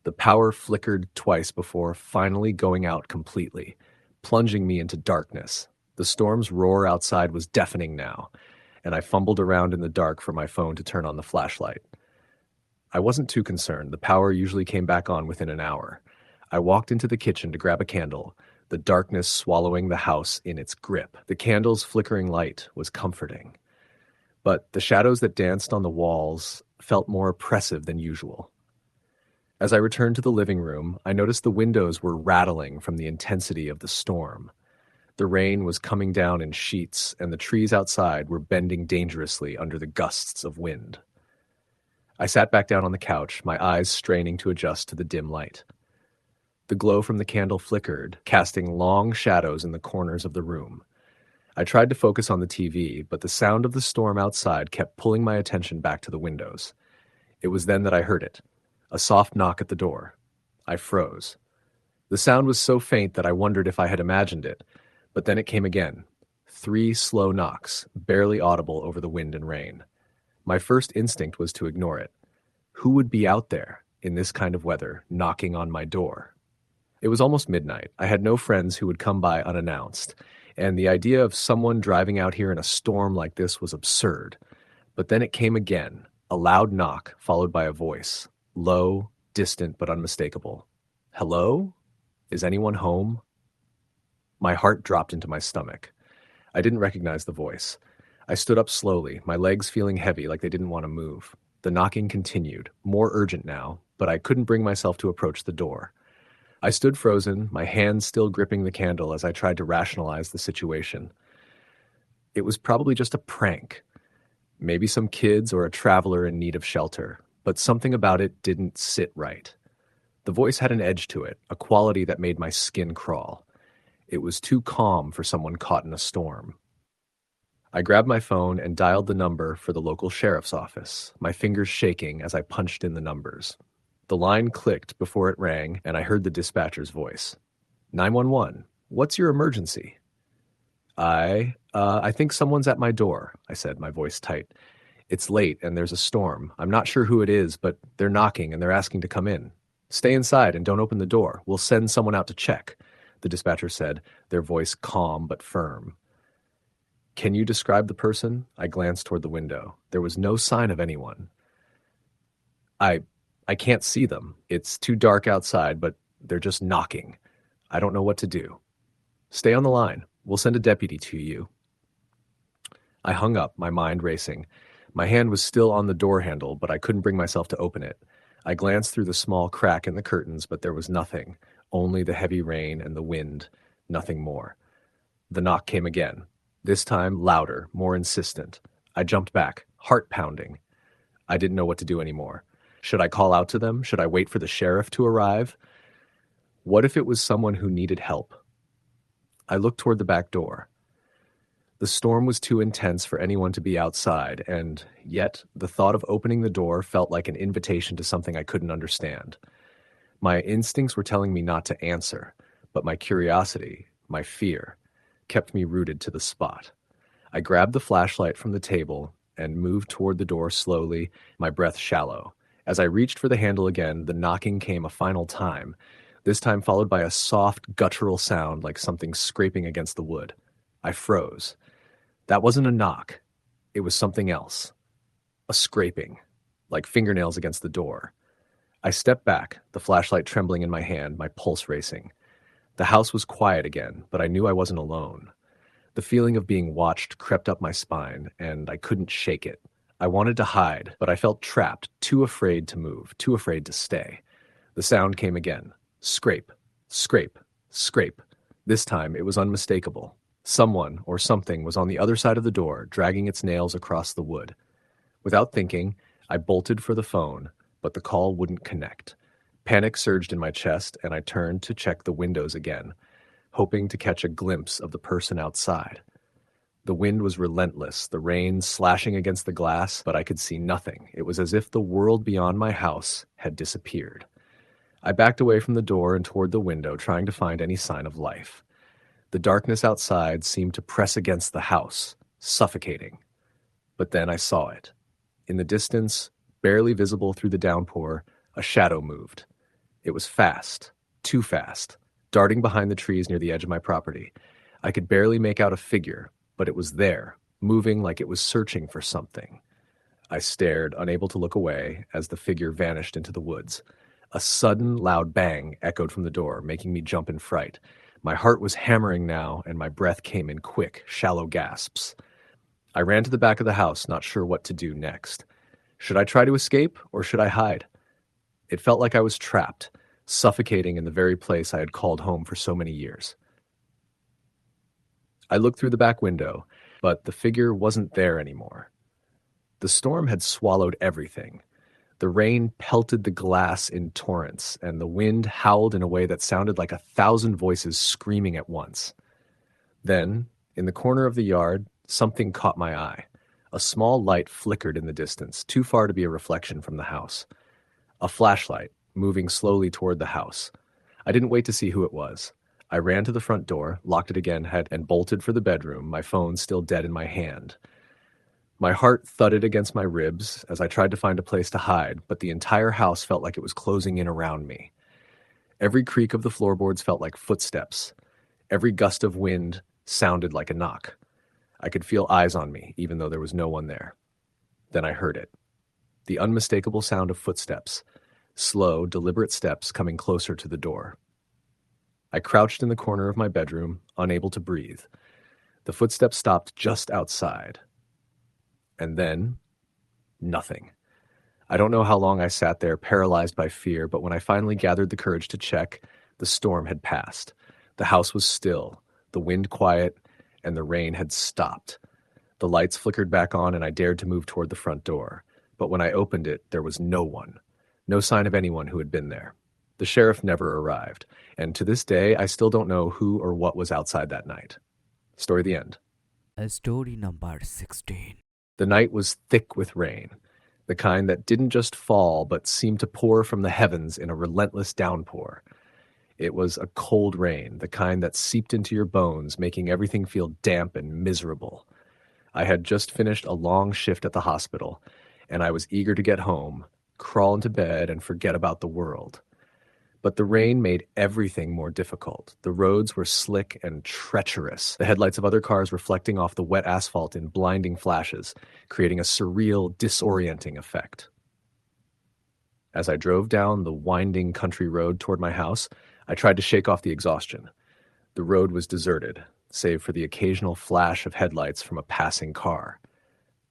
[SPEAKER 2] The power flickered twice before finally going out completely, plunging me into darkness. The storm's roar outside was deafening now, and I fumbled around in the dark for my phone to turn on the flashlight. I wasn't too concerned. The power usually came back on within an hour. I walked into the kitchen to grab a candle, the darkness swallowing the house in its grip. The candle's flickering light was comforting, but the shadows that danced on the walls felt more oppressive than usual. As I returned to the living room, I noticed the windows were rattling from the intensity of the storm. The rain was coming down in sheets, and the trees outside were bending dangerously under the gusts of wind. I sat back down on the couch, my eyes straining to adjust to the dim light. The glow from the candle flickered, casting long shadows in the corners of the room. I tried to focus on the TV, but the sound of the storm outside kept pulling my attention back to the windows. It was then that I heard it, a soft knock at the door. I froze. The sound was so faint that I wondered if I had imagined it, but then it came again. 3 slow knocks, barely audible over the wind and rain. My first instinct was to ignore it. Who would be out there, in this kind of weather, knocking on my door? It was almost midnight. I had no friends who would come by unannounced, and the idea of someone driving out here in a storm like this was absurd. But then it came again, a loud knock followed by a voice, low, distant, but unmistakable. Hello? Is anyone home? My heart dropped into my stomach. I didn't recognize the voice. I stood up slowly, my legs feeling heavy like they didn't want to move. The knocking continued, more urgent now, but I couldn't bring myself to approach the door. I stood frozen, my hands still gripping the candle as I tried to rationalize the situation. It was probably just a prank. Maybe some kids or a traveler in need of shelter, but something about it didn't sit right. The voice had an edge to it, a quality that made my skin crawl. It was too calm for someone caught in a storm. I grabbed my phone and dialed the number for the local sheriff's office, my fingers shaking as I punched in the numbers. The line clicked before it rang, and I heard the dispatcher's voice. 911, what's your emergency? I think someone's at my door, I said, my voice tight. It's late, and there's a storm. I'm not sure who it is, but they're knocking, and they're asking to come in. Stay inside and don't open the door. We'll send someone out to check, the dispatcher said, their voice calm but firm. Can you describe the person? I glanced toward the window. There was no sign of anyone. I can't see them. It's too dark outside, but they're just knocking. I don't know what to do. Stay on the line. We'll send a deputy to you. I hung up, my mind racing. My hand was still on the door handle, but I couldn't bring myself to open it. I glanced through the small crack in the curtains, but there was nothing. Only the heavy rain and the wind. Nothing more. The knock came again. This time louder, more insistent. I jumped back, heart pounding. I didn't know what to do anymore. Should I call out to them? Should I wait for the sheriff to arrive? What if it was someone who needed help? I looked toward the back door. The storm was too intense for anyone to be outside, and yet the thought of opening the door felt like an invitation to something I couldn't understand. My instincts were telling me not to answer, but my curiosity, my fear, kept me rooted to the spot. I grabbed the flashlight from the table and moved toward the door slowly, my breath shallow. As I reached for the handle again, the knocking came a final time, this time followed by a soft, guttural sound like something scraping against the wood. I froze. That wasn't a knock. It was something else. A scraping, like fingernails against the door. I stepped back, the flashlight trembling in my hand, my pulse racing. The house was quiet again, but I knew I wasn't alone. The feeling of being watched crept up my spine, and I couldn't shake it. I wanted to hide, but I felt trapped, too afraid to move, too afraid to stay. The sound came again. Scrape, scrape, scrape. This time it was unmistakable. Someone or something was on the other side of the door, dragging its nails across the wood. Without thinking, I bolted for the phone, but the call wouldn't connect. Panic surged in my chest, and I turned to check the windows again, hoping to catch a glimpse of the person outside. The wind was relentless, the rain slashing against the glass, but I could see nothing. It was as if the world beyond my house had disappeared. I backed away from the door and toward the window, trying to find any sign of life. The darkness outside seemed to press against the house, suffocating. But then I saw it. In the distance, barely visible through the downpour, a shadow moved. It was fast, too fast, darting behind the trees near the edge of my property. I could barely make out a figure, but it was there, moving like it was searching for something. I stared, unable to look away, as the figure vanished into the woods. A sudden, loud bang echoed from the door, making me jump in fright. My heart was hammering now, and my breath came in quick, shallow gasps. I ran to the back of the house, not sure what to do next. Should I try to escape, or should I hide? It felt like I was trapped, suffocating in the very place I had called home for so many years. I looked through the back window, but the figure wasn't there anymore. The storm had swallowed everything. The rain pelted the glass in torrents, and the wind howled in a way that sounded like 1,000 voices screaming at once. Then, in the corner of the yard, something caught my eye. A small light flickered in the distance, too far to be a reflection from the house. A flashlight, moving slowly toward the house. I didn't wait to see who it was. I ran to the front door, locked it again, and bolted for the bedroom, my phone still dead in my hand. My heart thudded against my ribs as I tried to find a place to hide, but the entire house felt like it was closing in around me. Every creak of the floorboards felt like footsteps. Every gust of wind sounded like a knock. I could feel eyes on me, even though there was no one there. Then I heard it. The unmistakable sound of footsteps. Slow, deliberate steps coming closer to the door. I crouched in the corner of my bedroom, unable to breathe. The footsteps stopped just outside. And then, nothing. I don't know how long I sat there, paralyzed by fear, but when I finally gathered the courage to check, the storm had passed. The house was still, the wind quiet, and the rain had stopped. The lights flickered back on, and I dared to move toward the front door. But when I opened it, there was no one. No sign of anyone who had been there. The sheriff never arrived, and to this day, I still don't know who or what was outside that night. Story the end.
[SPEAKER 1] Story number 16.
[SPEAKER 2] The night was thick with rain, the kind that didn't just fall but seemed to pour from the heavens in a relentless downpour. It was a cold rain, the kind that seeped into your bones, making everything feel damp and miserable. I had just finished a long shift at the hospital, and I was eager to get home, crawl into bed, and forget about the world. But the rain made everything more difficult. The roads were slick and treacherous, the headlights of other cars reflecting off the wet asphalt in blinding flashes, creating a surreal, disorienting effect. As I drove down the winding country road toward my house, I tried to shake off the exhaustion. The road was deserted, save for the occasional flash of headlights from a passing car.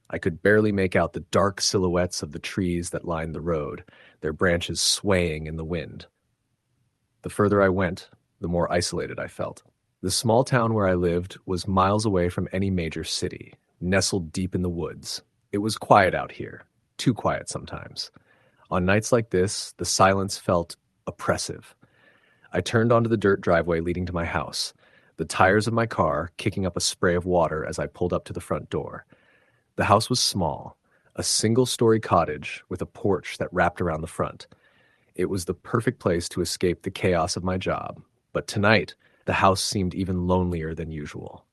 [SPEAKER 2] I could barely make out the dark silhouettes of the trees that lined the road, their branches swaying in the wind. The further I went, the more isolated I felt. The small town where I lived was miles away from any major city, nestled deep in the woods. It was quiet out here, too quiet sometimes. On nights like this, the silence felt oppressive. I turned onto the dirt driveway leading to my house, the tires of my car kicking up a spray of water as I pulled up to the front door. The house was small, a single-story cottage with a porch that wrapped around the front. It was the perfect place to escape the chaos of my job, but tonight, the house seemed even lonelier than usual.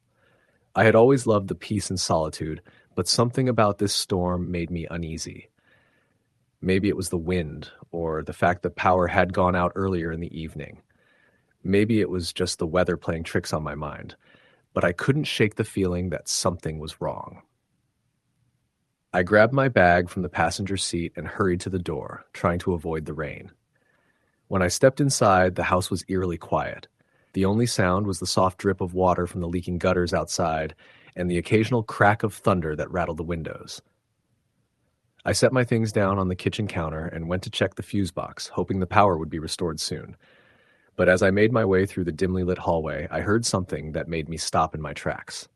[SPEAKER 2] I had always loved the peace and solitude, but something about this storm made me uneasy. Maybe it was the wind, or the fact that power had gone out earlier in the evening. Maybe it was just the weather playing tricks on my mind, but I couldn't shake the feeling that something was wrong. I grabbed my bag from the passenger seat and hurried to the door, trying to avoid the rain. When I stepped inside, the house was eerily quiet. The only sound was the soft drip of water from the leaking gutters outside and the occasional crack of thunder that rattled the windows. I set my things down on the kitchen counter and went to check the fuse box, hoping the power would be restored soon. But as I made my way through the dimly lit hallway, I heard something that made me stop in my tracks.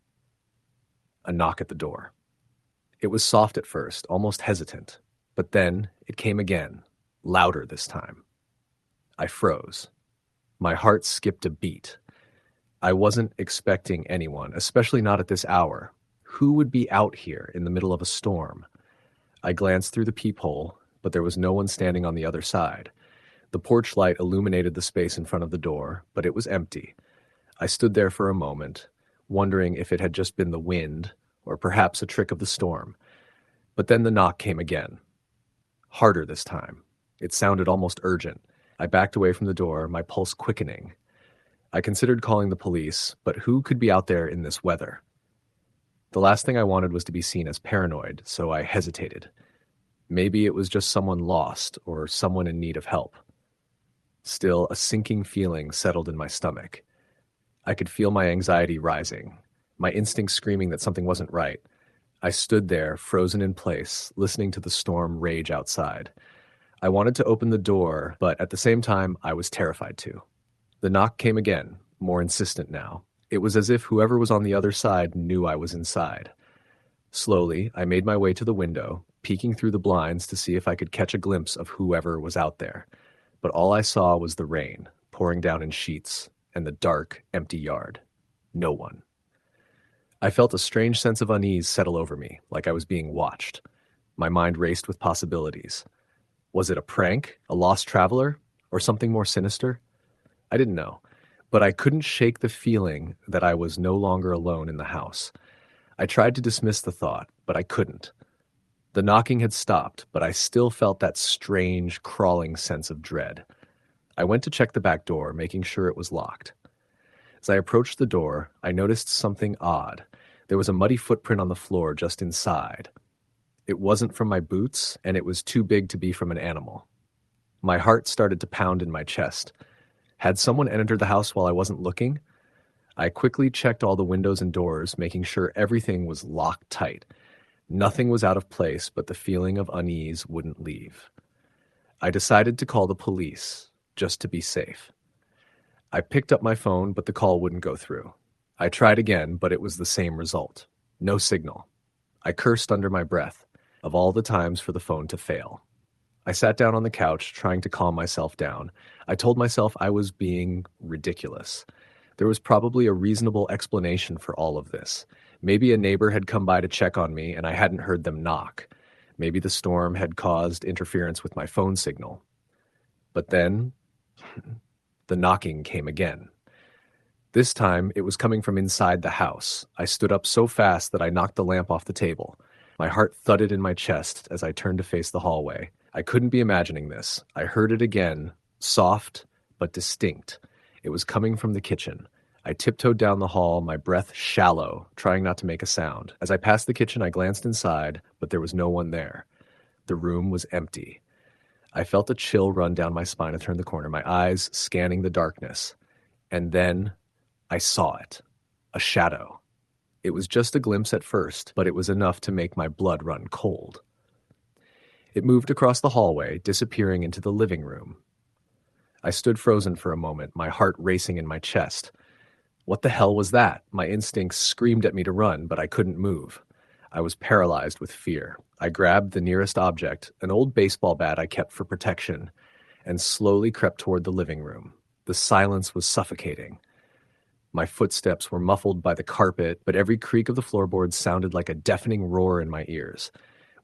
[SPEAKER 2] A knock at the door. It was soft at first, almost hesitant, but then it came again, louder this time. I froze. My heart skipped a beat. I wasn't expecting anyone, especially not at this hour. Who would be out here in the middle of a storm? I glanced through the peephole, but there was no one standing on the other side. The porch light illuminated the space in front of the door, but it was empty. I stood there for a moment, wondering if it had just been the wind, or perhaps a trick of the storm. But then the knock came again. Harder this time. It sounded almost urgent. I backed away from the door, my pulse quickening. I considered calling the police, but who could be out there in this weather? The last thing I wanted was to be seen as paranoid, so I hesitated. Maybe it was just someone lost or someone in need of help. Still, a sinking feeling settled in my stomach. I could feel my anxiety rising, my instincts screaming that something wasn't right. I stood there, frozen in place, listening to the storm rage outside. I wanted to open the door, but at the same time, I was terrified to. The knock came again, more insistent now. It was as if whoever was on the other side knew I was inside. Slowly, I made my way to the window, peeking through the blinds to see if I could catch a glimpse of whoever was out there. But all I saw was the rain, pouring down in sheets, and the dark, empty yard. No one. I felt a strange sense of unease settle over me, like I was being watched. My mind raced with possibilities. Was it a prank, a lost traveler, or something more sinister? I didn't know, but I couldn't shake the feeling that I was no longer alone in the house. I tried to dismiss the thought, but I couldn't. The knocking had stopped, but I still felt that strange, crawling sense of dread. I went to check the back door, making sure it was locked. As I approached the door, I noticed something odd. There was a muddy footprint on the floor just inside. It wasn't from my boots, and it was too big to be from an animal. My heart started to pound in my chest. Had someone entered the house while I wasn't looking? I quickly checked all the windows and doors, making sure everything was locked tight. Nothing was out of place, but the feeling of unease wouldn't leave. I decided to call the police, just to be safe. I picked up my phone, but the call wouldn't go through. I tried again, but it was the same result. No signal. I cursed under my breath, of all the times for the phone to fail. I sat down on the couch, trying to calm myself down. I told myself I was being ridiculous. There was probably a reasonable explanation for all of this. Maybe a neighbor had come by to check on me and I hadn't heard them knock. Maybe the storm had caused interference with my phone signal. But then, the knocking came again. This time, it was coming from inside the house. I stood up so fast that I knocked the lamp off the table. My heart thudded in my chest as I turned to face the hallway. I couldn't be imagining this. I heard it again, soft but distinct. It was coming from the kitchen. I tiptoed down the hall, my breath shallow, trying not to make a sound. As I passed the kitchen, I glanced inside, but there was no one there. The room was empty. I felt a chill run down my spine and turned the corner, my eyes scanning the darkness. And then I saw it. A shadow. It was just a glimpse at first, but it was enough to make my blood run cold. It moved across the hallway, disappearing into the living room. I stood frozen for a moment, my heart racing in my chest. What the hell was that? My instincts screamed at me to run, but I couldn't move. I was paralyzed with fear. I grabbed the nearest object, an old baseball bat I kept for protection, and slowly crept toward the living room. The silence was suffocating. My footsteps were muffled by the carpet, but every creak of the floorboards sounded like a deafening roar in my ears.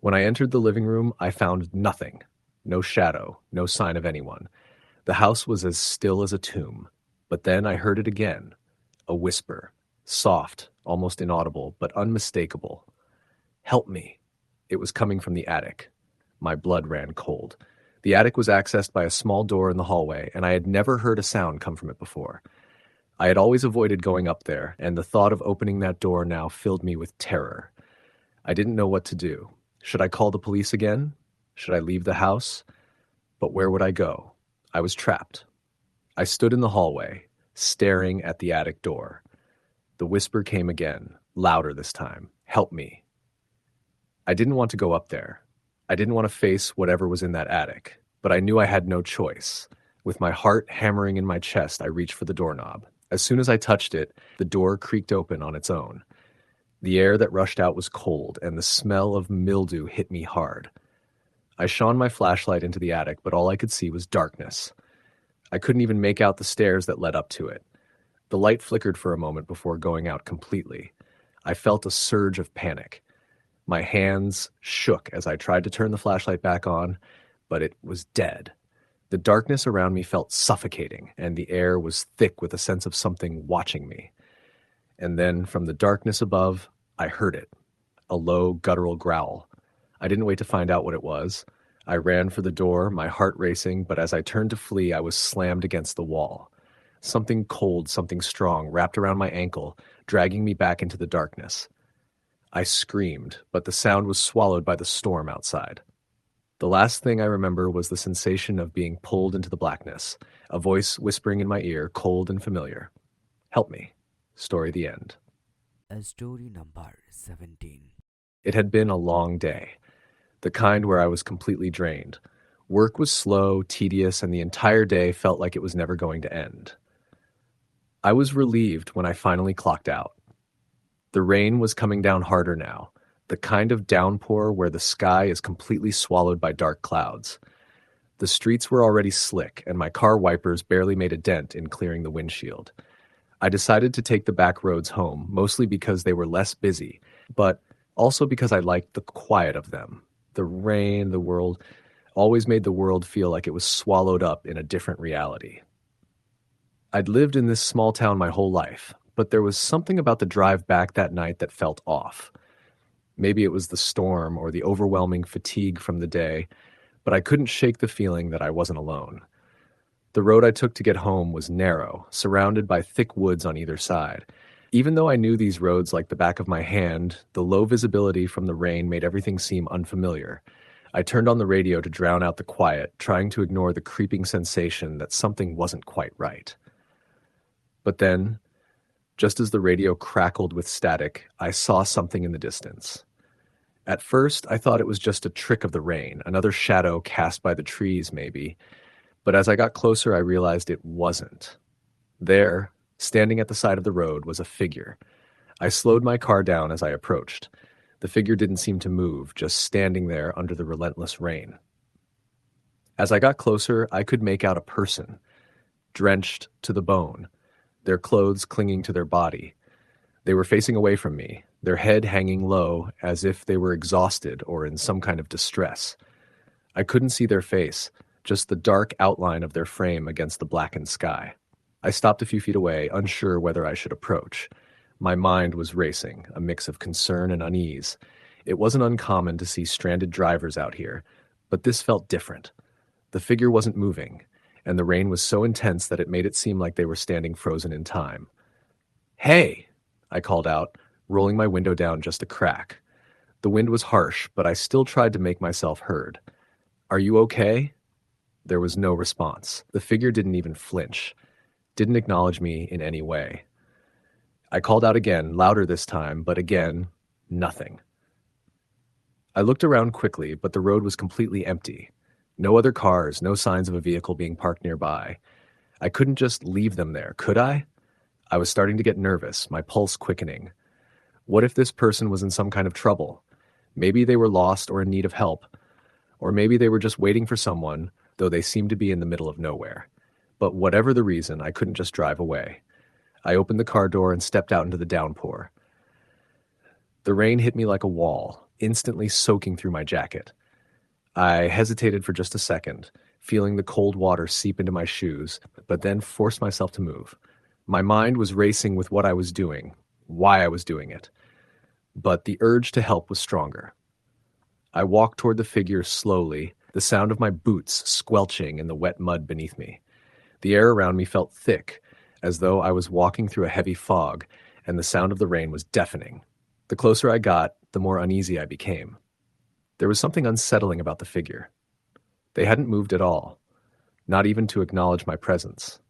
[SPEAKER 2] When I entered the living room, I found nothing. No shadow, no sign of anyone. The house was as still as a tomb. But then I heard it again. A whisper. Soft, almost inaudible, but unmistakable. Help me. It was coming from the attic. My blood ran cold. The attic was accessed by a small door in the hallway, and I had never heard a sound come from it before. I had always avoided going up there, and the thought of opening that door now filled me with terror. I didn't know what to do. Should I call the police again? Should I leave the house? But where would I go? I was trapped. I stood in the hallway, staring at the attic door. The whisper came again, louder this time. Help me. I didn't want to go up there. I didn't want to face whatever was in that attic, but I knew I had no choice. With my heart hammering in my chest, I reached for the doorknob. As soon as I touched it, the door creaked open on its own. The air that rushed out was cold, and the smell of mildew hit me hard. I shone my flashlight into the attic, but all I could see was darkness. I couldn't even make out the stairs that led up to it. The light flickered for a moment before going out completely. I felt a surge of panic. My hands shook as I tried to turn the flashlight back on, but it was dead. The darkness around me felt suffocating, and the air was thick with a sense of something watching me. And then, from the darkness above, I heard it. A low, guttural growl. I didn't wait to find out what it was. I ran for the door, my heart racing, but as I turned to flee, I was slammed against the wall. Something cold, something strong, wrapped around my ankle, dragging me back into the darkness. I screamed, but the sound was swallowed by the storm outside. The last thing I remember was the sensation of being pulled into the blackness, a voice whispering in my ear, cold and familiar. Help me. Story the end.
[SPEAKER 1] Story number 17.
[SPEAKER 2] It had been a long day, the kind where I was completely drained. Work was slow, tedious, and the entire day felt like it was never going to end. I was relieved when I finally clocked out. The rain was coming down harder now, the kind of downpour where the sky is completely swallowed by dark clouds. The streets were already slick, and my car wipers barely made a dent in clearing the windshield. I decided to take the back roads home, mostly because they were less busy, but also because I liked the quiet of them. The rain, the world, always made the world feel like it was swallowed up in a different reality. I'd lived in this small town my whole life, but there was something about the drive back that night that felt off. Maybe it was the storm or the overwhelming fatigue from the day, but I couldn't shake the feeling that I wasn't alone. The road I took to get home was narrow, surrounded by thick woods on either side. Even though I knew these roads like the back of my hand, the low visibility from the rain made everything seem unfamiliar. I turned on the radio to drown out the quiet, trying to ignore the creeping sensation that something wasn't quite right. But then, just as the radio crackled with static, I saw something in the distance. At first, I thought it was just a trick of the rain, another shadow cast by the trees, maybe. But as I got closer, I realized it wasn't. There, standing at the side of the road, was a figure. I slowed my car down as I approached. The figure didn't seem to move, just standing there under the relentless rain. As I got closer, I could make out a person, drenched to the bone, their clothes clinging to their body. They were facing away from me, their head hanging low as if they were exhausted or in some kind of distress. I couldn't see their face, just the dark outline of their frame against the blackened sky. I stopped a few feet away, unsure whether I should approach. My mind was racing, a mix of concern and unease. It wasn't uncommon to see stranded drivers out here, but this felt different. The figure wasn't moving, and the rain was so intense that it made it seem like they were standing frozen in time. "Hey!" I called out, rolling my window down just a crack. The wind was harsh, but I still tried to make myself heard. "Are you okay?" There was no response. The figure didn't even flinch, didn't acknowledge me in any way. I called out again, louder this time, but again, nothing. I looked around quickly, but the road was completely empty. No other cars, no signs of a vehicle being parked nearby. I couldn't just leave them there, could I? I was starting to get nervous, my pulse quickening. What if this person was in some kind of trouble? Maybe they were lost or in need of help. Or maybe they were just waiting for someone, though they seemed to be in the middle of nowhere. But whatever the reason, I couldn't just drive away. I opened the car door and stepped out into the downpour. The rain hit me like a wall, instantly soaking through my jacket. I hesitated for just a second, feeling the cold water seep into my shoes, but then forced myself to move. My mind was racing with what I was doing, why I was doing it. But the urge to help was stronger. I walked toward the figure slowly, the sound of my boots squelching in the wet mud beneath me. The air around me felt thick, as though I was walking through a heavy fog, and the sound of the rain was deafening. The closer I got, the more uneasy I became. There was something unsettling about the figure. They hadn't moved at all, not even to acknowledge my presence.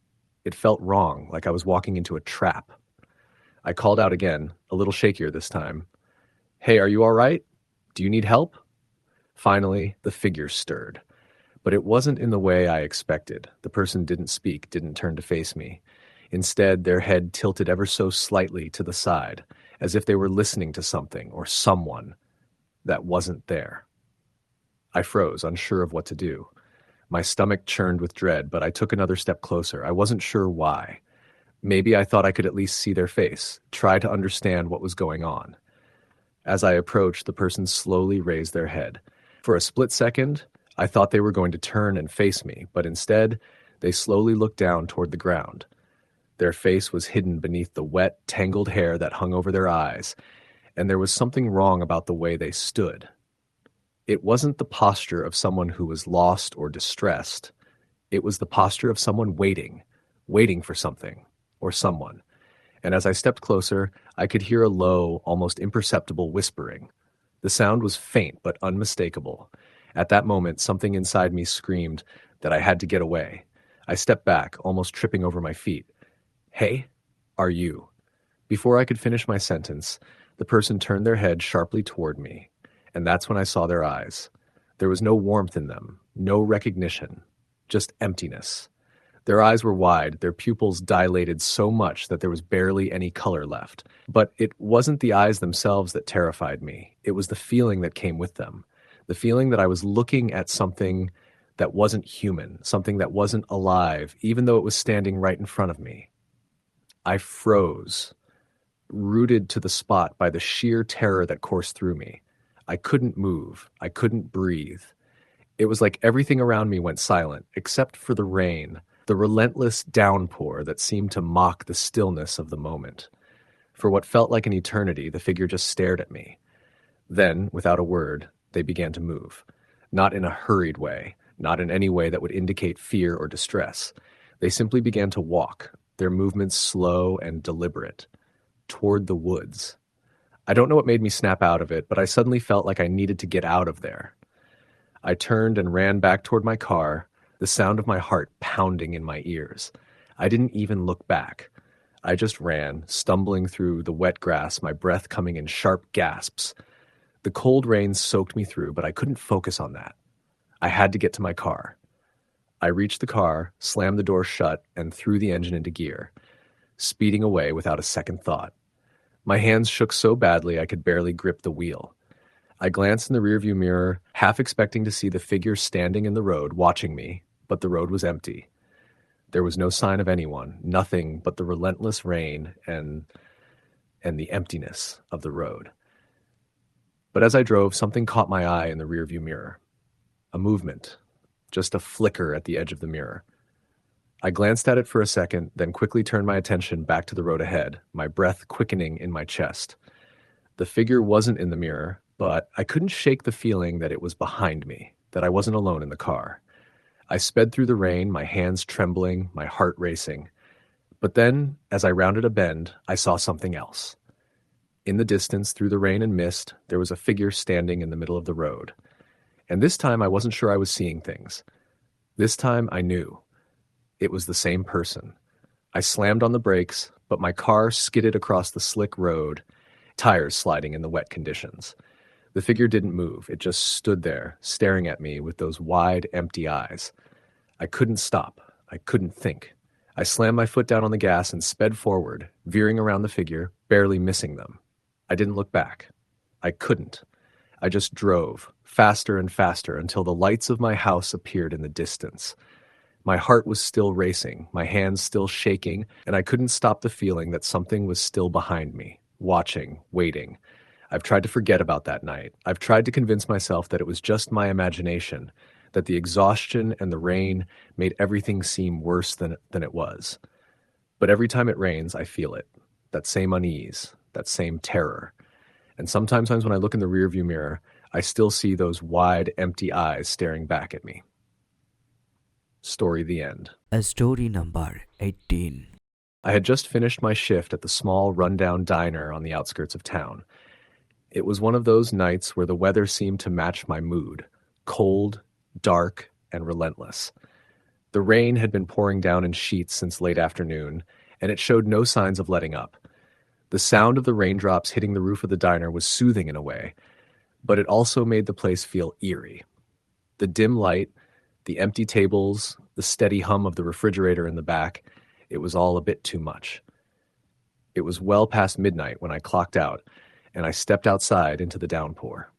[SPEAKER 2] It felt wrong, like I was walking into a trap. I called out again, a little shakier this time. "Hey, are you all right? Do you need help?" Finally, the figure stirred. But it wasn't in the way I expected. The person didn't speak, didn't turn to face me. Instead, their head tilted ever so slightly to the side, as if they were listening to something or someone that wasn't there. I froze, unsure of what to do. My stomach churned with dread, but I took another step closer. I wasn't sure why. Maybe I thought I could at least see their face, try to understand what was going on. As I approached, the person slowly raised their head. For a split second, I thought they were going to turn and face me, but instead, they slowly looked down toward the ground. Their face was hidden beneath the wet, tangled hair that hung over their eyes, and there was something wrong about the way they stood. It wasn't the posture of someone who was lost or distressed. It was the posture of someone waiting for something or someone. And as I stepped closer, I could hear a low, almost imperceptible whispering. The sound was faint but unmistakable. At that moment, something inside me screamed that I had to get away. I stepped back, almost tripping over my feet. "Hey, are you?" Before I could finish my sentence, the person turned their head sharply toward me, and that's when I saw their eyes. There was no warmth in them, no recognition, just emptiness. Their eyes were wide, their pupils dilated so much that there was barely any color left. But it wasn't the eyes themselves that terrified me. It was the feeling that came with them. The feeling that I was looking at something that wasn't human, something that wasn't alive, even though it was standing right in front of me. I froze, rooted to the spot by the sheer terror that coursed through me. I couldn't move. I couldn't breathe. It was like everything around me went silent, except for the rain, the relentless downpour that seemed to mock the stillness of the moment. For what felt like an eternity, the figure just stared at me. Then, without a word, they began to move. Not in a hurried way, not in any way that would indicate fear or distress. They simply began to walk, their movements slow and deliberate, toward the woods. I don't know what made me snap out of it, but I suddenly felt like I needed to get out of there. I turned and ran back toward my car, the sound of my heart pounding in my ears. I didn't even look back. I just ran, stumbling through the wet grass, my breath coming in sharp gasps. The cold rain soaked me through, but I couldn't focus on that. I had to get to my car. I reached the car, slammed the door shut, and threw the engine into gear, speeding away without a second thought. My hands shook so badly I could barely grip the wheel. I glanced in the rearview mirror, half expecting to see the figure standing in the road, watching me, but the road was empty. There was no sign of anyone, nothing but the relentless rain and the emptiness of the road. But as I drove, something caught my eye in the rearview mirror. A movement, just a flicker at the edge of the mirror. I glanced at it for a second, then quickly turned my attention back to the road ahead, my breath quickening in my chest. The figure wasn't in the mirror, but I couldn't shake the feeling that it was behind me, that I wasn't alone in the car. I sped through the rain, my hands trembling, my heart racing. But then, as I rounded a bend, I saw something else. In the distance, through the rain and mist, there was a figure standing in the middle of the road. And this time I wasn't sure I was seeing things. This time I knew. It was the same person. I slammed on the brakes, but my car skidded across the slick road, tires sliding in the wet conditions. The figure didn't move. It just stood there, staring at me with those wide, empty eyes. I couldn't stop. I couldn't think. I slammed my foot down on the gas and sped forward, veering around the figure, barely missing them. I didn't look back. I couldn't. I just drove, faster and faster, until the lights of my house appeared in the distance. My heart was still racing, my hands still shaking, and I couldn't stop the feeling that something was still behind me, watching, waiting. I've tried to forget about that night. I've tried to convince myself that it was just my imagination, that the exhaustion and the rain made everything seem worse than it was. But every time it rains, I feel it, that same unease, that same terror. And sometimes when I look in the rearview mirror, I still see those wide, empty eyes staring back at me. Story the end.
[SPEAKER 1] Story number 18.
[SPEAKER 2] I had just finished my shift at the small, rundown diner on the outskirts of town. It was one of those nights where the weather seemed to match my mood: cold, dark, and relentless. The rain had been pouring down in sheets since late afternoon, and it showed no signs of letting up. The sound of the raindrops hitting the roof of the diner was soothing in a way, but it also made the place feel eerie. The dim light, the empty tables, the steady hum of the refrigerator in the back, it was all a bit too much. It was well past midnight when I clocked out, and I stepped outside into the downpour.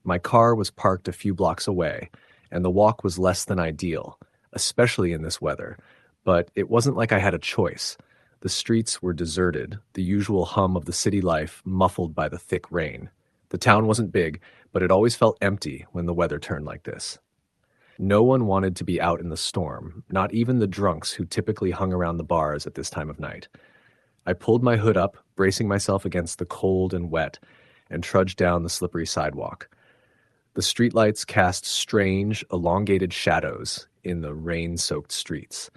[SPEAKER 2] My car was parked a few blocks away, and the walk was less than ideal, especially in this weather, but it wasn't like I had a choice. The streets were deserted, the usual hum of the city life muffled by the thick rain. The town wasn't big, but it always felt empty when the weather turned like this. No one wanted to be out in the storm, not even the drunks who typically hung around the bars at this time of night. I pulled my hood up, bracing myself against the cold and wet, and trudged down the slippery sidewalk. The streetlights cast strange, elongated shadows in the rain-soaked streets.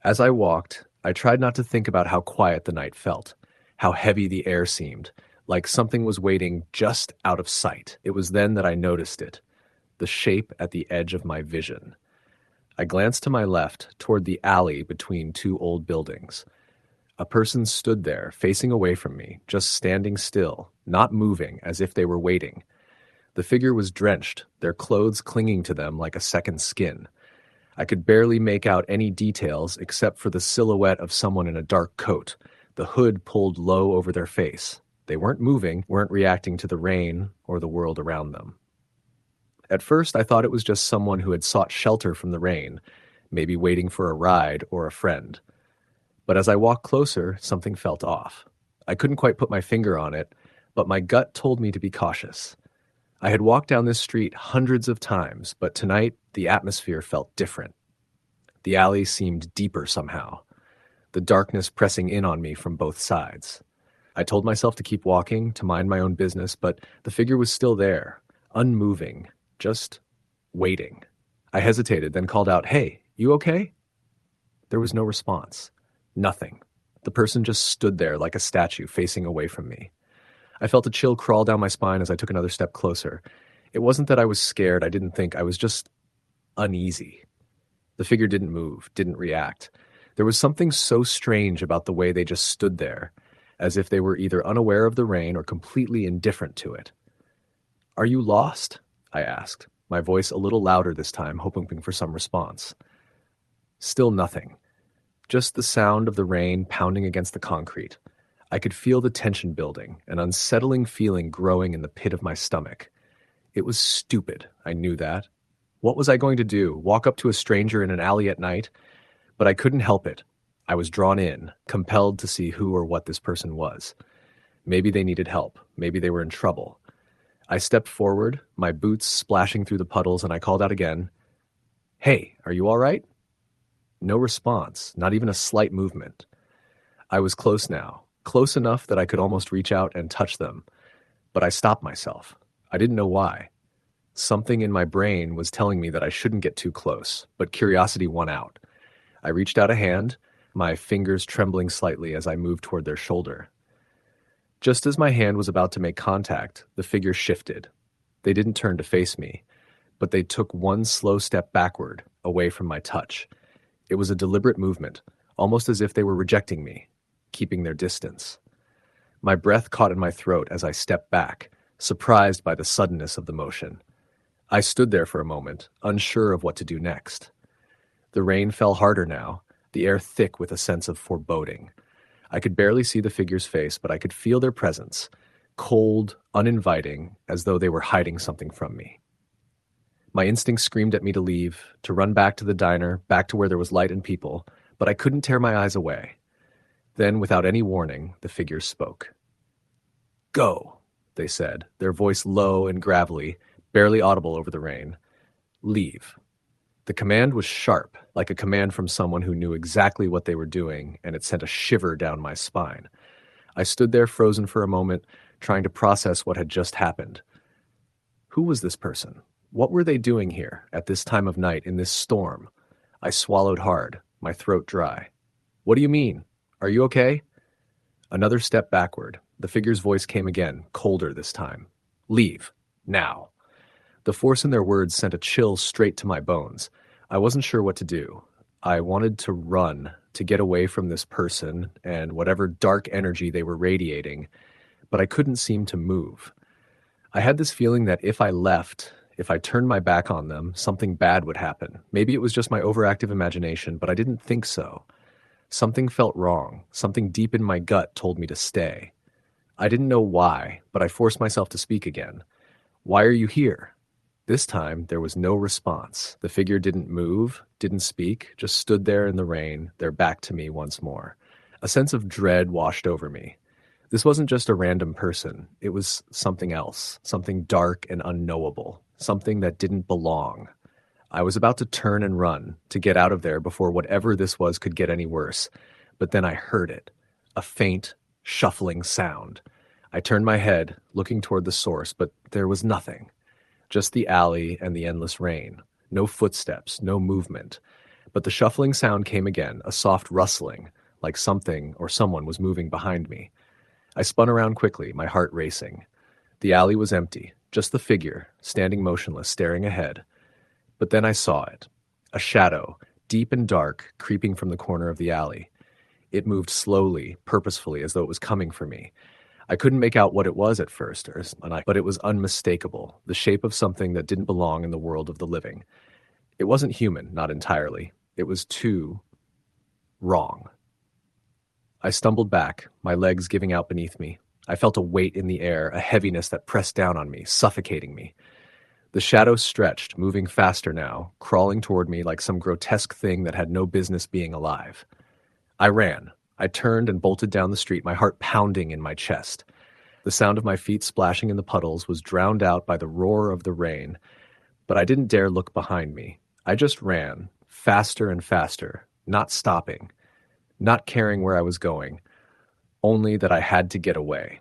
[SPEAKER 2] As I walked, I tried not to think about how quiet the night felt, how heavy the air seemed, like something was waiting just out of sight. It was then that I noticed it, the shape at the edge of my vision. I glanced to my left, toward the alley between two old buildings. A person stood there, facing away from me, just standing still, not moving, as if they were waiting. The figure was drenched, their clothes clinging to them like a second skin. I could barely make out any details except for the silhouette of someone in a dark coat, the hood pulled low over their face. They weren't moving, weren't reacting to the rain or the world around them. At first, I thought it was just someone who had sought shelter from the rain, maybe waiting for a ride or a friend. But as I walked closer, something felt off. I couldn't quite put my finger on it, but my gut told me to be cautious. I had walked down this street hundreds of times, but tonight the atmosphere felt different. The alley seemed deeper somehow, the darkness pressing in on me from both sides. I told myself to keep walking, to mind my own business, but the figure was still there, unmoving, just waiting. I hesitated, then called out, "Hey, you okay?" There was no response. Nothing. The person just stood there like a statue, facing away from me. I felt a chill crawl down my spine as I took another step closer. It wasn't that I was scared, I didn't think. I was just uneasy. The figure didn't move, didn't react. There was something so strange about the way they just stood there, as if they were either unaware of the rain or completely indifferent to it. "Are you lost?" I asked, my voice a little louder this time, hoping for some response. Still nothing. Just the sound of the rain pounding against the concrete. I could feel the tension building, an unsettling feeling growing in the pit of my stomach. It was stupid, I knew that. What was I going to do, walk up to a stranger in an alley at night? But I couldn't help it. I was drawn in, compelled to see who or what this person was. Maybe they needed help. Maybe they were in trouble. I stepped forward, my boots splashing through the puddles, and I called out again, "Hey, are you all right?" No response, not even a slight movement. I was close now, close enough that I could almost reach out and touch them. But I stopped myself. I didn't know why. Something in my brain was telling me that I shouldn't get too close, but curiosity won out. I reached out a hand, my fingers trembling slightly as I moved toward their shoulder. Just as my hand was about to make contact, the figure shifted. They didn't turn to face me, but they took one slow step backward, away from my touch. It was a deliberate movement, almost as if they were rejecting me, keeping their distance. My breath caught in my throat as I stepped back, surprised by the suddenness of the motion. I stood there for a moment, unsure of what to do next. The rain fell harder now, the air thick with a sense of foreboding. I could barely see the figure's face, but I could feel their presence, cold, uninviting, as though they were hiding something from me. My instincts screamed at me to leave, to run back to the diner, back to where there was light and people, but I couldn't tear my eyes away. Then, without any warning, the figure spoke. "Go," they said, their voice low and gravelly, barely audible over the rain. "Leave." The command was sharp, like a command from someone who knew exactly what they were doing, and it sent a shiver down my spine. I stood there frozen for a moment, trying to process what had just happened. Who was this person? What were they doing here at this time of night in this storm? I swallowed hard, my throat dry. What do you mean? Are you okay? Another step backward. The figure's voice came again, colder this time. Leave. Now. The force in their words sent a chill straight to my bones. I wasn't sure what to do. I wanted to run, to get away from this person and whatever dark energy they were radiating, but I couldn't seem to move. I had this feeling that if I left, if I turned my back on them, something bad would happen. Maybe it was just my overactive imagination, but I didn't think so. Something felt wrong. Something deep in my gut told me to stay. I didn't know why, but I forced myself to speak again. Why are you here? This time, there was no response. The figure didn't move, didn't speak, just stood there in the rain, their back to me once more. A sense of dread washed over me. This wasn't just a random person. It was something else, something dark and unknowable, something that didn't belong. I was about to turn and run, to get out of there before whatever this was could get any worse. But then I heard it, a faint, shuffling sound. I turned my head, looking toward the source, but there was nothing. Just the alley and the endless rain. No footsteps, no movement. But the shuffling sound came again, a soft rustling, like something or someone was moving behind me. I spun around quickly, my heart racing. The alley was empty, just the figure, standing motionless, staring ahead. But then I saw it. A shadow, deep and dark, creeping from the corner of the alley. It moved slowly, purposefully, as though it was coming for me. I couldn't make out what it was at first, but it was unmistakable, the shape of something that didn't belong in the world of the living. It wasn't human, not entirely. It was too wrong. I stumbled back, my legs giving out beneath me. I felt a weight in the air, a heaviness that pressed down on me, suffocating me. The shadow stretched, moving faster now, crawling toward me like some grotesque thing that had no business being alive. I ran. I turned and bolted down the street, my heart pounding in my chest. The sound of my feet splashing in the puddles was drowned out by the roar of the rain, but I didn't dare look behind me. I just ran, faster and faster, not stopping, not caring where I was going, only that I had to get away.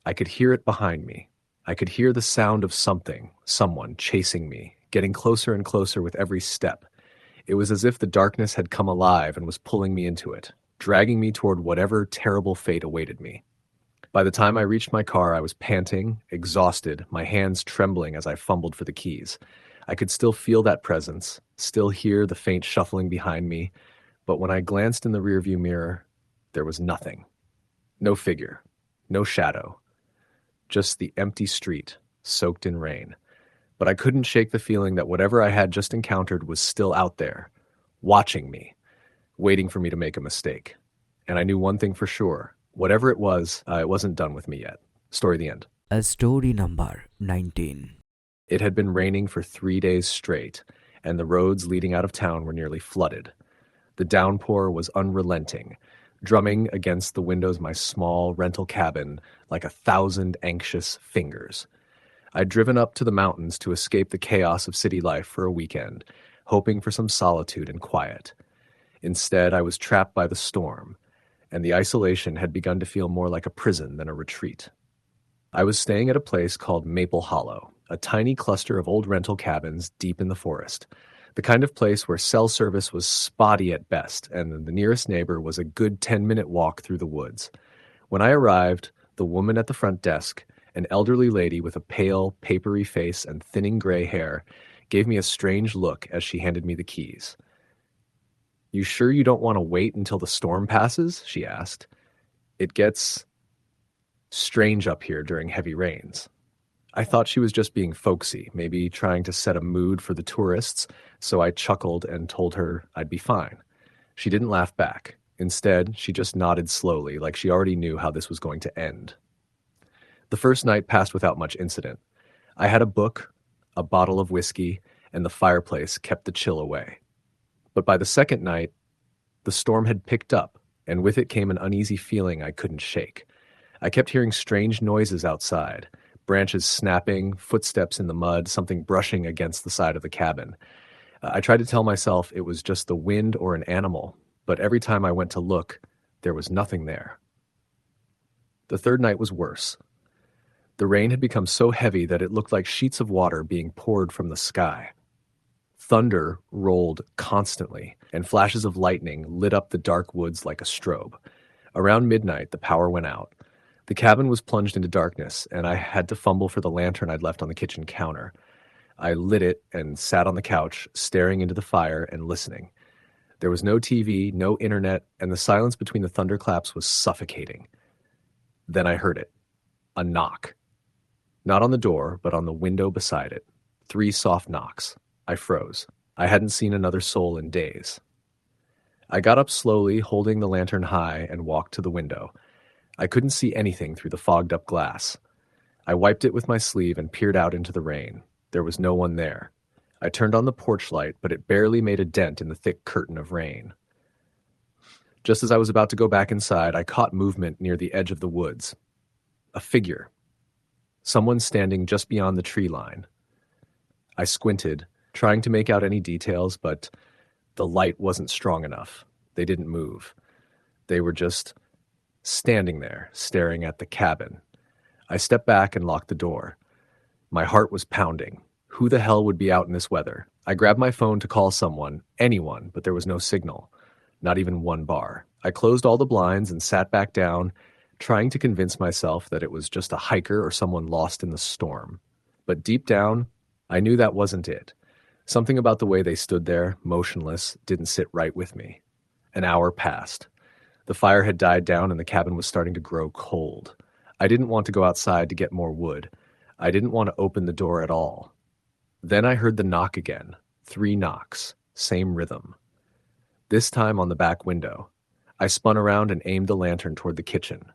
[SPEAKER 2] I could hear it behind me. I could hear the sound of something, someone chasing me, getting closer and closer with every step. It was as if the darkness had come alive and was pulling me into it, dragging me toward whatever terrible fate awaited me. By the time I reached my car, I was panting, exhausted, my hands trembling as I fumbled for the keys. I could still feel that presence, still hear the faint shuffling behind me, but when I glanced in the rearview mirror, there was nothing. No figure, no shadow, just the empty street, soaked in rain. But I couldn't shake the feeling that whatever I had just encountered was still out there, watching me, waiting for me to make a mistake. And I knew one thing for sure. Whatever it wasn't done with me yet. Story the end.
[SPEAKER 1] Story number 19.
[SPEAKER 2] It had been raining for 3 days straight, and the roads leading out of town were nearly flooded. The downpour was unrelenting, drumming against the windows of my small rental cabin like 1,000 anxious fingers. I'd driven up to the mountains to escape the chaos of city life for a weekend, hoping for some solitude and quiet. Instead, I was trapped by the storm, and the isolation had begun to feel more like a prison than a retreat. I was staying at a place called Maple Hollow, a tiny cluster of old rental cabins deep in the forest, the kind of place where cell service was spotty at best, and the nearest neighbor was a good 10-minute walk through the woods. When I arrived, the woman at the front desk, an elderly lady with a pale, papery face and thinning gray hair, gave me a strange look as she handed me the keys. "You sure you don't want to wait until the storm passes?" she asked. "It gets strange up here during heavy rains." I thought she was just being folksy, maybe trying to set a mood for the tourists, so I chuckled and told her I'd be fine. She didn't laugh back. Instead, she just nodded slowly, like she already knew how this was going to end. The first night passed without much incident. I had a book, a bottle of whiskey, and the fireplace kept the chill away. But by the second night, the storm had picked up, and with it came an uneasy feeling I couldn't shake. I kept hearing strange noises outside, branches snapping, footsteps in the mud, something brushing against the side of the cabin. I tried to tell myself it was just the wind or an animal, but every time I went to look, there was nothing there. The third night was worse. The rain had become so heavy that it looked like sheets of water being poured from the sky. Thunder rolled constantly, and flashes of lightning lit up the dark woods like a strobe. Around midnight, the power went out. The cabin was plunged into darkness, and I had to fumble for the lantern I'd left on the kitchen counter. I lit it and sat on the couch, staring into the fire and listening. There was no TV, no internet, and the silence between the thunderclaps was suffocating. Then I heard it. A knock. Not on the door, but on the window beside it. 3 soft knocks. I froze. I hadn't seen another soul in days. I got up slowly, holding the lantern high, and walked to the window. I couldn't see anything through the fogged-up glass. I wiped it with my sleeve and peered out into the rain. There was no one there. I turned on the porch light, but it barely made a dent in the thick curtain of rain. Just as I was about to go back inside, I caught movement near the edge of the woods. A figure. Someone standing just beyond the tree line. I squinted, trying to make out any details, but the light wasn't strong enough. They didn't move. They were just standing there, staring at the cabin. I stepped back and locked the door. My heart was pounding. Who the hell would be out in this weather? I grabbed my phone to call someone, anyone, but there was no signal. Not even one bar. I closed all the blinds and sat back down, trying to convince myself that it was just a hiker or someone lost in the storm. But deep down, I knew that wasn't it. Something about the way they stood there, motionless, didn't sit right with me. An hour passed. The fire had died down and the cabin was starting to grow cold. I didn't want to go outside to get more wood. I didn't want to open the door at all. Then I heard the knock again. 3 knocks. Same rhythm. This time on the back window. I spun around and aimed the lantern toward the kitchen.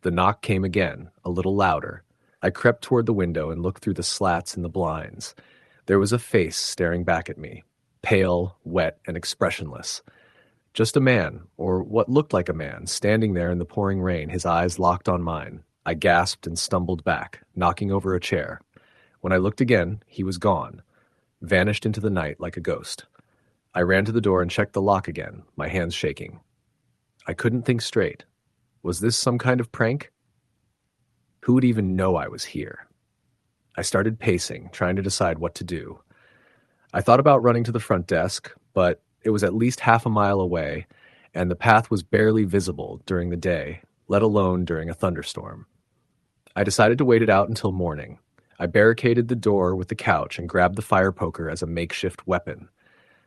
[SPEAKER 2] The knock came again, a little louder. I crept toward the window and looked through the slats in the blinds. There was a face staring back at me, pale, wet, and expressionless. Just a man, or what looked like a man, standing there in the pouring rain, his eyes locked on mine. I gasped and stumbled back, knocking over a chair. When I looked again, he was gone, vanished into the night like a ghost. I ran to the door and checked the lock again, my hands shaking. I couldn't think straight. Was this some kind of prank? Who would even know I was here? I started pacing, trying to decide what to do. I thought about running to the front desk, but it was at least half a mile away, and the path was barely visible during the day, let alone during a thunderstorm. I decided to wait it out until morning. I barricaded the door with the couch and grabbed the fire poker as a makeshift weapon.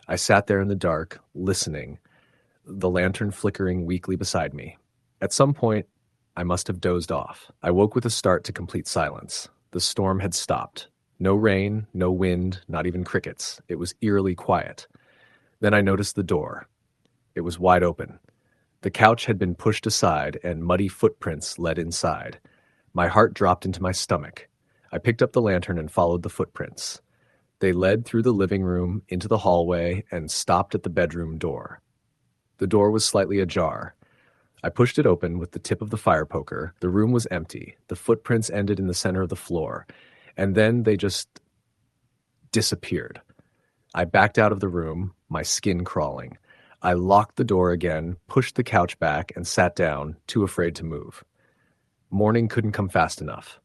[SPEAKER 2] I sat there in the dark, listening, the lantern flickering weakly beside me. At some point, I must have dozed off. I woke with a start to complete silence. The storm had stopped. No rain, no wind, not even crickets. It was eerily quiet. Then I noticed the door. It was wide open. The couch had been pushed aside and muddy footprints led inside. My heart dropped into my stomach. I picked up the lantern and followed the footprints. They led through the living room, into the hallway, and stopped at the bedroom door. The door was slightly ajar. I pushed it open with the tip of the fire poker. The room was empty. The footprints ended in the center of the floor. And then they just disappeared. I backed out of the room, my skin crawling. I locked the door again, pushed the couch back, and sat down, too afraid to move. Morning couldn't come fast enough.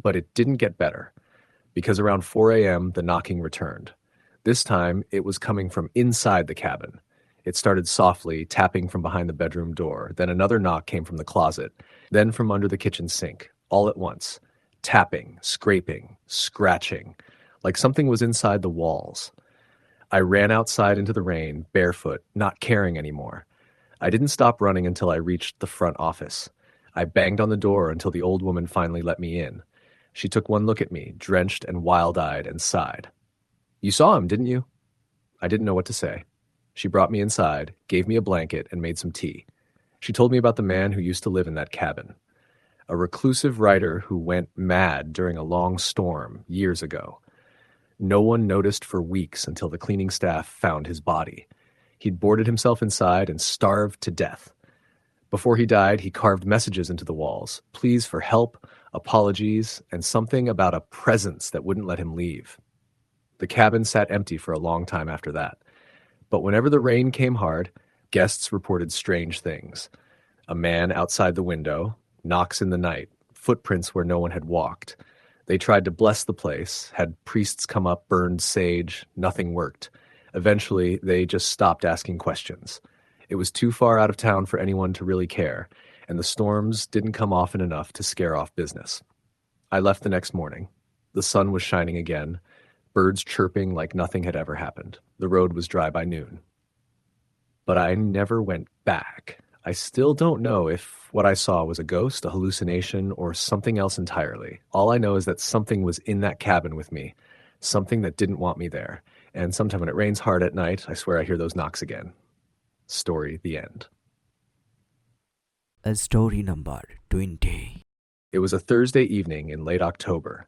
[SPEAKER 2] But it didn't get better, because around 4 a.m. the knocking returned. This time, it was coming from inside the cabin. It started softly, tapping from behind the bedroom door. Then another knock came from the closet, then from under the kitchen sink, all at once. Tapping, scraping, scratching, like something was inside the walls. I ran outside into the rain, barefoot, not caring anymore. I didn't stop running until I reached the front office. I banged on the door until the old woman finally let me in. She took one look at me, drenched and wild-eyed, and sighed. "You saw him, didn't you?" I didn't know what to say. She brought me inside, gave me a blanket, and made some tea. She told me about the man who used to live in that cabin. A reclusive writer who went mad during a long storm years ago. No one noticed for weeks until the cleaning staff found his body. He'd boarded himself inside and starved to death. Before he died, he carved messages into the walls, pleas for help, apologies, and something about a presence that wouldn't let him leave. The cabin sat empty for a long time after that. But whenever the rain came hard, guests reported strange things. A man outside the window, knocks in the night, footprints where no one had walked. They tried to bless the place, had priests come up, burned sage, nothing worked. Eventually, they just stopped asking questions. It was too far out of town for anyone to really care, and the storms didn't come often enough to scare off business. I left the next morning. The sun was shining again, birds chirping like nothing had ever happened. The road was dry by noon. But I never went back. I still don't know if what I saw was a ghost, a hallucination, or something else entirely. All I know is that something was in that cabin with me, something that didn't want me there. And sometime when it rains hard at night, I swear I hear those knocks again. Story, the end.
[SPEAKER 1] Story number 20.
[SPEAKER 2] It was a Thursday evening in late October,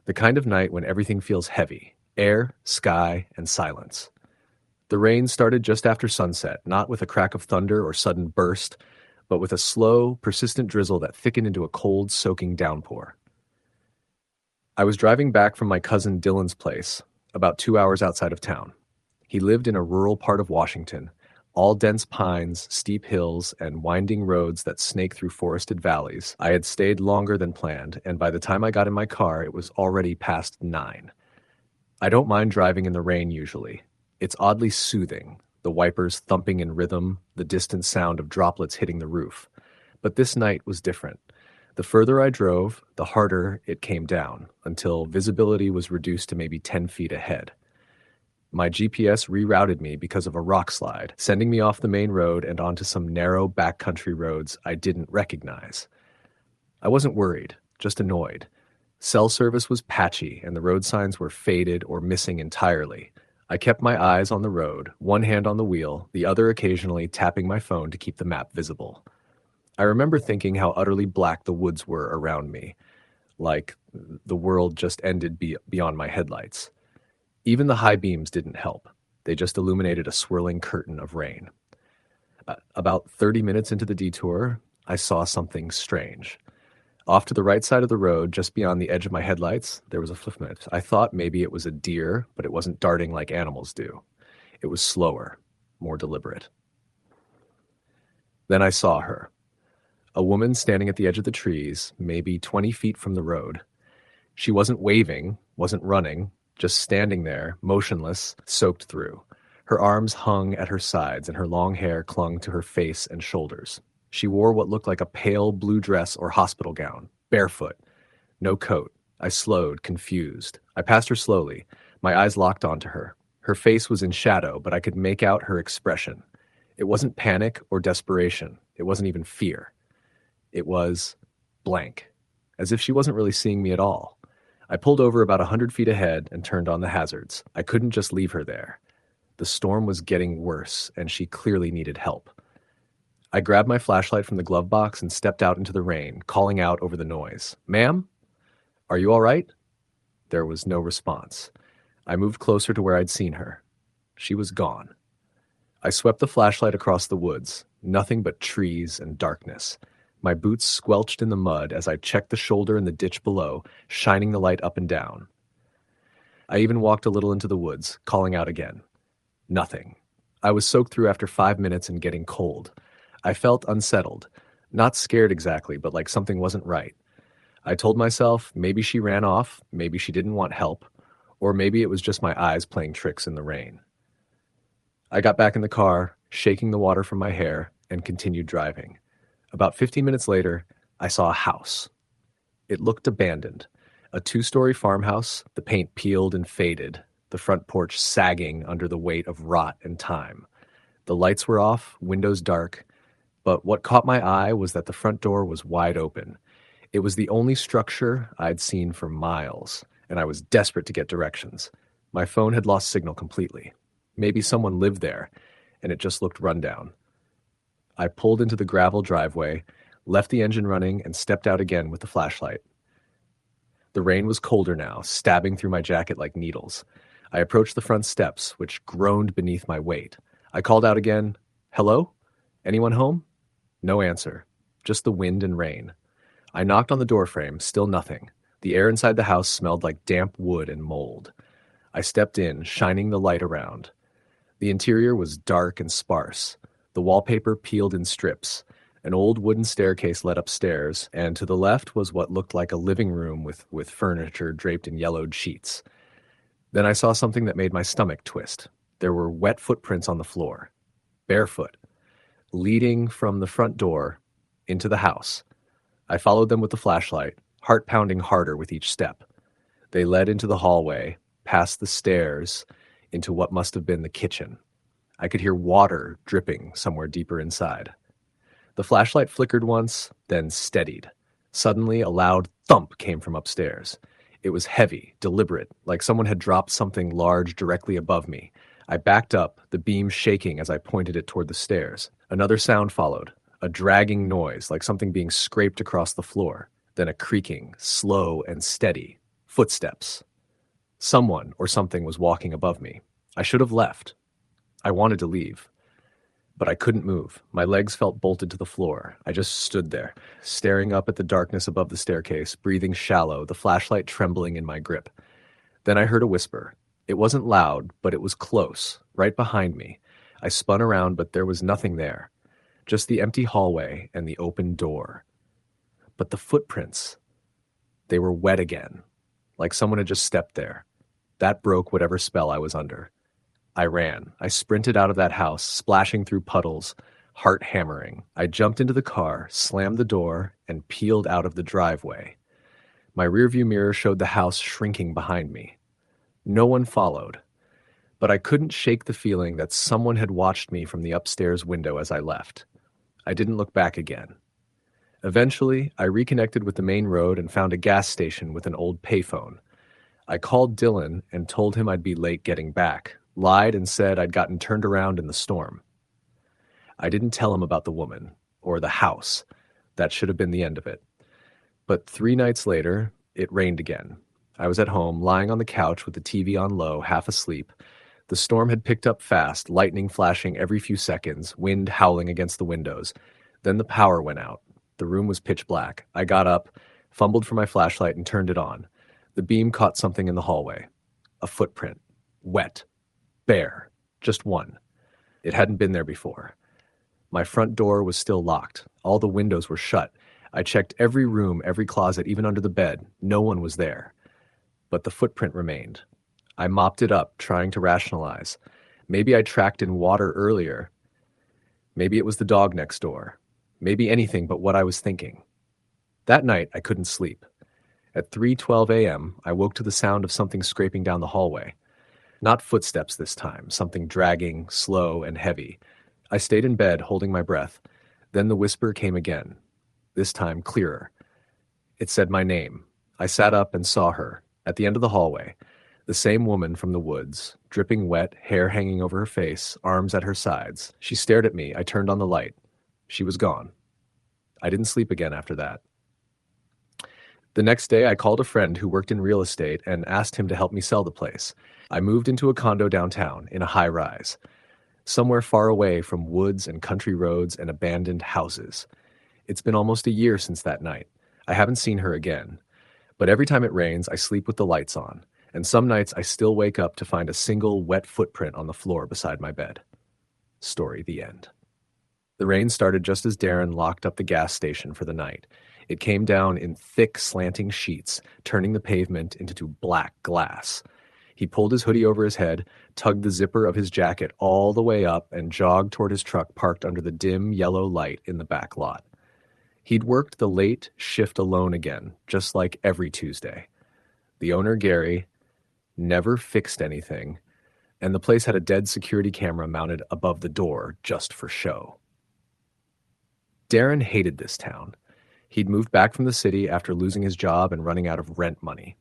[SPEAKER 2] the kind of night when everything feels heavy, air, sky, and silence. The rain started just after sunset, not with a crack of thunder or sudden burst, but with a slow, persistent drizzle that thickened into a cold, soaking downpour. I was driving back from my cousin Dylan's place, about 2 hours outside of town. He lived in a rural part of Washington, all dense pines, steep hills, and winding roads that snake through forested valleys. I had stayed longer than planned, and by the time I got in my car, it was already past 9. I don't mind driving in the rain usually. It's oddly soothing, the wipers thumping in rhythm, the distant sound of droplets hitting the roof. But this night was different. The further I drove, the harder it came down, until visibility was reduced to maybe 10 feet ahead. My GPS rerouted me because of a rock slide, sending me off the main road and onto some narrow backcountry roads I didn't recognize. I wasn't worried, just annoyed. Cell service was patchy, and the road signs were faded or missing entirely. I kept my eyes on the road, one hand on the wheel, the other occasionally tapping my phone to keep the map visible. I remember thinking how utterly black the woods were around me, like the world just ended beyond my headlights. Even the high beams didn't help. They just illuminated a swirling curtain of rain. About 30 minutes into the detour, I saw something strange. Off to the right side of the road, just beyond the edge of my headlights, there was a footprint. I thought maybe it was a deer, but it wasn't darting like animals do. It was slower, more deliberate. Then I saw her. A woman standing at the edge of the trees, maybe 20 feet from the road. She wasn't waving, wasn't running, just standing there, motionless, soaked through. Her arms hung at her sides, and her long hair clung to her face and shoulders. She wore what looked like a pale blue dress or hospital gown, barefoot, no coat. I slowed, confused. I passed her slowly, my eyes locked onto her. Her face was in shadow, but I could make out her expression. It wasn't panic or desperation. It wasn't even fear. It was blank, as if she wasn't really seeing me at all. I pulled over about 100 feet ahead and turned on the hazards. I couldn't just leave her there. The storm was getting worse, and she clearly needed help. I grabbed my flashlight from the glove box and stepped out into the rain, calling out over the noise. "Ma'am? Are you all right?" There was no response. I moved closer to where I'd seen her. She was gone. I swept the flashlight across the woods, nothing but trees and darkness. My boots squelched in the mud as I checked the shoulder in the ditch below, shining the light up and down. I even walked a little into the woods, calling out again. Nothing. I was soaked through after 5 minutes and getting cold. I felt unsettled, not scared exactly, but like something wasn't right. I told myself maybe she ran off, maybe she didn't want help, or maybe it was just my eyes playing tricks in the rain. I got back in the car, shaking the water from my hair, and continued driving. About 15 minutes later, I saw a house. It looked abandoned. A 2-story farmhouse, the paint peeled and faded, the front porch sagging under the weight of rot and time. The lights were off, windows dark, but what caught my eye was that the front door was wide open. It was the only structure I'd seen for miles, and I was desperate to get directions. My phone had lost signal completely. Maybe someone lived there, and it just looked rundown. I pulled into the gravel driveway, left the engine running, and stepped out again with the flashlight. The rain was colder now, stabbing through my jacket like needles. I approached the front steps, which groaned beneath my weight. I called out again, "Hello? Anyone home?" No answer, just the wind and rain. I knocked on the doorframe, still nothing. The air inside the house smelled like damp wood and mold. I stepped in, shining the light around. The interior was dark and sparse, the wallpaper peeled in strips, An old wooden staircase led upstairs, and to the left was what looked like a living room with furniture draped in yellowed sheets. Then I saw something that made my stomach twist. There were wet footprints on the floor, barefoot, leading from the front door into the house. I followed them with the flashlight, heart pounding harder with each step. They led into the hallway, past the stairs, into what must have been the kitchen. I could hear water dripping somewhere deeper inside. The flashlight flickered once, then steadied. Suddenly, a loud thump came from upstairs. It was heavy, deliberate, like someone had dropped something large directly above me. I backed up, the beam shaking as I pointed it toward the stairs. Another sound followed, a dragging noise, like something being scraped across the floor. Then a creaking, slow and steady. Footsteps. Someone or something was walking above me. I should have left. I wanted to leave. But I couldn't move. My legs felt bolted to the floor. I just stood there, staring up at the darkness above the staircase, breathing shallow, the flashlight trembling in my grip. Then I heard a whisper. It wasn't loud, but it was close, right behind me. I spun around, but there was nothing there. Just the empty hallway and the open door. But the footprints, they were wet again, like someone had just stepped there. That broke whatever spell I was under. I ran. I sprinted out of that house, splashing through puddles, heart hammering. I jumped into the car, slammed the door, and peeled out of the driveway. My rearview mirror showed the house shrinking behind me. No one followed, but I couldn't shake the feeling that someone had watched me from the upstairs window as I left. I didn't look back again. Eventually, I reconnected with the main road and found a gas station with an old payphone. I called Dylan and told him I'd be late getting back, lied and said I'd gotten turned around in the storm. I didn't tell him about the woman, or the house. That should have been the end of it. But 3 nights later, it rained again. I was at home, lying on the couch with the TV on low, half asleep. The storm had picked up fast, lightning flashing every few seconds, wind howling against the windows. Then the power went out. The room was pitch black. I got up, fumbled for my flashlight, and turned it on. The beam caught something in the hallway. A footprint. Wet. Bare. Just one. It hadn't been there before. My front door was still locked. All the windows were shut. I checked every room, every closet, even under the bed. No one was there. But the footprint remained. I mopped it up, trying to rationalize. Maybe I tracked in water earlier. Maybe it was the dog next door. Maybe anything but what I was thinking. That night, I couldn't sleep. At 3:12 a.m., I woke to the sound of something scraping down the hallway. Not footsteps this time, something dragging, slow, and heavy. I stayed in bed, holding my breath. Then the whisper came again, this time clearer. It said my name. I sat up and saw her, at the end of the hallway, the same woman from the woods, dripping wet, hair hanging over her face, arms at her sides. She stared at me. I turned on the light. She was gone. I didn't sleep again after that. The next day, I called a friend who worked in real estate and asked him to help me sell the place. I moved into a condo downtown, in a high-rise, somewhere far away from woods and country roads and abandoned houses. It's been almost a year since that night. I haven't seen her again. But every time it rains, I sleep with the lights on, and some nights I still wake up to find a single wet footprint on the floor beside my bed. Story the end. The rain started just as Darren locked up the gas station for the night. It came down in thick, slanting sheets, turning the pavement into black glass. He pulled his hoodie over his head, tugged the zipper of his jacket all the way up, and jogged toward his truck parked under the dim yellow light in the back lot. He'd worked the late shift alone again, just like every Tuesday. The owner, Gary, never fixed anything, and the place had a dead security camera mounted above the door just for show. Darren hated this town. He'd moved back from the city after losing his job and running out of rent money.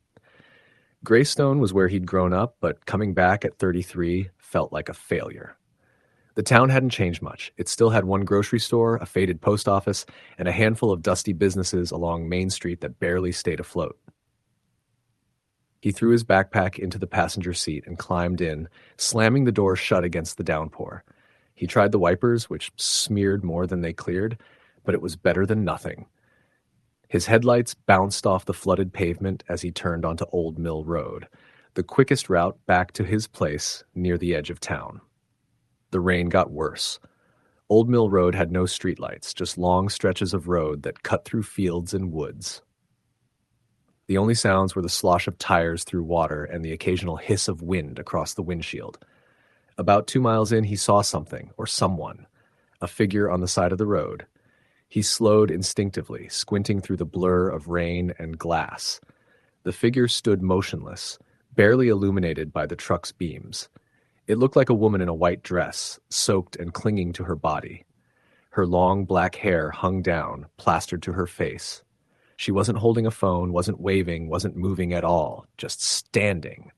[SPEAKER 2] Greystone was where he'd grown up, but coming back at 33 felt like a failure. The town hadn't changed much. It still had one grocery store, a faded post office, and a handful of dusty businesses along Main Street that barely stayed afloat. He threw his backpack into the passenger seat and climbed in, slamming the door shut against the downpour. He tried the wipers, which smeared more than they cleared, but it was better than nothing. His headlights bounced off the flooded pavement as he turned onto Old Mill Road, the quickest route back to his place near the edge of town. The rain got worse. Old Mill Road had no streetlights, just long stretches of road that cut through fields and woods. The only sounds were the slosh of tires through water and the occasional hiss of wind across the windshield. About 2 miles in, he saw something, or someone, a figure on the side of the road. He slowed instinctively, squinting through the blur of rain and glass. The figure stood motionless, barely illuminated by the truck's beams. It looked like a woman in a white dress, soaked and clinging to her body. Her long black hair hung down, plastered to her face. She wasn't holding a phone, wasn't waving, wasn't moving at all, just standing.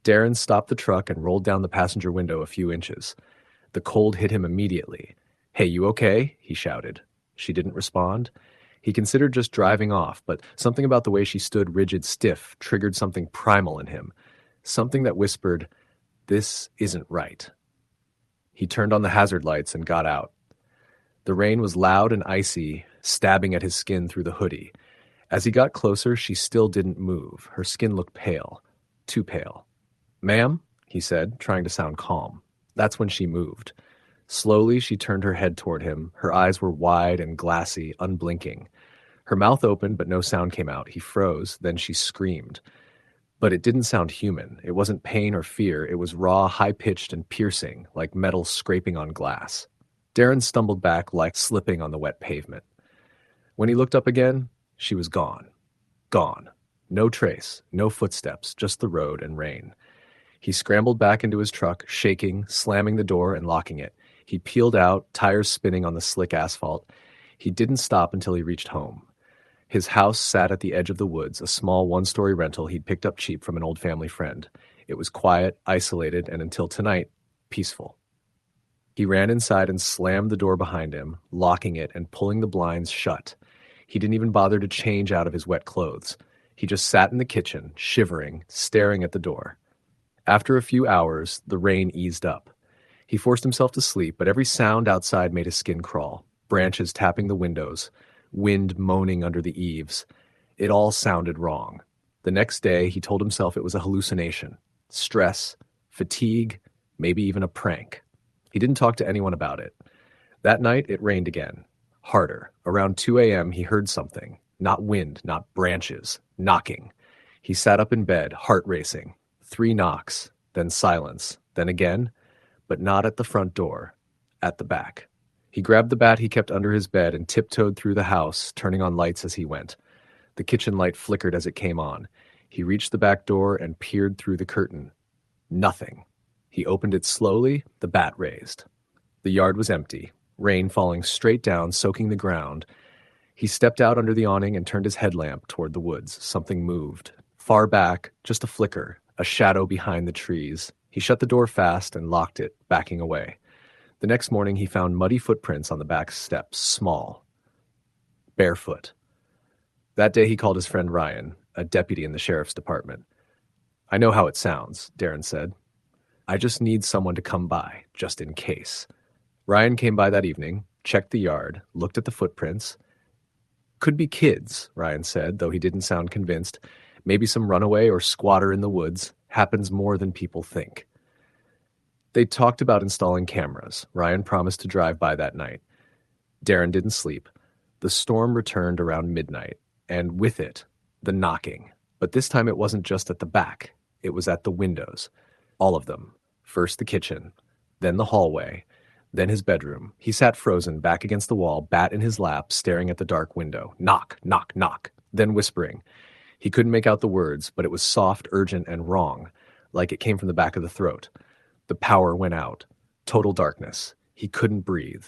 [SPEAKER 2] Darren stopped the truck and rolled down the passenger window a few inches. The cold hit him immediately. "Hey, you okay?" he shouted. She didn't respond. He considered just driving off, but something about the way she stood rigid stiff triggered something primal in him, something that whispered, "This isn't right." He turned on the hazard lights and got out. The rain was loud and icy, stabbing at his skin through the hoodie. As he got closer, she still didn't move. Her skin looked pale, too pale. "Ma'am?" he said, trying to sound calm. That's when she moved. Slowly, she turned her head toward him. Her eyes were wide and glassy, unblinking. Her mouth opened, but no sound came out. He froze, then she screamed. But it didn't sound human. It wasn't pain or fear. It was raw, high-pitched, and piercing, like metal scraping on glass. Darren stumbled back like slipping on the wet pavement. When he looked up again, she was gone. Gone. No trace, no footsteps, just the road and rain. He scrambled back into his truck, shaking, slamming the door and locking it. He peeled out, tires spinning on the slick asphalt. He didn't stop until he reached home. His house sat at the edge of the woods, a small one-story rental he'd picked up cheap from an old family friend. It was quiet, isolated, and until tonight, peaceful. He ran inside and slammed the door behind him, locking it and pulling the blinds shut. He didn't even bother to change out of his wet clothes. He just sat in the kitchen, shivering, staring at the door. After a few hours, the rain eased up. He forced himself to sleep, but every sound outside made his skin crawl. Branches tapping the windows, wind moaning under the eaves. It all sounded wrong. The next day, he told himself it was a hallucination. Stress, fatigue, maybe even a prank. He didn't talk to anyone about it. That night, it rained again. Harder. Around 2 a.m., he heard something. Not wind, not branches. Knocking. He sat up in bed, heart racing. 3 knocks, then silence, then again, but not at the front door, at the back. He grabbed the bat he kept under his bed and tiptoed through the house, turning on lights as he went. The kitchen light flickered as it came on. He reached the back door and peered through the curtain. Nothing. He opened it slowly, the bat raised. The yard was empty, rain falling straight down, soaking the ground. He stepped out under the awning and turned his headlamp toward the woods. Something moved. Far back, just a flicker, a shadow behind the trees. He shut the door fast and locked it, backing away. The next morning, he found muddy footprints on the back steps, small, barefoot. That day, he called his friend Ryan, a deputy in the sheriff's department. "I know how it sounds," Darren said. "I just need someone to come by, just in case." Ryan came by that evening, checked the yard, looked at the footprints. "Could be kids," Ryan said, though he didn't sound convinced. "Maybe some runaway or squatter in the woods. Happens more than people think." They talked about installing cameras. Ryan promised to drive by that night. Darren didn't sleep. The storm returned around midnight, and with it, the knocking. But this time it wasn't just at the back. It was at the windows. All of them. First the kitchen, then the hallway, then his bedroom. He sat frozen, back against the wall, bat in his lap, staring at the dark window. Knock, knock, knock. Then whispering. He couldn't make out the words, but it was soft, urgent, and wrong, like it came from the back of the throat. The power went out. Total darkness. He couldn't breathe.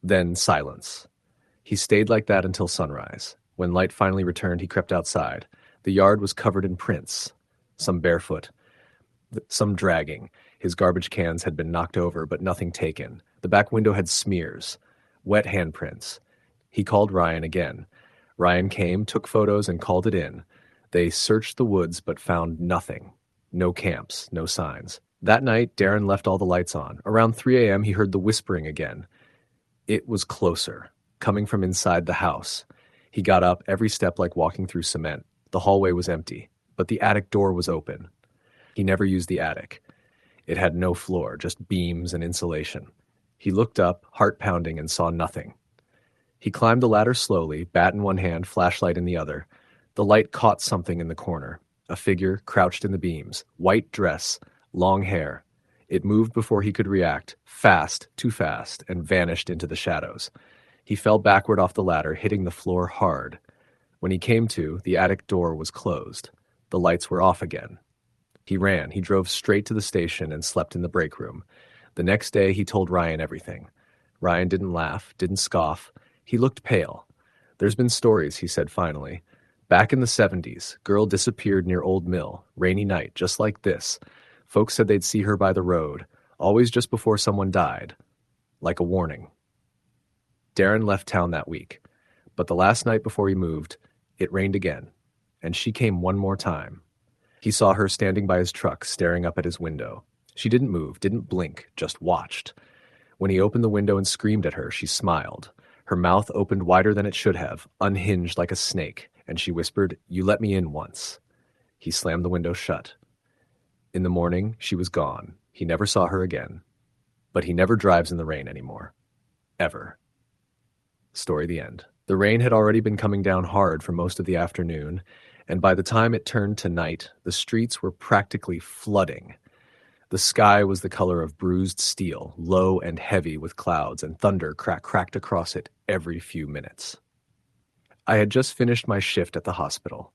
[SPEAKER 2] Then silence. He stayed like that until sunrise. When light finally returned, he crept outside. The yard was covered in prints. Some barefoot. Some dragging. His garbage cans had been knocked over, but nothing taken. The back window had smears. Wet handprints. He called Ryan again. Ryan came, took photos, and called it in. They searched the woods, but found nothing. No camps, no signs. That night, Darren left all the lights on. Around 3 a.m., he heard the whispering again. It was closer, coming from inside the house. He got up, every step like walking through cement. The hallway was empty, but the attic door was open. He never used the attic. It had no floor, just beams and insulation. He looked up, heart pounding, and saw nothing. He climbed the ladder slowly, bat in one hand, flashlight in the other. The light caught something in the corner. A figure crouched in the beams, white dress, long hair. It moved before he could react, fast, too fast, and vanished into the shadows. He fell backward off the ladder, hitting the floor hard. When he came to, the attic door was closed. The lights were off again. He ran. He drove straight to the station and slept in the break room. The next day, he told Ryan everything. Ryan didn't laugh, didn't scoff. He looked pale. There's been stories, he said finally. Back in the 70s, girl disappeared near Old Mill, rainy night, just like this. Folks said they'd see her by the road, always just before someone died. Like a warning. Darren left town that week. But the last night before he moved, it rained again. And she came one more time. He saw her standing by his truck, staring up at his window. She didn't move, didn't blink, just watched. When he opened the window and screamed at her, she smiled. Her mouth opened wider than it should have, unhinged like a snake, and she whispered, "You let me in once." He slammed the window shut. In the morning, she was gone. He never saw her again. But he never drives in the rain anymore. Ever. Story the end. The rain had already been coming down hard for most of the afternoon, and by the time it turned to night, the streets were practically flooding. The sky was the color of bruised steel, low and heavy with clouds, and thunder cracked across it every few minutes. I had just finished my shift at the hospital.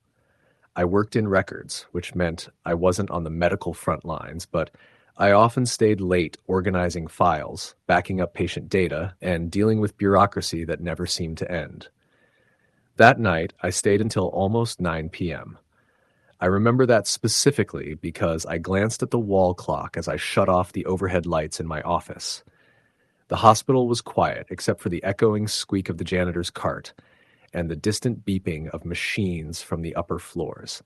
[SPEAKER 2] I worked in records, which meant I wasn't on the medical front lines, but I often stayed late organizing files, backing up patient data, and dealing with bureaucracy that never seemed to end. That night, I stayed until almost 9 p.m. I remember that specifically because I glanced at the wall clock as I shut off the overhead lights in my office. The hospital was quiet except for the echoing squeak of the janitor's cart and the distant beeping of machines from the upper floors.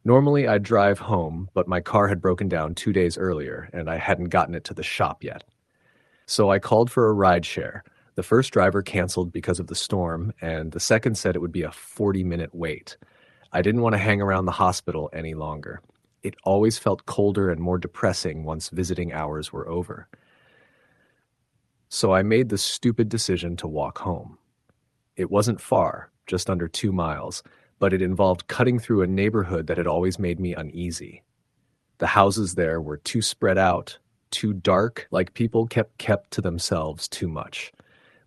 [SPEAKER 2] Normally I'd drive home, but my car had broken down 2 days earlier and I hadn't gotten it to the shop yet. So I called for a rideshare. The first driver canceled because of the storm, and the second said it would be a 40-minute wait. I didn't want to hang around the hospital any longer. It always felt colder and more depressing once visiting hours were over. So I made the stupid decision to walk home. It wasn't far, just under 2 miles, but it involved cutting through a neighborhood that had always made me uneasy. The houses there were too spread out, too dark, like people kept to themselves too much.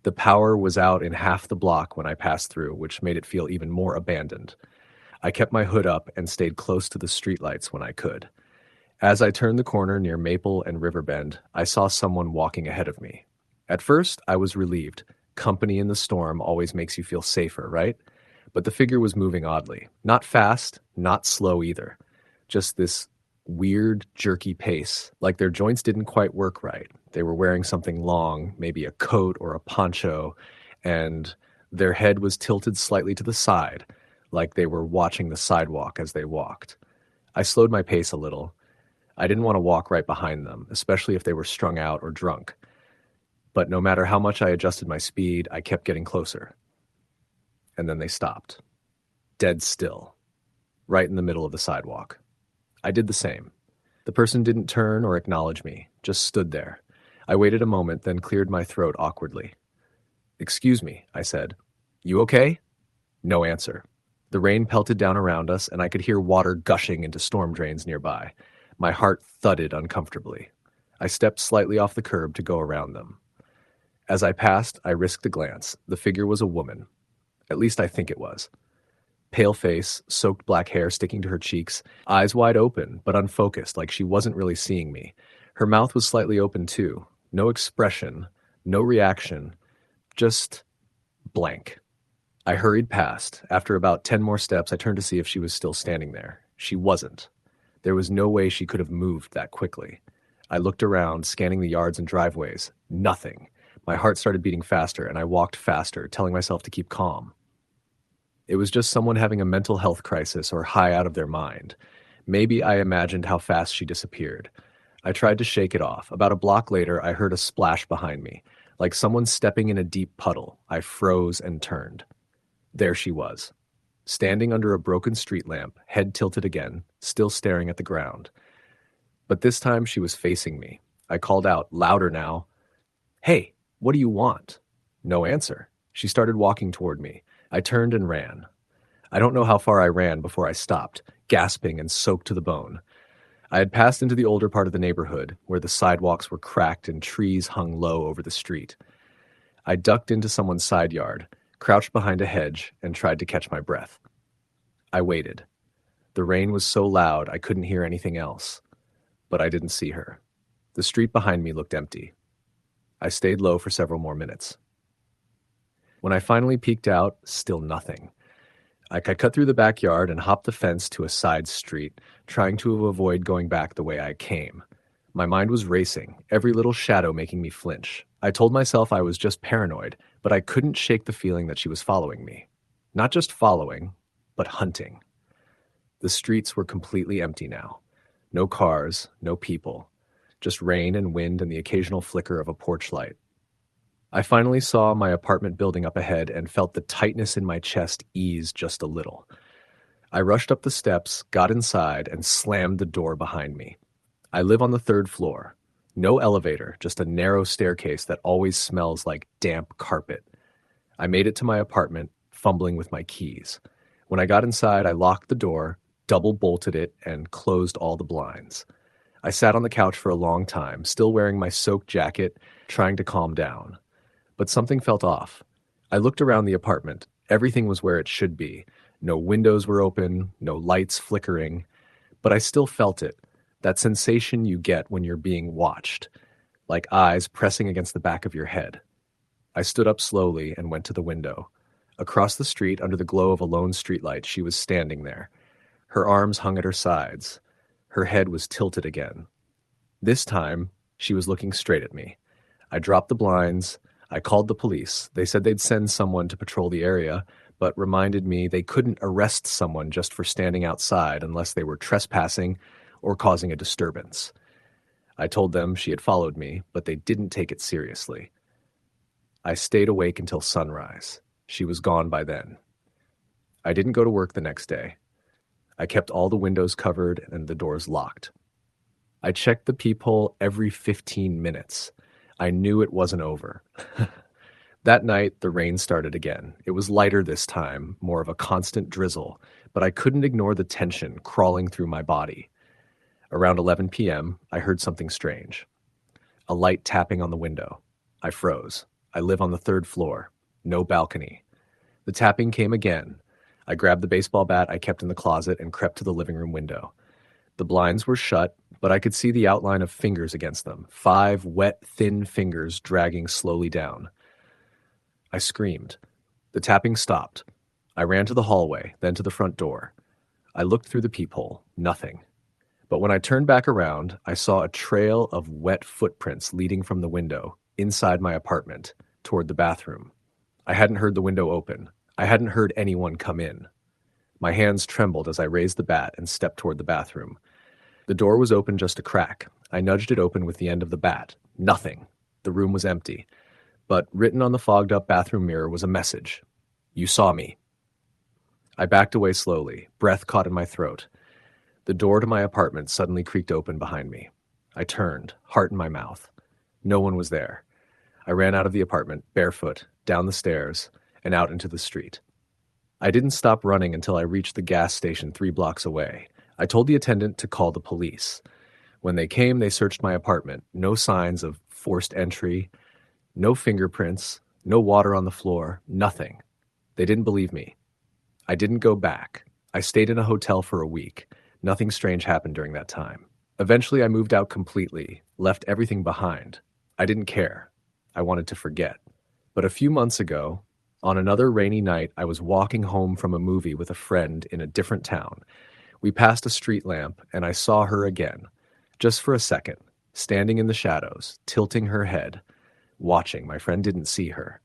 [SPEAKER 2] The power was out in half the block when I passed through, which made it feel even more abandoned. I kept my hood up and stayed close to the streetlights when I could. As I turned the corner near Maple and Riverbend, I saw someone walking ahead of me. At first, I was relieved. Company in the storm always makes you feel safer, right? But the figure was moving oddly. Not fast, not slow either. Just this weird, jerky pace, like their joints didn't quite work right. They were wearing something long, maybe a coat or a poncho, and their head was tilted slightly to the side, like they were watching the sidewalk as they walked. I slowed my pace a little. I didn't want to walk right behind them, especially if they were strung out or drunk. But no matter how much I adjusted my speed, I kept getting closer. And then they stopped. Dead still. Right in the middle of the sidewalk. I did the same. The person didn't turn or acknowledge me, just stood there. I waited a moment, then cleared my throat awkwardly. "Excuse me," I said. "You okay?" No answer. The rain pelted down around us, and I could hear water gushing into storm drains nearby. My heart thudded uncomfortably. I stepped slightly off the curb to go around them. As I passed, I risked a glance. The figure was a woman. At least I think it was. Pale face, soaked black hair sticking to her cheeks, eyes wide open, but unfocused, like she wasn't really seeing me. Her mouth was slightly open too. No expression, no reaction, just blank. I hurried past. After about 10 more steps, I turned to see if she was still standing there. She wasn't. There was no way she could have moved that quickly. I looked around, scanning the yards and driveways. Nothing. My heart started beating faster, and I walked faster, telling myself to keep calm. It was just someone having a mental health crisis or high out of their mind. Maybe I imagined how fast she disappeared. I tried to shake it off. About a block later, I heard a splash behind me. Like someone stepping in a deep puddle. I froze and turned. There she was, standing under a broken street lamp, head tilted again, still staring at the ground. But this time she was facing me. I called out, louder now, Hey, what do you want? No answer. She started walking toward me. I turned and ran. I don't know how far I ran before I stopped, gasping and soaked to the bone. I had passed into the older part of the neighborhood, where the sidewalks were cracked and trees hung low over the street. I ducked into someone's side yard, crouched behind a hedge, and tried to catch my breath. I waited. The rain was so loud I couldn't hear anything else, but I didn't see her. The street behind me looked empty. I stayed low for several more minutes. When I finally peeked out, still nothing. I cut through the backyard and hopped the fence to a side street, trying to avoid going back the way I came. My mind was racing, every little shadow making me flinch. I told myself I was just paranoid, but I couldn't shake the feeling that she was following me. Not just following, but hunting. The streets were completely empty now. No cars, no people. Just rain and wind and the occasional flicker of a porch light. I finally saw my apartment building up ahead and felt the tightness in my chest ease just a little. I rushed up the steps, got inside, and slammed the door behind me. I live on the 3rd floor. No elevator, just a narrow staircase that always smells like damp carpet. I made it to my apartment, fumbling with my keys. When I got inside, I locked the door, double-bolted it, and closed all the blinds. I sat on the couch for a long time, still wearing my soaked jacket, trying to calm down. But something felt off. I looked around the apartment. Everything was where it should be. No windows were open, no lights flickering. But I still felt it, that sensation you get when you're being watched, like eyes pressing against the back of your head. I stood up slowly and went to the window. Across the street, under the glow of a lone streetlight, she was standing there. Her arms hung at her sides. Her head was tilted again. This time, she was looking straight at me. I dropped the blinds. I called the police. They said they'd send someone to patrol the area, but reminded me they couldn't arrest someone just for standing outside unless they were trespassing or causing a disturbance. I told them she had followed me, but they didn't take it seriously. I stayed awake until sunrise. She was gone by then. I didn't go to work the next day. I kept all the windows covered and the doors locked. I checked the peephole every 15 minutes. I knew it wasn't over. That night, the rain started again. It was lighter this time, more of a constant drizzle, but I couldn't ignore the tension crawling through my body. Around 11 p.m., I heard something strange. A light tapping on the window. I froze. I live on the 3rd floor. No balcony. The tapping came again. I grabbed the baseball bat I kept in the closet and crept to the living room window. The blinds were shut, but I could see the outline of fingers against them, 5 wet, thin fingers dragging slowly down. I screamed. The tapping stopped. I ran to the hallway, then to the front door. I looked through the peephole. Nothing. But when I turned back around, I saw a trail of wet footprints leading from the window, inside my apartment, toward the bathroom. I hadn't heard the window open. I hadn't heard anyone come in. My hands trembled as I raised the bat and stepped toward the bathroom. The door was open just a crack. I nudged it open with the end of the bat. Nothing. The room was empty. But written on the fogged-up bathroom mirror was a message. You saw me. I backed away slowly, breath caught in my throat. The door to my apartment suddenly creaked open behind me. I turned, heart in my mouth. No one was there. I ran out of the apartment, barefoot, down the stairs, and out into the street. I didn't stop running until I reached the gas station 3 blocks away. I told the attendant to call the police. When they came, they searched my apartment. No signs of forced entry, no fingerprints, no water on the floor, nothing. They didn't believe me. I didn't go back. I stayed in a hotel for a week. Nothing strange happened during that time. Eventually, I moved out completely, left everything behind. I didn't care. I wanted to forget. But a few months ago, on another rainy night, I was walking home from a movie with a friend in a different town. We passed a street lamp, and I saw her again, just for a second, standing in the shadows, tilting her head, watching. My friend didn't see her.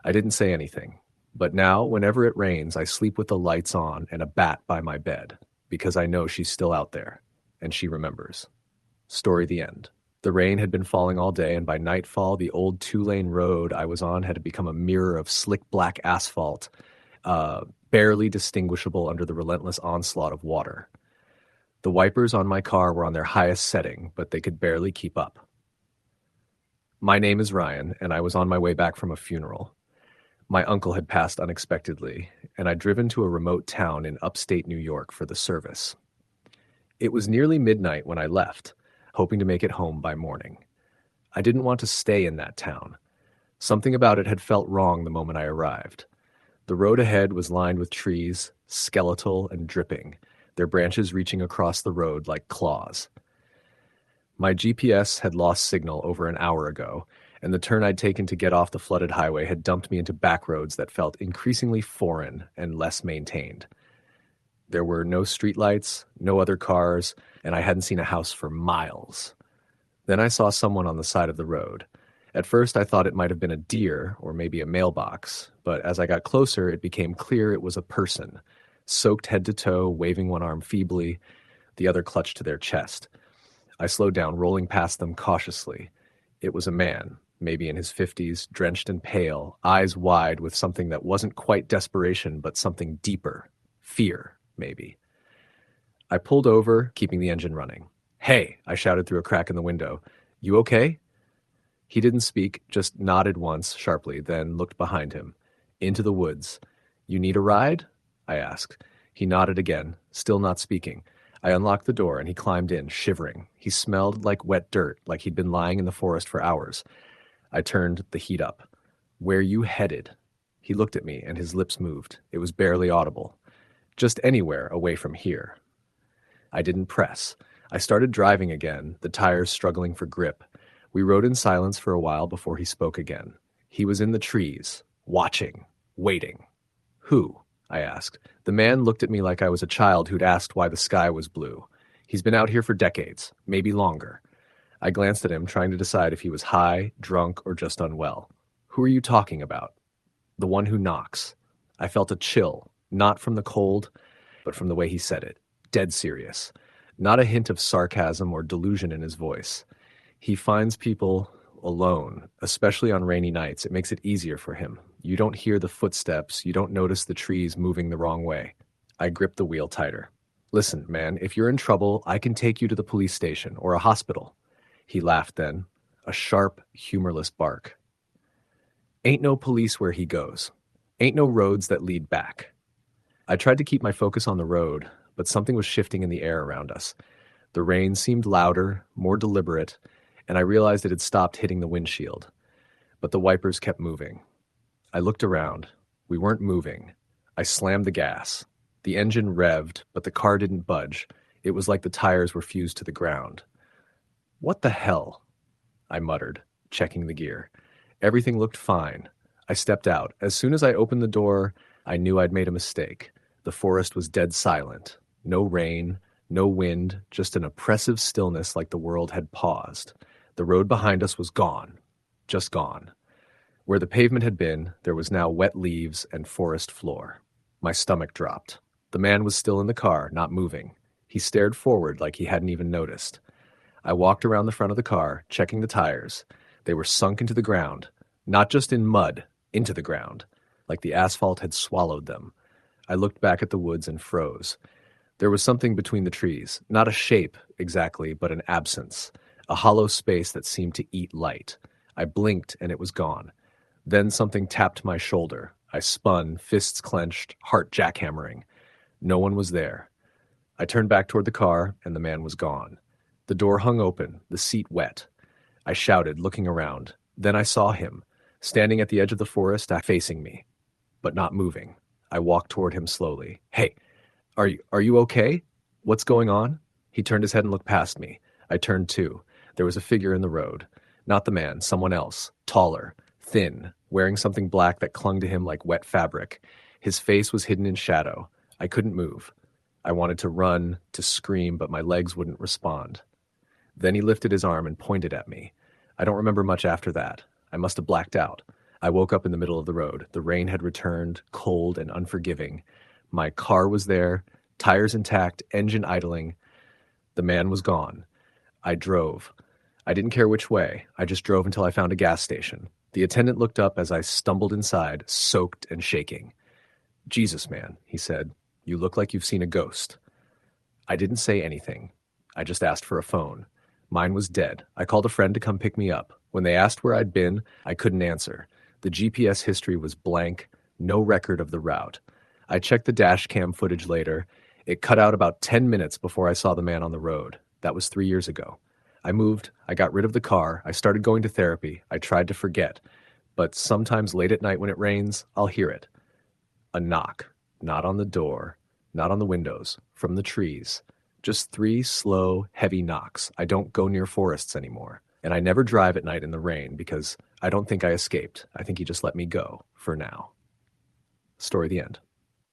[SPEAKER 2] I didn't say anything. But now, whenever it rains, I sleep with the lights on and a bat by my bed, because I know she's still out there, and she remembers. Story the end. The rain had been falling all day, and by nightfall, the old 2-lane road I was on had become a mirror of slick black asphalt, barely distinguishable under the relentless onslaught of water. The wipers on my car were on their highest setting, but they could barely keep up. My name is Ryan, and I was on my way back from a funeral. My uncle had passed unexpectedly, and I'd driven to a remote town in upstate New York for the service. It was nearly midnight when I left, hoping to make it home by morning. I didn't want to stay in that town. Something about it had felt wrong the moment I arrived. The road ahead was lined with trees, skeletal and dripping, their branches reaching across the road like claws. My GPS had lost signal over an hour ago, and the turn I'd taken to get off the flooded highway had dumped me into back roads that felt increasingly foreign and less maintained. There were no streetlights, no other cars, and I hadn't seen a house for miles. Then I saw someone on the side of the road. At first I thought it might have been a deer or maybe a mailbox, but as I got closer it became clear it was a person, soaked head to toe, waving one arm feebly, the other clutched to their chest. I slowed down, rolling past them cautiously. It was a man, maybe in his 50s, drenched and pale, eyes wide with something that wasn't quite desperation, but something deeper. Fear, maybe. I pulled over, keeping the engine running. "Hey," I shouted through a crack in the window. "You okay?" He didn't speak, just nodded once, sharply, then looked behind him. Into the woods. "You need a ride?" I asked. He nodded again, still not speaking. I unlocked the door and he climbed in, shivering. He smelled like wet dirt, like he'd been lying in the forest for hours. I turned the heat up. "Where you headed?" He looked at me and his lips moved. It was barely audible. "Just anywhere away from here." I didn't press. I started driving again, the tires struggling for grip. We rode in silence for a while before he spoke again. He was in the trees, watching, waiting. "Who?" I asked. The man looked at me like I was a child who'd asked why the sky was blue. "He's been out here for decades, maybe longer." I glanced at him, trying to decide if he was high, drunk, or just unwell. "Who are you talking about?" "The one who knocks." I felt a chill, not from the cold, but from the way he said it. Dead serious. Not a hint of sarcasm or delusion in his voice. He finds people alone, especially on rainy nights. It makes it easier for him. You don't hear the footsteps. You don't notice the trees moving the wrong way. I gripped the wheel tighter. "Listen, man, if you're in trouble, I can take you to the police station or a hospital." He laughed then, a sharp, humorless bark. "Ain't no police where he goes. Ain't no roads that lead back." I tried to keep my focus on the road, but something was shifting in the air around us. The rain seemed louder, more deliberate, and I realized it had stopped hitting the windshield. But the wipers kept moving. I looked around. We weren't moving. I slammed the gas. The engine revved, but the car didn't budge. It was like the tires were fused to the ground. "What the hell?" I muttered, checking the gear. Everything looked fine. I stepped out. As soon as I opened the door, I knew I'd made a mistake. The forest was dead silent. No rain, no wind, just an oppressive stillness like the world had paused. The road behind us was gone. Just gone. Where the pavement had been, there was now wet leaves and forest floor. My stomach dropped. The man was still in the car, not moving. He stared forward like he hadn't even noticed. I walked around the front of the car, checking the tires. They were sunk into the ground. Not just in mud, into the ground. Like the asphalt had swallowed them. I looked back at the woods and froze. There was something between the trees. Not a shape, exactly, but an absence. A hollow space that seemed to eat light. I blinked and it was gone. Then something tapped my shoulder. I spun, fists clenched, heart jackhammering. No one was there. I turned back toward the car, and the man was gone. The door hung open, the seat wet. I shouted, looking around. Then I saw him, standing at the edge of the forest, facing me, but not moving. I walked toward him slowly. "Hey, are you okay? What's going on?" He turned his head and looked past me. I turned too. There was a figure in the road. Not the man, someone else. Taller, thin, wearing something black that clung to him like wet fabric. His face was hidden in shadow. I couldn't move. I wanted to run, to scream, but my legs wouldn't respond. Then he lifted his arm and pointed at me. I don't remember much after that. I must have blacked out. I woke up in the middle of the road. The rain had returned, cold and unforgiving. My car was there, tires intact, engine idling. The man was gone. I drove. I didn't care which way. I just drove until I found a gas station. The attendant looked up as I stumbled inside, soaked and shaking. "Jesus, man," he said. "You look like you've seen a ghost." I didn't say anything. I just asked for a phone. Mine was dead. I called a friend to come pick me up. When they asked where I'd been, I couldn't answer. The GPS history was blank, no record of the route. I checked the dash cam footage later. It cut out about 10 minutes before I saw the man on the road. That was 3 years ago. I moved, I got rid of the car, I started going to therapy, I tried to forget. But sometimes late at night when it rains, I'll hear it. A knock, not on the door, not on the windows, from the trees. Just 3 slow, heavy knocks. I don't go near forests anymore. And I never drive at night in the rain because I don't think I escaped. I think he just let me go, for now. Story the end.